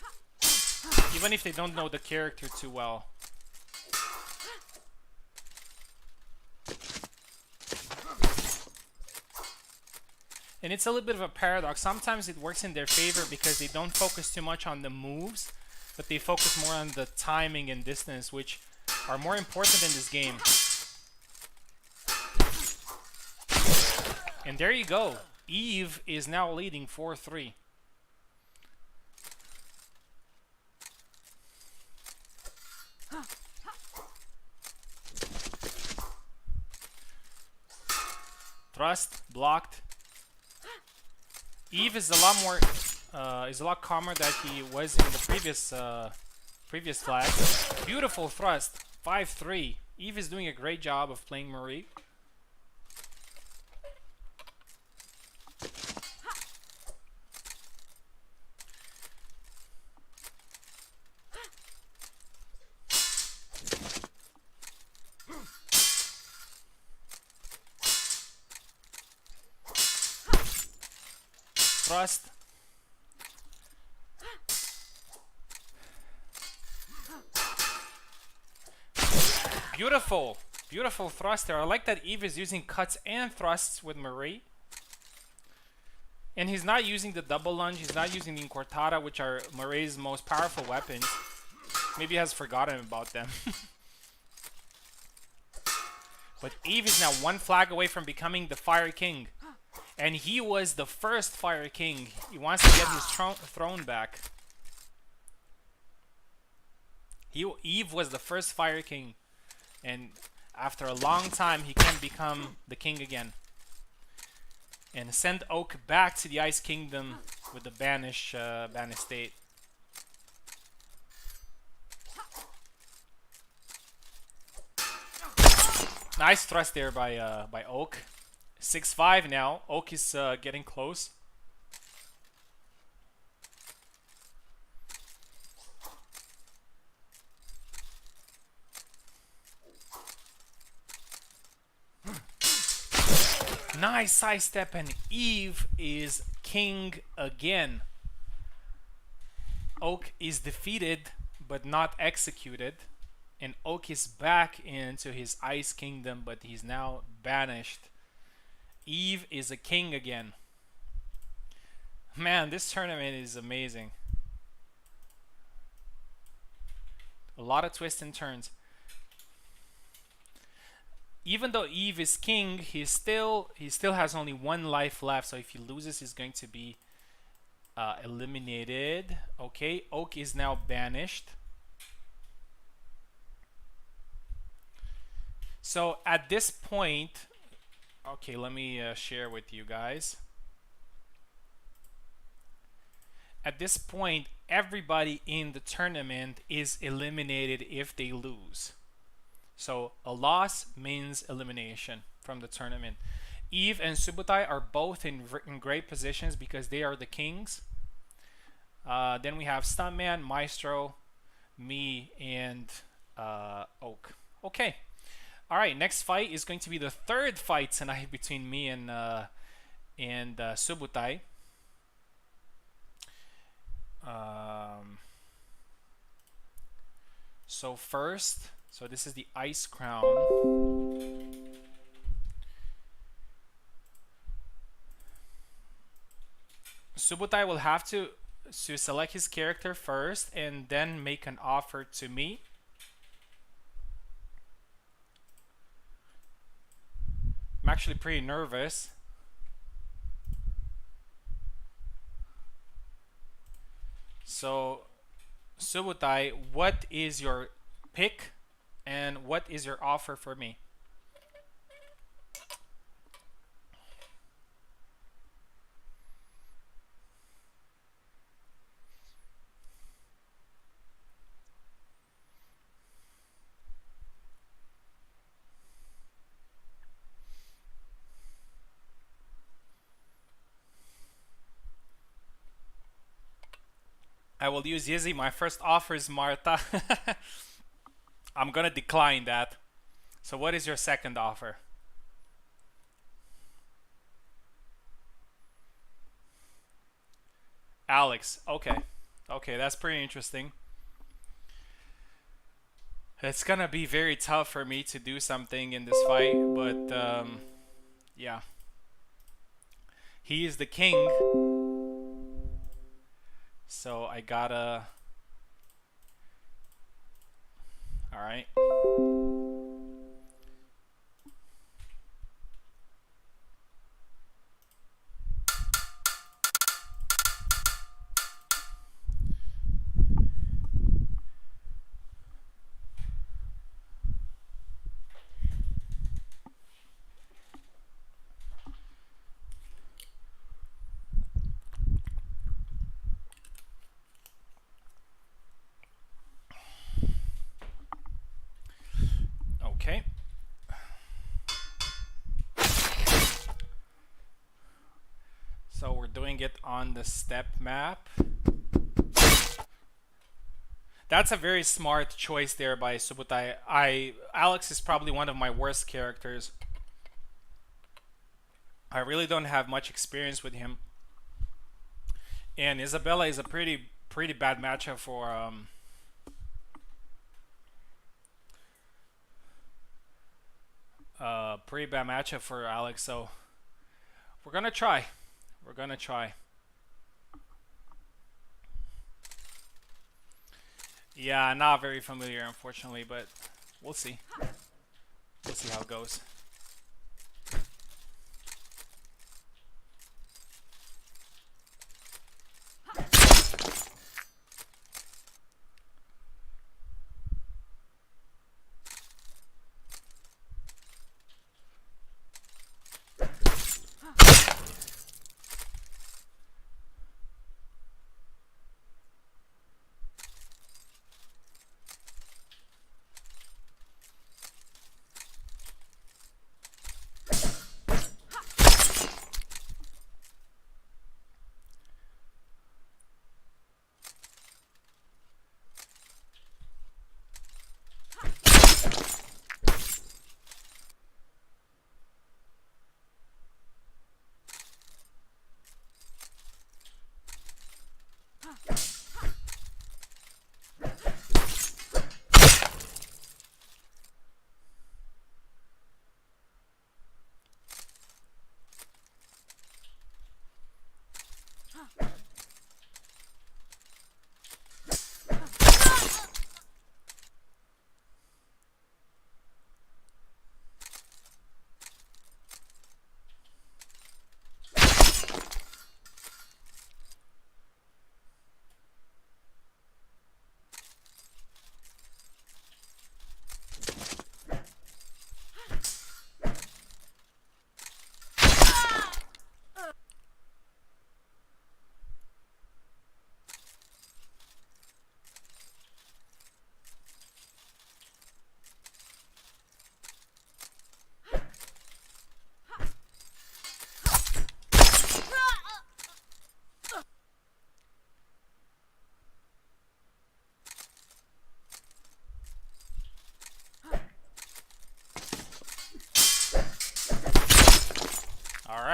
even if they don't know the character too well. And it's a little bit of a paradox. Sometimes it works in their favor because they don't focus too much on the moves, but they focus more on the timing and distance, which are more important in this game. And there you go. Eve is now leading 4-3. Thrust blocked. Eve is a lot calmer than he was in the previous flag. Beautiful thrust, 5-3. Eve is doing a great job of playing Marie. Thrust. Beautiful. Beautiful thrust there. I like that Eve is using cuts and thrusts with Marie. And he's not using the double lunge. He's not using the Incortada, which are Marie's most powerful weapons. Maybe he has forgotten about them. But Eve is now one flag away from becoming the Fire King. And he was the first Fire King. He wants to get his throne back. Eve was the first Fire King. And After a long time, he can become the king again. And send Oak back to the Ice Kingdom with the banished state. Nice thrust there by Oak. 6-5 now. Oak is getting close. Nice sidestep, and Eve is king again. Oak is defeated but not executed, and Oak is back into his Ice Kingdom, but he's now banished. Eve is a king again. Man, this tournament is amazing. A lot of twists and turns. Even though Eve is king, he still has only 1 life left. So if he loses, he's going to be eliminated. Okay, Oak is now banished. So at this point, okay, let me share with you guys. At this point, everybody in the tournament is eliminated if they lose. So a loss means elimination from the tournament. Eve and Subutai are both in great positions because they are the kings. Then we have Stuntman, Maestro, me, and Oak. Okay. All right. Next fight is going to be the 3rd fight tonight between me and Subutai. So first. So this is the Ice Crown. Subutai will have to select his character first and then make an offer to me. I'm actually pretty nervous. So, Subutai, what is your pick? And what is your offer for me? I will use Yizzy. My first offer is Marta. I'm gonna decline that. So what is your second offer? Alex. Okay. Okay, that's pretty interesting. It's gonna be very tough for me to do something in this fight, but yeah. He is the king. So I gotta... Alright. Okay. So we're doing it on the step map. That's a very smart choice there by Subutai. Alex is probably one of my worst characters. I really don't have much experience with him. And Isabella is a pretty bad matchup for pretty bad matchup for Alex, so we're gonna try. We're gonna try. Yeah, not very familiar, unfortunately, but we'll see. We'll see how it goes.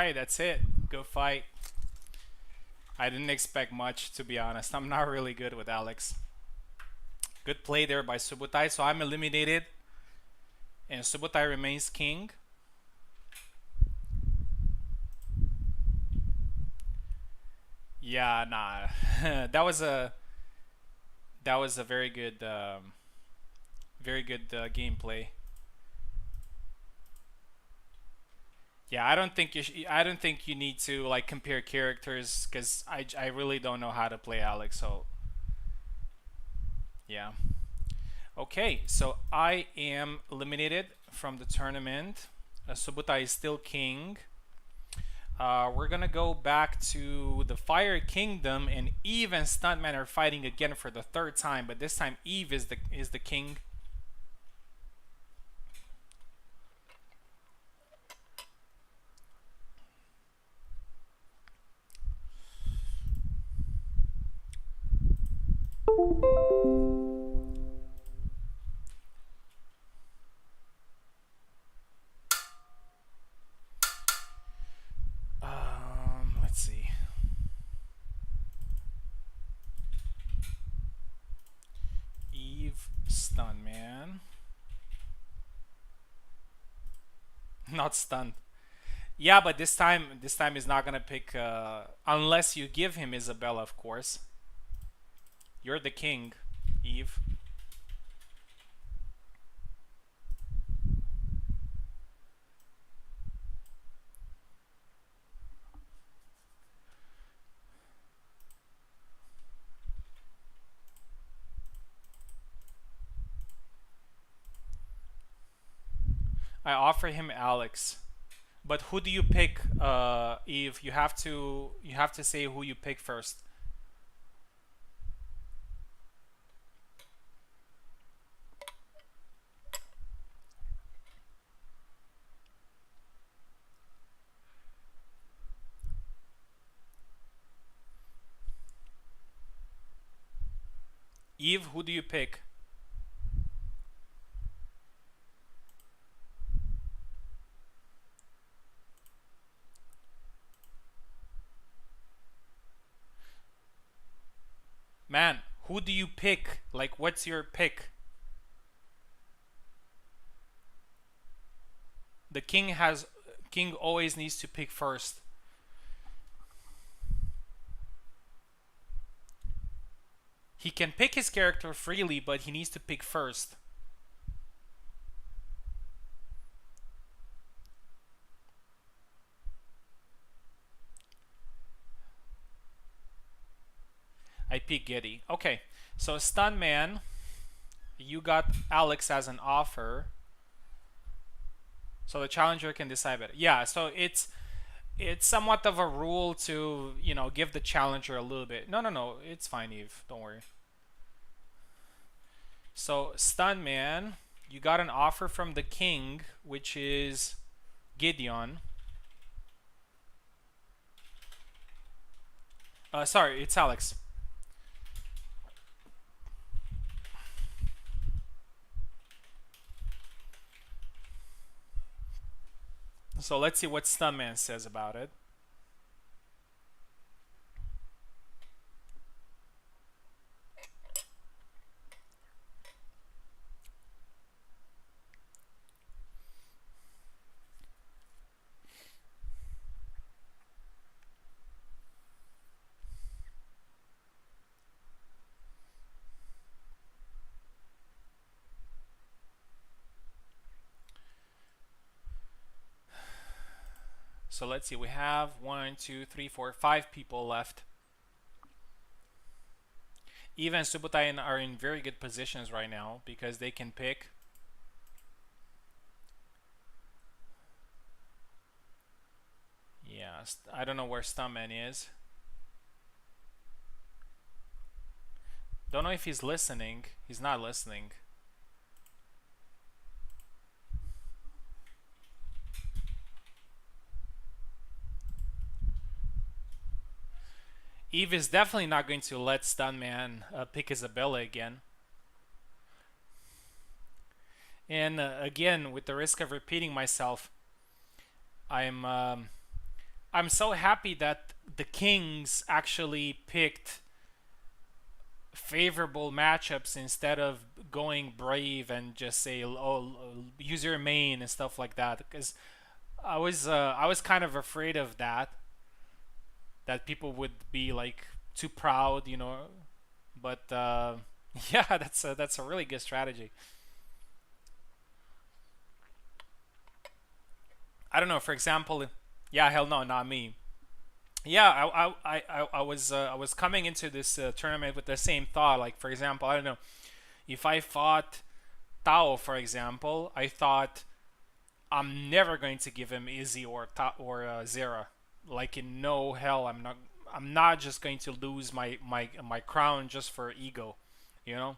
right, that's it. Good fight. I didn't expect much, to be honest. I'm not really good with Alex. Good play there by Subutai. So I'm eliminated, and Subutai remains king. Yeah, nah. That was a very good gameplay. Yeah, I don't think you need to like compare characters because I really don't know how to play Alex. So yeah. Okay, so I am eliminated from the tournament. Subutai is still king. We're gonna go back to the Fire Kingdom, and Eve and Stuntman are fighting again for the third time, but this time Eve is the king. Let's see. Eve, Stuntman. Not stunned. Yeah, but this time he's not gonna pick unless you give him Isabella, of course. You're the king, Eve. I offer him Alex. But who do you pick, Eve? You have to say who you pick first. Eve, who do you pick? Man, who do you pick? Like, what's your pick? The king always needs to pick first. He can pick his character freely, but he needs to pick first. I pick Giddy. Okay, so Stunman, you got Alex as an offer. So the challenger can decide better. Yeah, so it's somewhat of a rule to, you know, give the challenger a little bit. No, it's fine, Eve. Don't worry. So Stunman, you got an offer from the king, which is Gideon. Sorry, it's Alex. So let's see what Stuntman says about it. So let's see, we have 1, 2, 3, 4, 5 people left. Eva and Subutai are in very good positions right now because they can pick. Yeah, I don't know where Stuntman is. Don't know if he's listening. He's not listening. Eve is definitely not going to let Stuntman pick Isabella again. And again, with the risk of repeating myself, I'm I'm so happy that the Kings actually picked favorable matchups instead of going brave and just say, oh, use your main and stuff like that. Because I was kind of afraid of that, that people would be like too proud, you know. But yeah, that's a really good strategy. I don't know. For example, yeah, hell no, not me. Yeah, I was coming into this tournament with the same thought. Like for example, I don't know, if I fought Tao, for example, I thought I'm never going to give him Izzy or Zera. Like in no hell, I'm not just going to lose my crown just for ego, you know.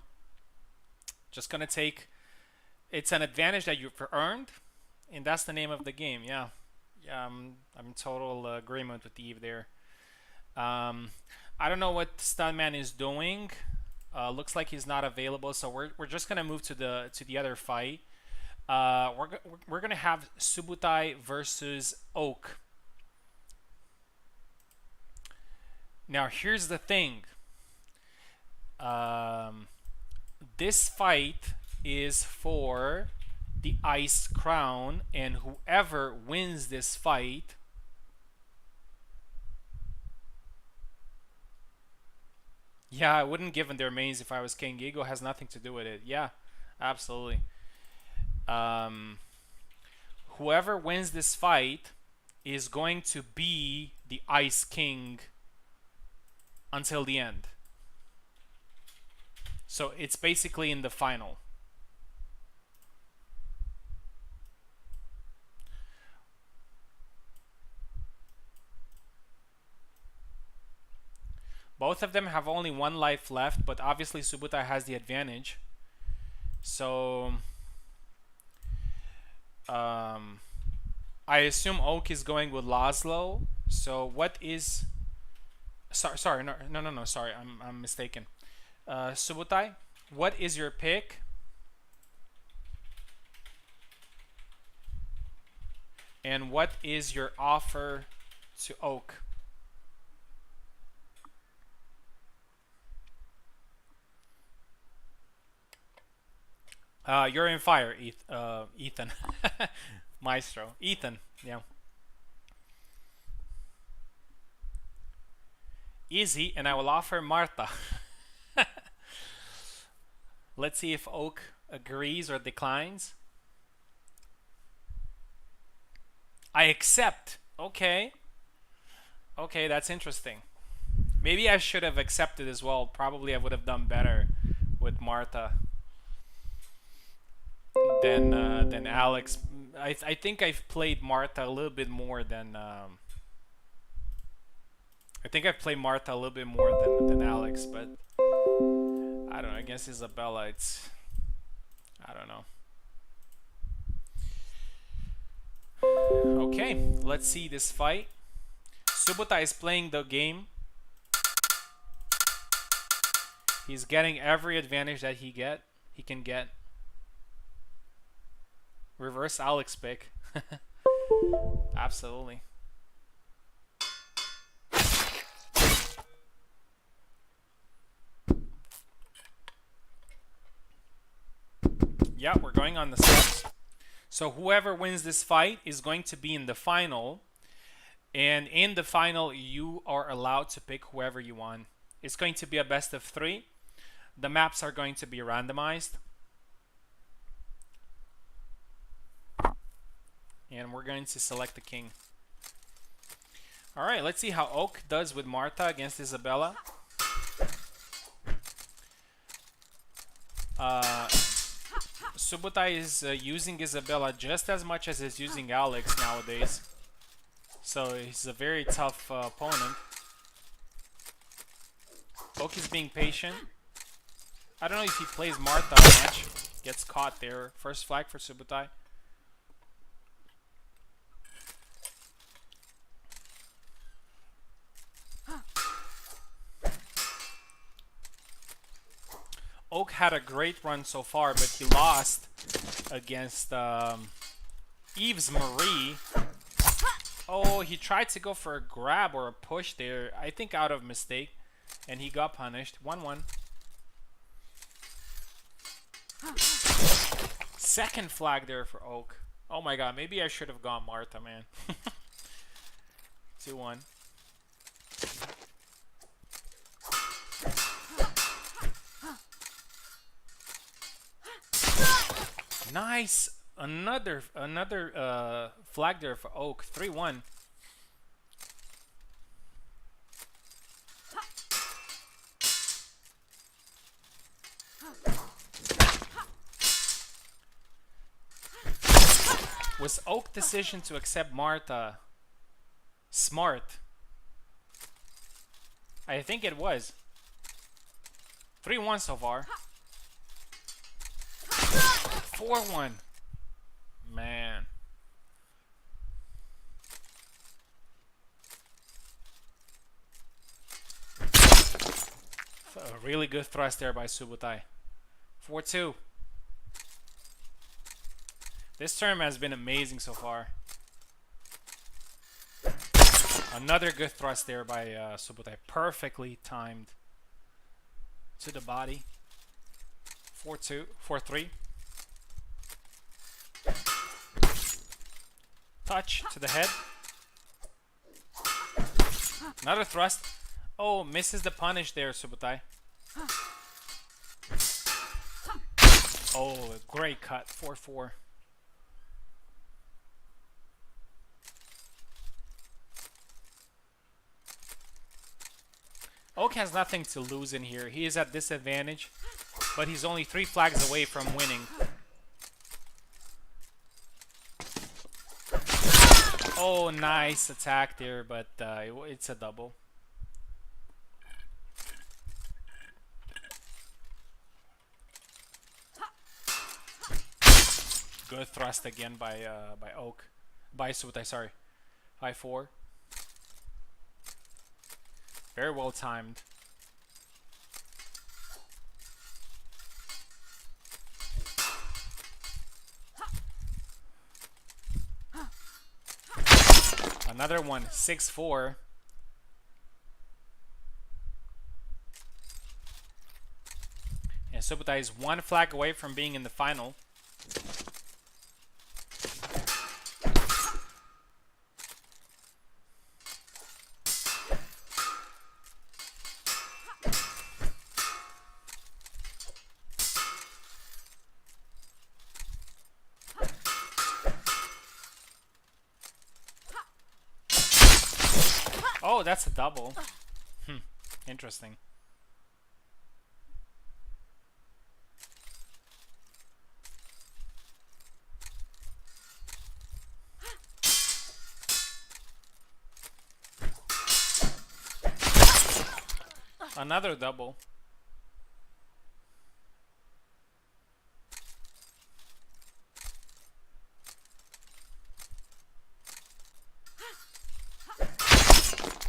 Just gonna take. It's an advantage that you've earned, and that's the name of the game. Yeah, yeah. I'm in total agreement with Eve there. Um, I don't know what Stuntman is doing. Looks like he's not available, so we're just gonna move to the other fight. We're gonna have Subutai versus Oak. Now here's the thing. Um, this fight is for the Ice Crown, and whoever wins this fight yeah, I wouldn't give them their mains if I was King. Ego has nothing to do with it. Yeah, absolutely. Um, whoever wins this fight is going to be the Ice King until the end. So it's basically in the final. Both of them have only one life left, but obviously Subutai has the advantage. So I assume Oak is going with Laszlo. So what is? Sorry, no. Sorry, I'm mistaken. Subutai, what is your pick? And what is your offer to Oak? You're in fire, Ethan. Maestro. Ethan, yeah. Easy, and I will offer Marta. Let's see if Oak agrees or declines. I accept. Okay. Okay, that's interesting. Maybe I should have accepted as well. Probably I would have done better with Marta than Alex. I think I've played Marta a little bit more than I think I've played Marta a little bit more than Alex, but I don't know. Against Isabella, it's I don't know. Okay, let's see this fight. Subutai is playing the game. He's getting every advantage that he can get. Reverse Alex pick. Absolutely. Yeah, we're going on the steps. So whoever wins this fight is going to be in the final. And in the final, you are allowed to pick whoever you want. It's going to be a best of 3. The maps are going to be randomized. And we're going to select the king. Alright, let's see how Oak does with Marta against Isabella. Subutai is using Isabella just as much as he's using Alex nowadays. So he's a very tough opponent. Oak is being patient. I don't know if he plays Martha much. Gets caught there. First flag for Subutai. Oak had a great run so far, but he lost against Eve's Marie. Oh, he tried to go for a grab or a push there. I think out of mistake. And he got punished. 1-1. Second flag there for Oak. Oh my god, maybe I should have gone Martha, man. 2-1. Nice. Another flag there for Oak. 3-1. Was Oak decision to accept Martha smart? I think it was. 3-1 so far. 4-1. Man. A really good thrust there by Subutai. 4-2. This term has been amazing so far. Another good thrust there by Subutai. Perfectly timed to the body. 4-2. 4-3. Touch to the head. Another thrust. Oh, misses the punish there, Subutai. Oh, great cut. 4-4. Oak has nothing to lose in here. He is at disadvantage, but he's only 3 flags away from winning. Oh, nice attack there, but it's a double. Good thrust again by Oak. By Subutai, sorry. 5-4. Very well timed. Another one, 6-4. And Subutai is 1 flag away from being in the final. Oh, that's a double. Interesting. Another double.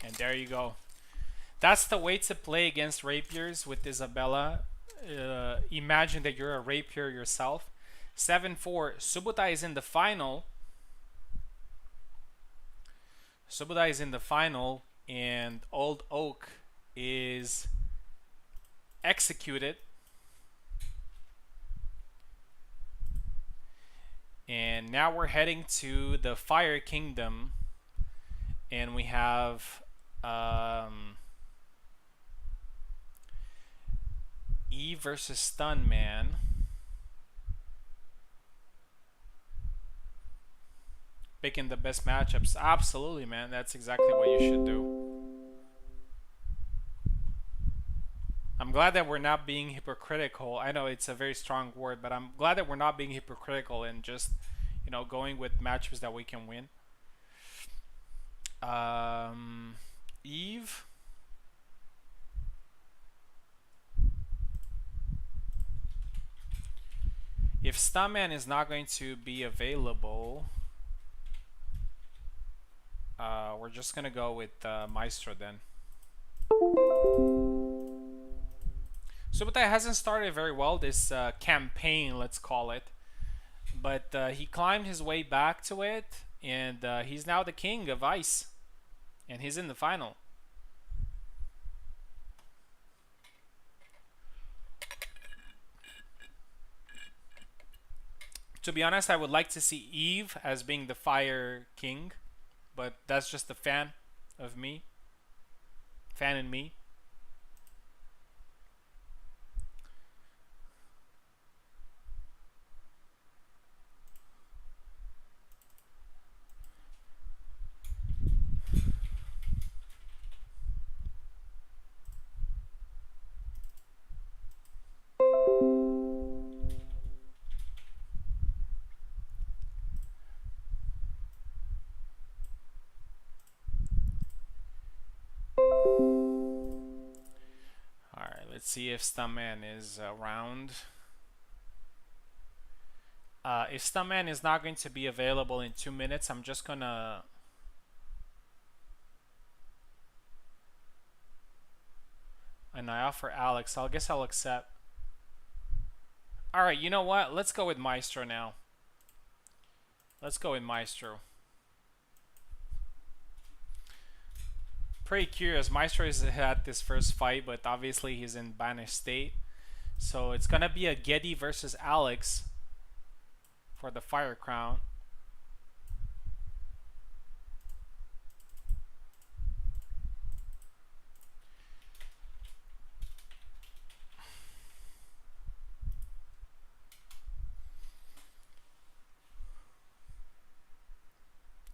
And there you go. That's the way to play against rapiers with Isabella. Imagine that you're a rapier yourself. 7-4. Subutai is in the final. Subutai is in the final, and Old Oak is executed. And now we're heading to the Fire Kingdom, and we have Eve versus Stun Man. Picking the best matchups. Absolutely, man. That's exactly what you should do. I'm glad that we're not being hypocritical. I know it's a very strong word, but I'm glad that we're not being hypocritical and just, you know, going with matchups that we can win. Eve. If Stuntman is not going to be available, we're just gonna go with Maestro then. Subutai hasn't started very well this campaign, let's call it, but he climbed his way back to it, and he's now the king of ice, and he's in the final. To be honest, I would like to see Eve as being the fire king, but that's just a fan of me. Fan in me. Alright, let's see if Stuntman is around. If Stuntman is not going to be available in 2 minutes, I'm just gonna... And I offer Alex. I guess I'll accept. Alright, you know what? Let's go with Maestro now. Let's go with Maestro. Pretty curious. Maestro is at this first fight, but obviously he's in banished state. So it's gonna be a Getty versus Alex for the Fire Crown.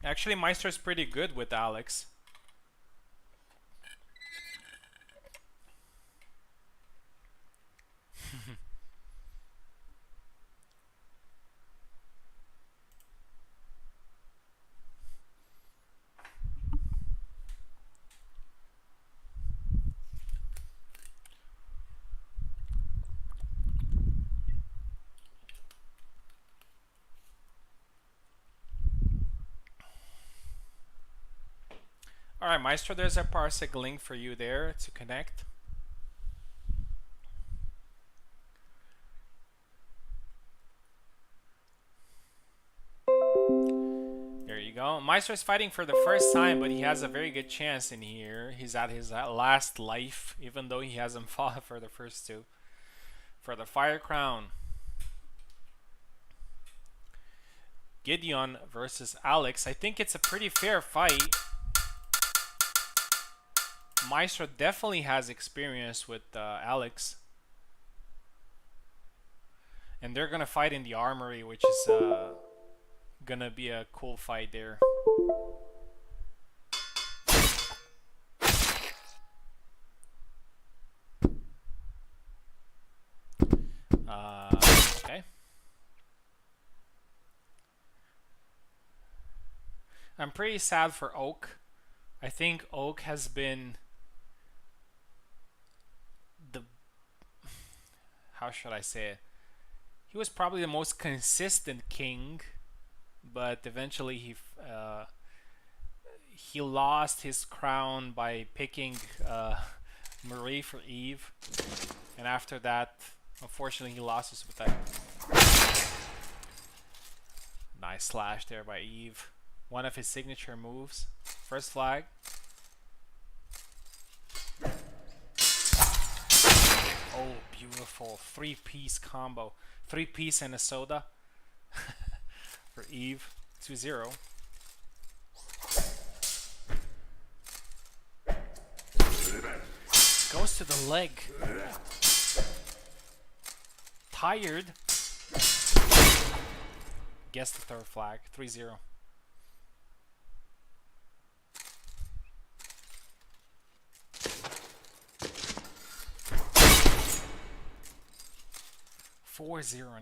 Actually, Maestro is pretty good with Alex. Alright, Maestro, there's a Parsec link for you there to connect. There you go. Maestro is fighting for the first time, but he has a very good chance in here. He's at his last life, even though he hasn't fought for the first two. For the Fire Crown. Gideon versus Alex. I think it's a pretty fair fight. Maestro definitely has experience with Alex. And they're gonna fight in the armory, which is gonna be a cool fight there. Okay. I'm pretty sad for Oak. I think Oak has been the... How should I say it? He was probably the most consistent king, but eventually he lost his crown by picking Marie for Eve, and after that, unfortunately, he lost us with that. Nice slash there by Eve. One of his signature moves. First flag. Oh, beautiful. 3-piece combo. 3-piece and a soda for Eve. 2-0. Goes to the leg. Tired. Guess the third flag. 3-0.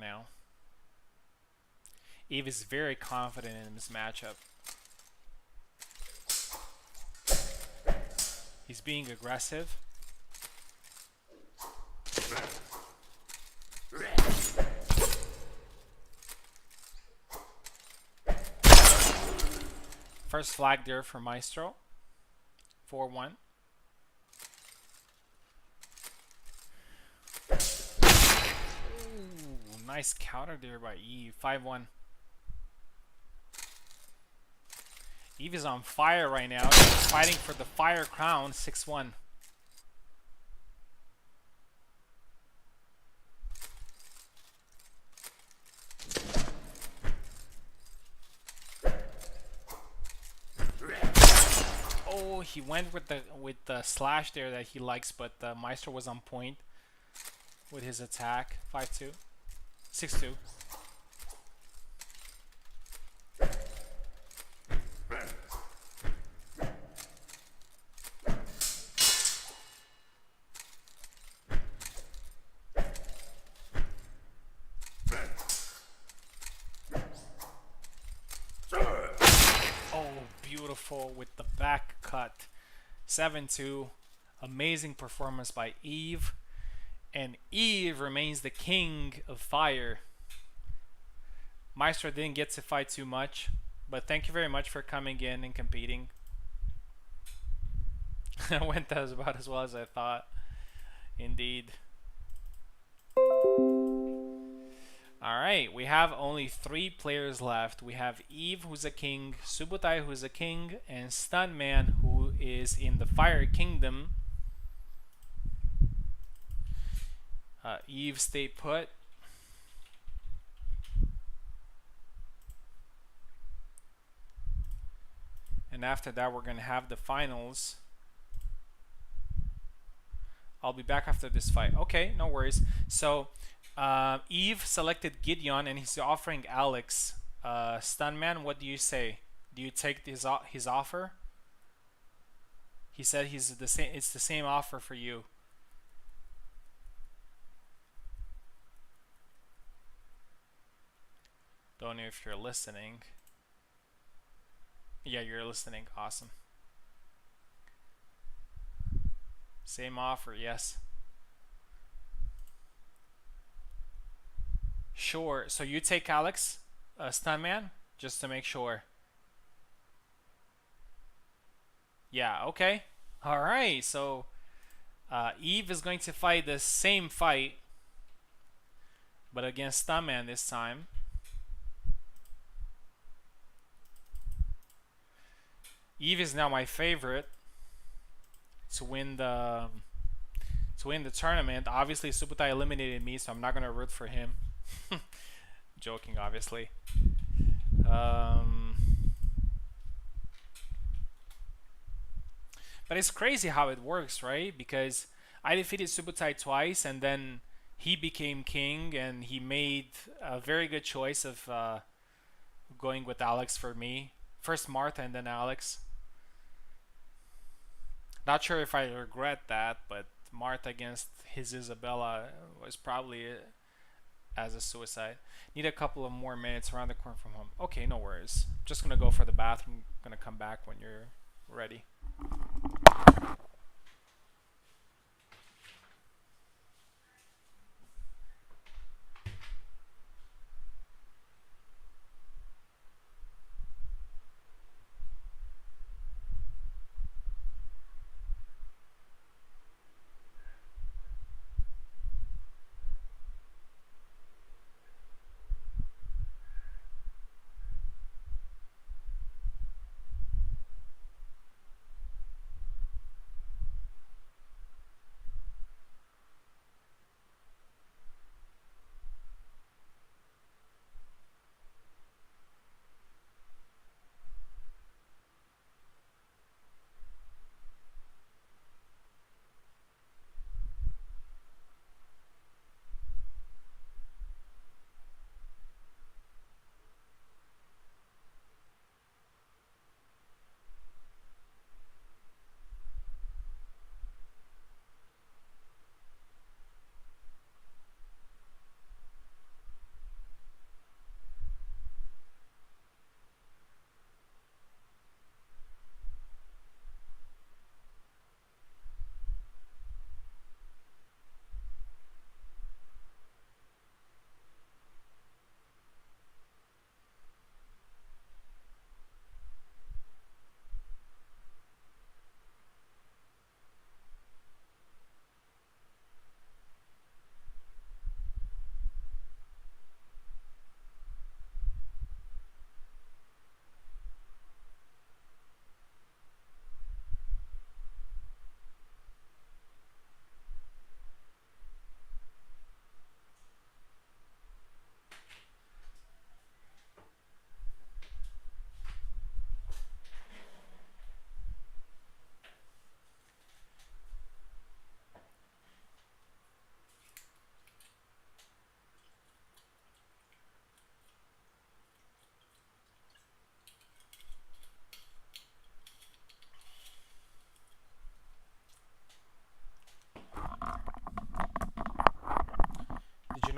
now. Eve is very confident in this matchup. He's being aggressive. First flag there for Maestro. 4-1. Nice counter there by Eve. 5-1. Eve is on fire right now. She's fighting for the fire crown. 6-1. Oh, he went with the slash there that he likes, but the Maestro was on point with his attack. 5-2. 6-2. Oh, beautiful with the back cut. 7-2. Amazing performance by Eve. And Eve remains the king of fire. Maestro didn't get to fight too much, but thank you very much for coming in and competing. Went about as well as I thought. Indeed. Alright, we have only 3 players left. We have Eve, who's a king, Subutai, who's a king, and Stuntman, who is in the Fire Kingdom. Eve, stay put. And after that, we're going to have the finals. I'll be back after this fight. Okay, no worries. So, Eve selected Gideon, and he's offering Alex. Stunman, what do you say? Do you take his offer? He said he's the same. It's the same offer for you. Don't know if you're listening. Yeah, you're listening. Awesome. Same offer, yes. Sure. So you take Alex, Stuntman, just to make sure. Yeah, okay. Alright, so Eve is going to fight the same fight, but against Stuntman this time. Eve is now my favorite to win the tournament. Obviously, Subutai eliminated me, so I'm not gonna root for him. Joking, obviously. But it's crazy how it works, right? Because I defeated Subutai twice, and then he became king, and he made a very good choice of going with Alex for me. First Martha and then Alex. Not sure if I regret that, but Martha against his Isabella was probably as a suicide. Need a couple of more minutes around the corner from home. Okay, no worries. Just gonna go for the bathroom. Gonna come back when you're ready.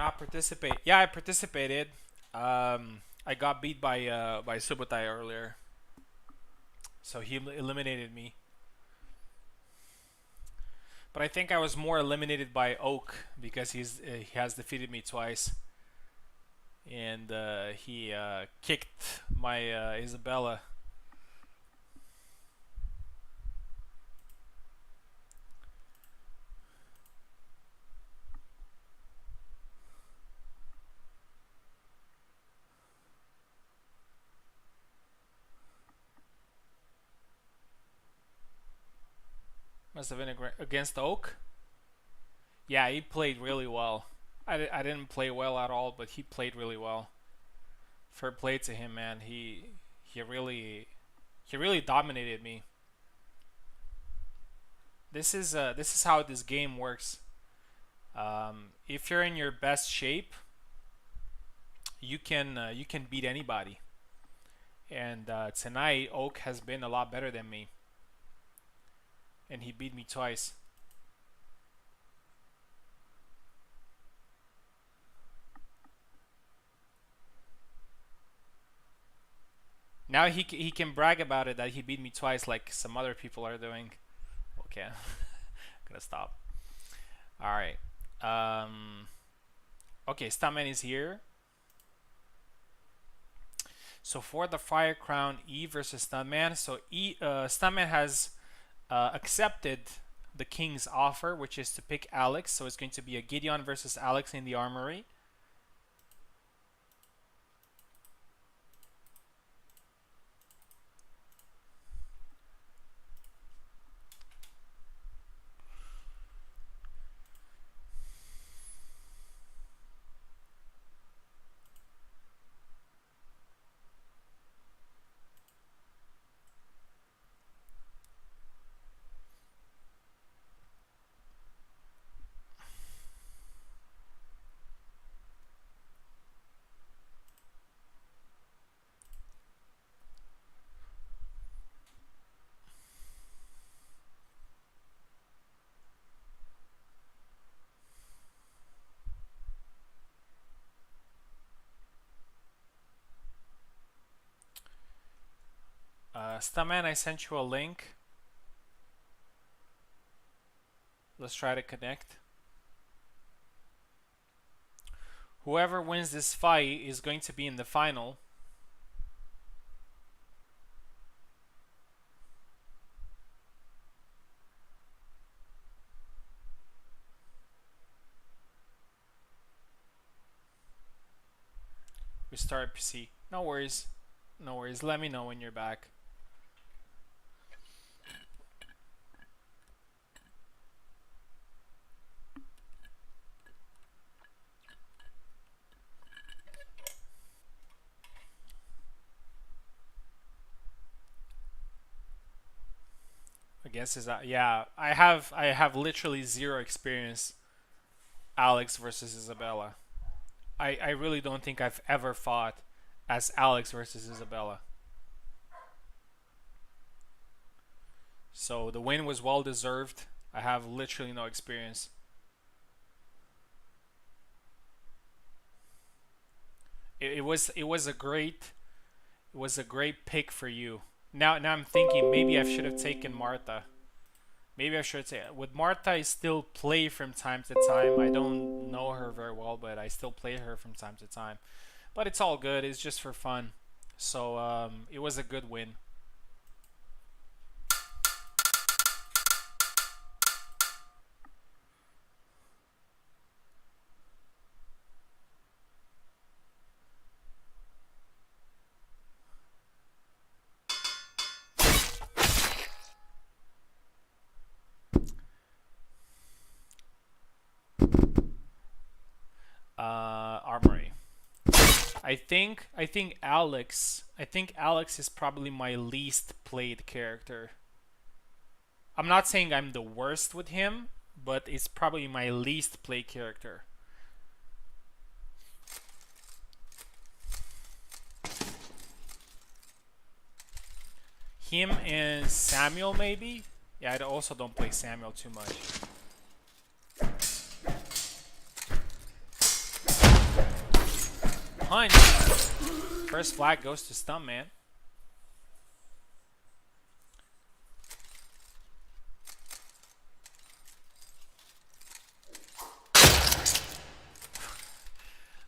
not participate. Yeah, I participated. I got beat by Subotai earlier, so he eliminated me. But I think I was more eliminated by Oak because he has defeated me twice, and he kicked my Isabella. Must have been against Oak. Yeah, he played really well. I didn't play well at all, but he played really well. Fair play to him, man. He really dominated me. This is how this game works. If you're in your best shape, you can beat anybody. And tonight, Oak has been a lot better than me, and he beat me twice. Now he can brag about it that he beat me twice, like some other people are doing. Okay, gonna stop. All right. Okay, Stuntman is here. So for the Fire Crown, E versus Stuntman. So Stuntman has accepted the King's offer, which is to pick Alex. So it's going to be a Gideon versus Alex in the Armory. Stuntman, I sent you a link. Let's try to connect. Whoever wins this fight is going to be in the final. Restart PC. No worries. No worries. Let me know when you're back. I guess is that yeah. I have literally zero experience. Alex versus Isabella. I really don't think I've ever fought as Alex versus Isabella. So the win was well deserved. I have literally no experience. It was a great pick for you. Now I'm thinking maybe I should have taken Martha. Maybe I should say with Martha I still play from time to time. I don't know her very well, but I still play her from time to time. But it's all good. It's just for fun. So it was a good win. Armory. I think Alex is probably my least played character. I'm not saying I'm the worst with him, but it's probably my least played character. Him and Samuel maybe? Yeah, I also don't play Samuel too much. punch. First flag goes to Stuntman.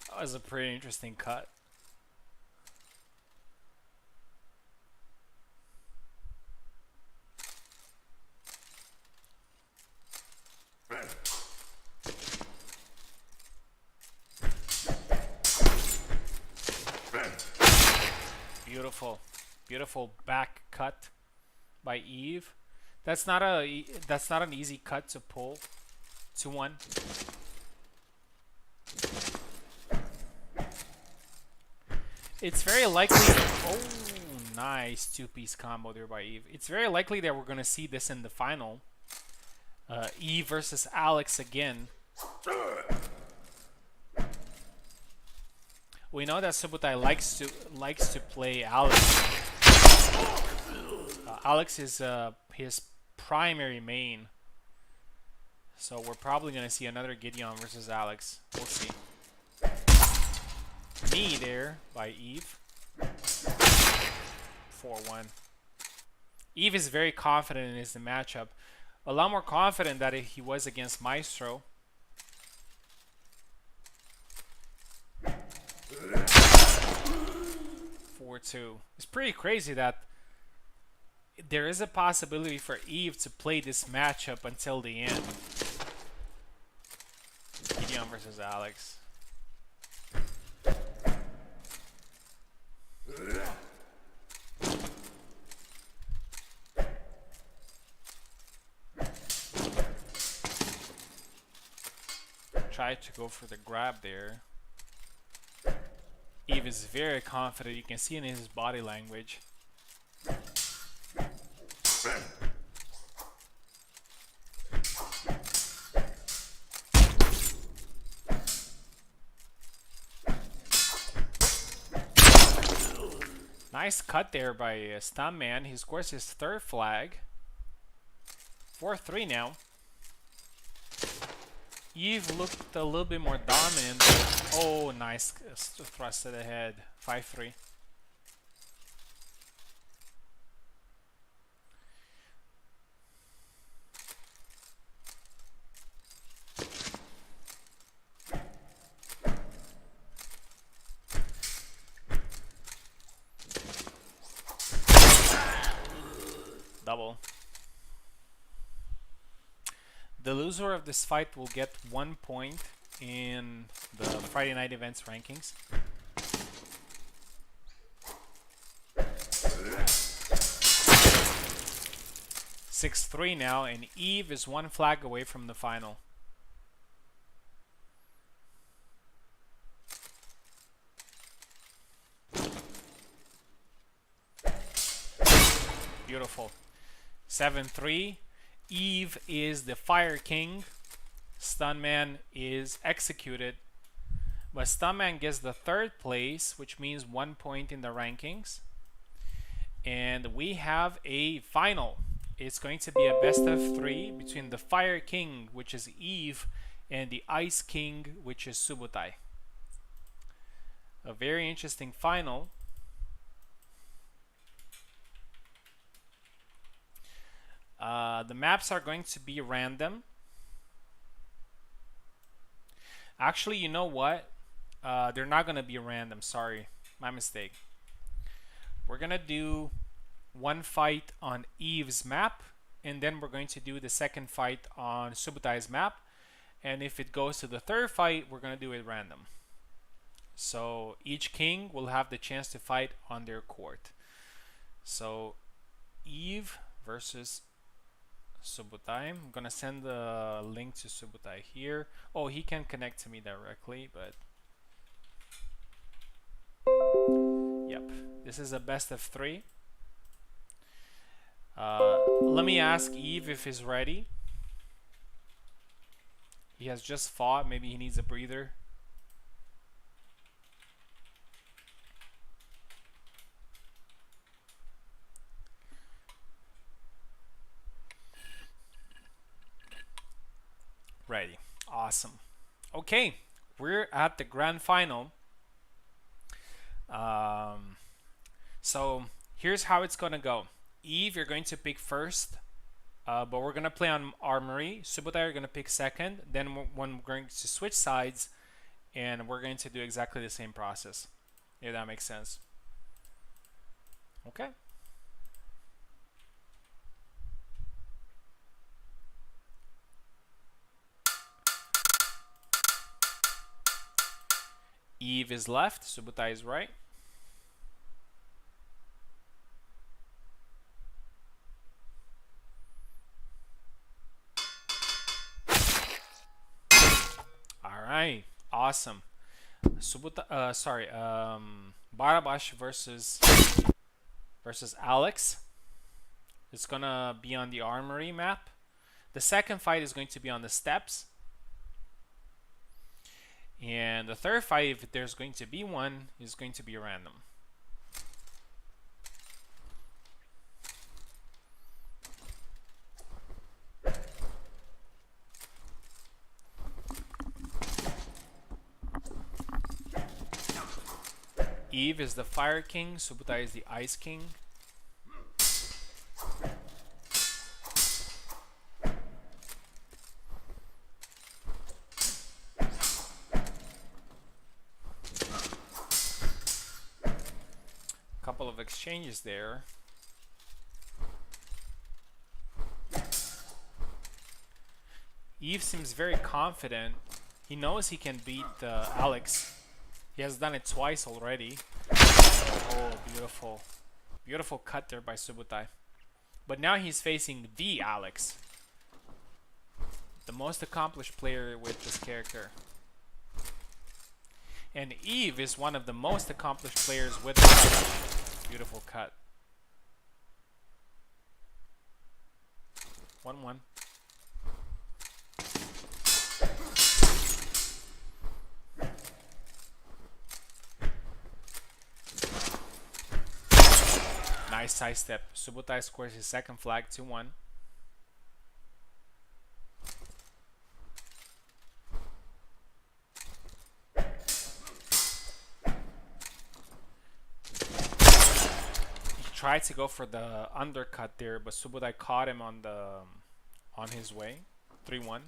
That was a pretty interesting cut. Beautiful, beautiful back cut by Eve. That's not an easy cut to pull. 2-1. It's very likely. Oh, nice two-piece combo there by Eve. It's very likely that we're gonna see this in the final. Eve versus Alex again. We know that Subutai likes to play Alex. Alex is his primary main, so we're probably gonna see another Gideon versus Alex. We'll see. Knee there by Eve. 4-1. Eve is very confident in his matchup. A lot more confident than he was against Maestro. 4-2. It's pretty crazy that there is a possibility for Eve to play this matchup until the end. Gideon versus Alex. Tried to go for the grab there. Eve is very confident. You can see it in his body language. Nice cut there by Stuntman. He scores his third flag. 4-3 now. Eve looked a little bit more dominant. Oh, nice thrust to the head. 5-3. Double. The loser of this fight will get 1 point in the Friday Night Events rankings. (6-3) now, and Eve is 1 flag away from the final. Beautiful. 7-3. Eve is the Fire King. Stuntman is executed. But Stuntman gets the 3rd place, which means 1 point in the rankings. And we have a final. It's going to be a best of 3 between the Fire King, which is Eve, and the Ice King, which is Subutai. A very interesting final. The maps are going to be random. Actually, you know what? They're not going to be random. Sorry, my mistake. We're going to do 1 fight on Eve's map, and then we're going to do the 2nd fight on Subutai's map. And if it goes to the 3rd fight, we're going to do it random. So each king will have the chance to fight on their court. So Eve versus Subutai. I'm gonna send the link to Subutai here. Oh, he can connect to me directly, but yep, this is a best of 3. Let me ask Eve if he's ready. He has just fought. Maybe he needs a breather. Ready. Awesome. Okay, we're at the grand final. Um, so here's how it's gonna go. Eve, you're going to pick first, but we're gonna play on armory. Subotai, you're gonna pick second. Then when we're going to switch sides, and we're going to do exactly the same process. If that makes sense. Okay. Eve is left, Subotai is right. All right, awesome. Barabash versus Alex. It's gonna be on the armory map. The second fight is going to be on the steps. And the third fight, if there's going to be one, is going to be random. Eve is the Fire King, Subotai is the Ice King. Couple of exchanges there. Eve seems very confident. He knows he can beat Alex. He has done it twice already. Oh, beautiful. Beautiful cut there by Subotai. But now he's facing the Alex. The most accomplished player with this character. And Eve is one of the most accomplished players with Alex. Beautiful cut. 1-1. Nice side step. Subotai scores his second flag, 2-1. He tried to go for the undercut there, but Subotai caught him on his way. 3-1.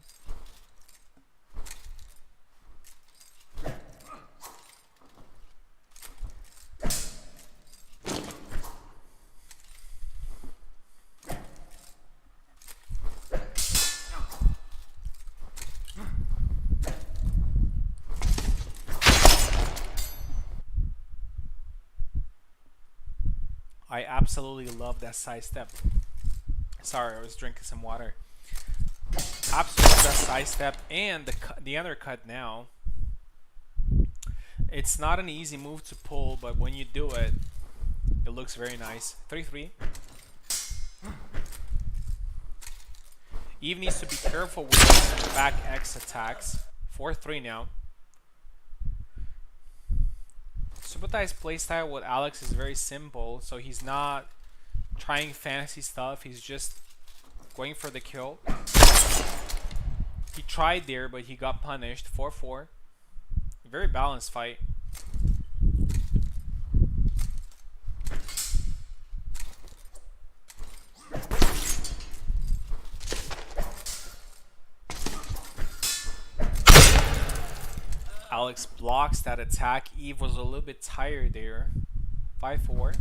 I absolutely love that side step. Sorry, I was drinking some water. Absolutely love that side step and the undercut now. It's not an easy move to pull, but when you do it, it looks very nice. 3-3. Eve needs to be careful with back X attacks. 4-3 now. Subotai's playstyle with Alex is very simple, so he's not trying fancy stuff, he's just going for the kill. He tried there, but he got punished. 4-4. Very balanced fight. Alex blocks that attack. Eve was a little bit tired there. 5-4.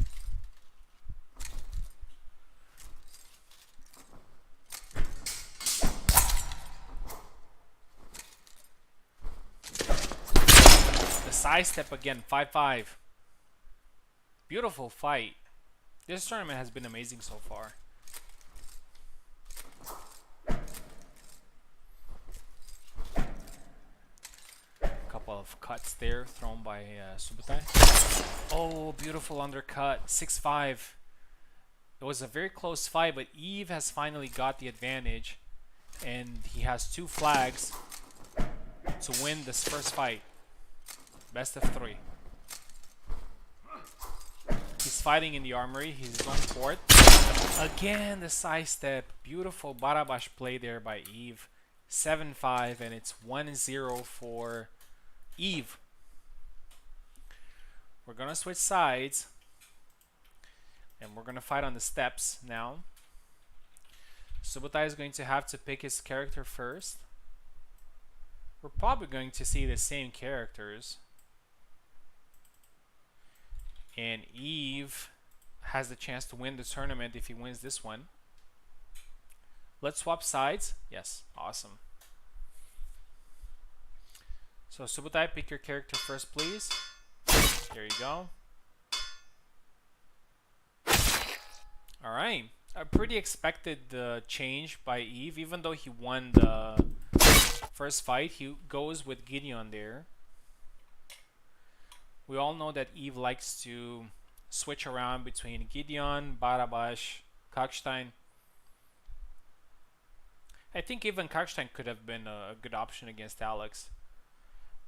The side step again. 5-5. Beautiful fight. This tournament has been amazing so far. Of cuts there thrown by Subotai. Oh, beautiful undercut. 6-5. It was a very close fight, but Eve has finally got the advantage, and he has 2 flags to win this first fight. Best of 3. He's fighting in the armory. He's his own court. Again, the side step. Beautiful Barabash play there by Eve. 7-5, and it's 1-0 for Eve. We're gonna switch sides, and we're gonna fight on the steps now. Subotai is going to have to pick his character first. We're probably going to see the same characters. And Eve has the chance to win the tournament if he wins this one. Let's swap sides. Yes, awesome. So Subotai, pick your character first, please. There you go. All right. A pretty expected change by Eve. Even though he won the first fight, he goes with Gideon there. We all know that Eve likes to switch around between Gideon, Barabash, Kalkstein. I think even Kalkstein could have been a good option against Alex.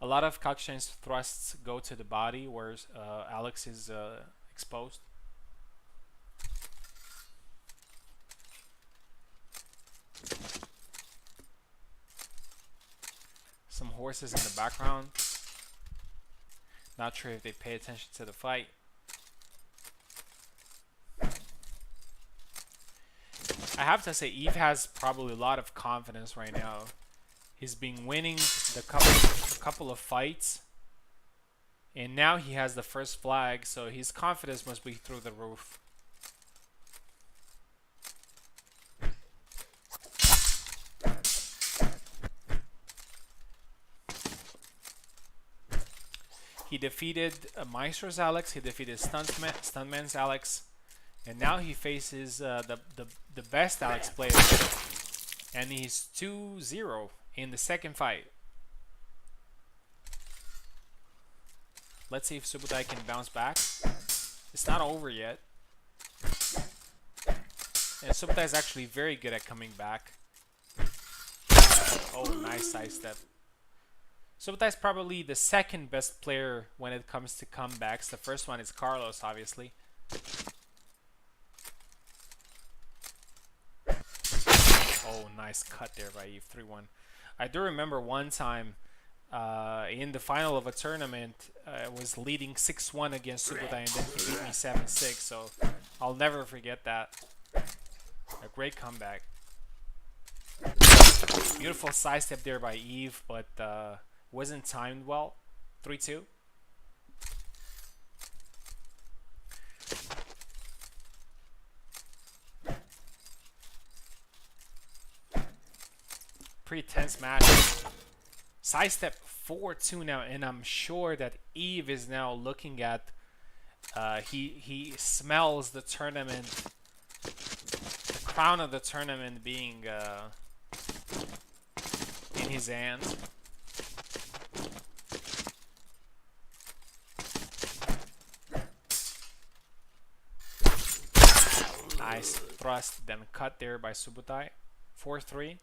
A lot of Kalkstein's thrusts go to the body, whereas Alex is exposed. Some horses in the background. Not sure if they pay attention to the fight. I have to say, Eve has probably a lot of confidence right now. He's been winning the couple of fights, and now he has the first flag, so his confidence must be through the roof. He defeated Maestro's Alex, he defeated Stuntman's Alex, and now he faces the best Alex player, and he's 2-0 in the second fight. Let's see if Subotai can bounce back. It's not over yet. And Subotai is actually very good at coming back. Oh, nice sidestep. Subotai is probably the second best player when it comes to comebacks. The first one is Carlos, obviously. Oh, nice cut there by Eve, 3-1. I do remember one time in the final of a tournament, I was leading 6-1 against Subotai, and then he beat me 7-6, so I'll never forget that. A great comeback. Beautiful sidestep there by Eve, but wasn't timed well. 3-2. Pretty tense match. Sidestep 4-2 now, and I'm sure that Eve is now looking at. He smells the tournament, the crown of the tournament being in his hands. Nice thrust, then cut there by Subotai. 4-3.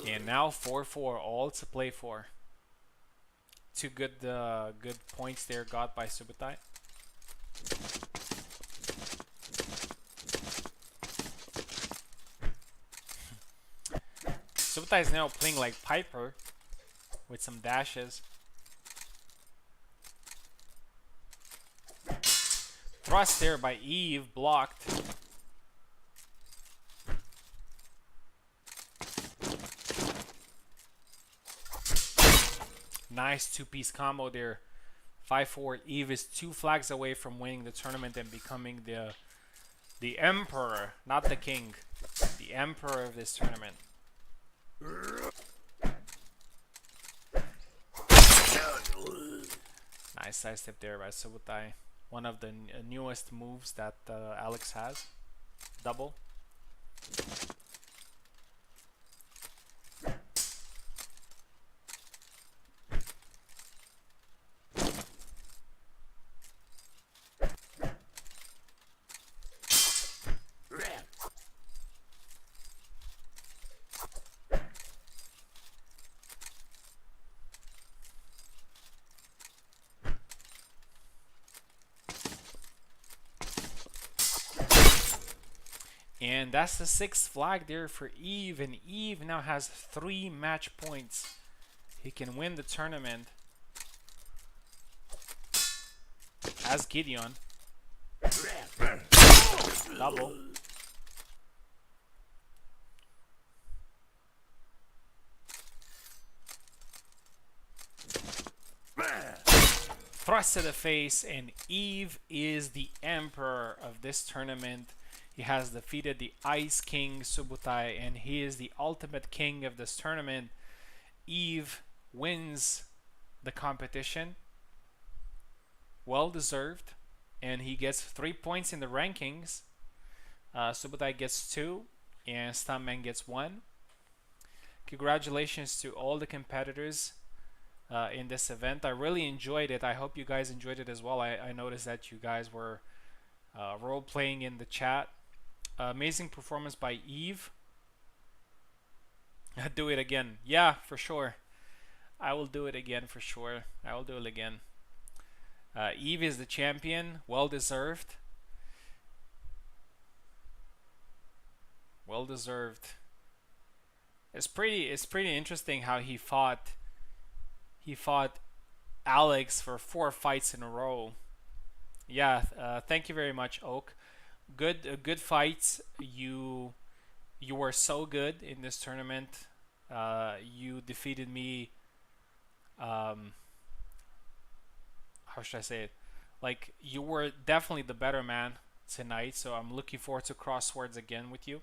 And now 4-4, all to play for. Two good points there got by Subotai. Subotai is now playing like Piper with some dashes. Thrust there by Eve, blocked. Nice two-piece combo there. 5-4. Eve is 2 flags away from winning the tournament and becoming the emperor, not the king, the emperor of this tournament. Nice sidestep there by Subotai. One of the newest moves that Alex has. Double. And that's the 6th flag there for Eve, and Eve now has 3 match points. He can win the tournament as Gideon. Double. Thrust to the face, and Eve is the emperor of this tournament. He has defeated the Ice King Subutai, and he is the ultimate king of this tournament. Eve wins the competition. Well deserved. And he gets 3 points in the rankings. Subutai gets 2, and Stuntman gets 1. Congratulations to all the competitors in this event. I really enjoyed it. I hope you guys enjoyed it as well. I noticed that you guys were role playing in the chat. Amazing performance by Eve. Do it again. Yeah, for sure. I will do it again for sure. I will do it again. Eve is the champion. Well deserved. Well deserved. It's pretty interesting how he fought Alex for 4 fights in a row. Yeah, thank you very much, Oak. Good fights. You were so good in this tournament. You defeated me. How should I say it? Like, you were definitely the better man tonight. So I'm looking forward to cross swords again with you.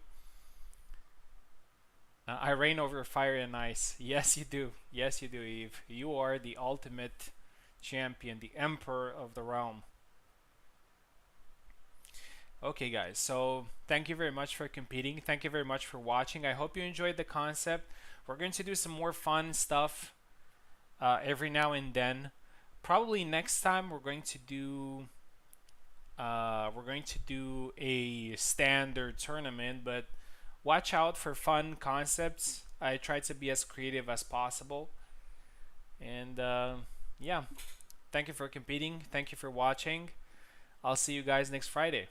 I reign over fire and ice. Yes, you do. Yes, you do, Eve. You are the ultimate champion, the emperor of the realm. Okay, guys. So thank you very much for competing. Thank you very much for watching. I hope you enjoyed the concept. We're going to do some more fun stuff every now and then. Probably next time we're going to do a standard tournament, but watch out for fun concepts. I try to be as creative as possible. And yeah, thank you for competing. Thank you for watching. I'll see you guys next Friday.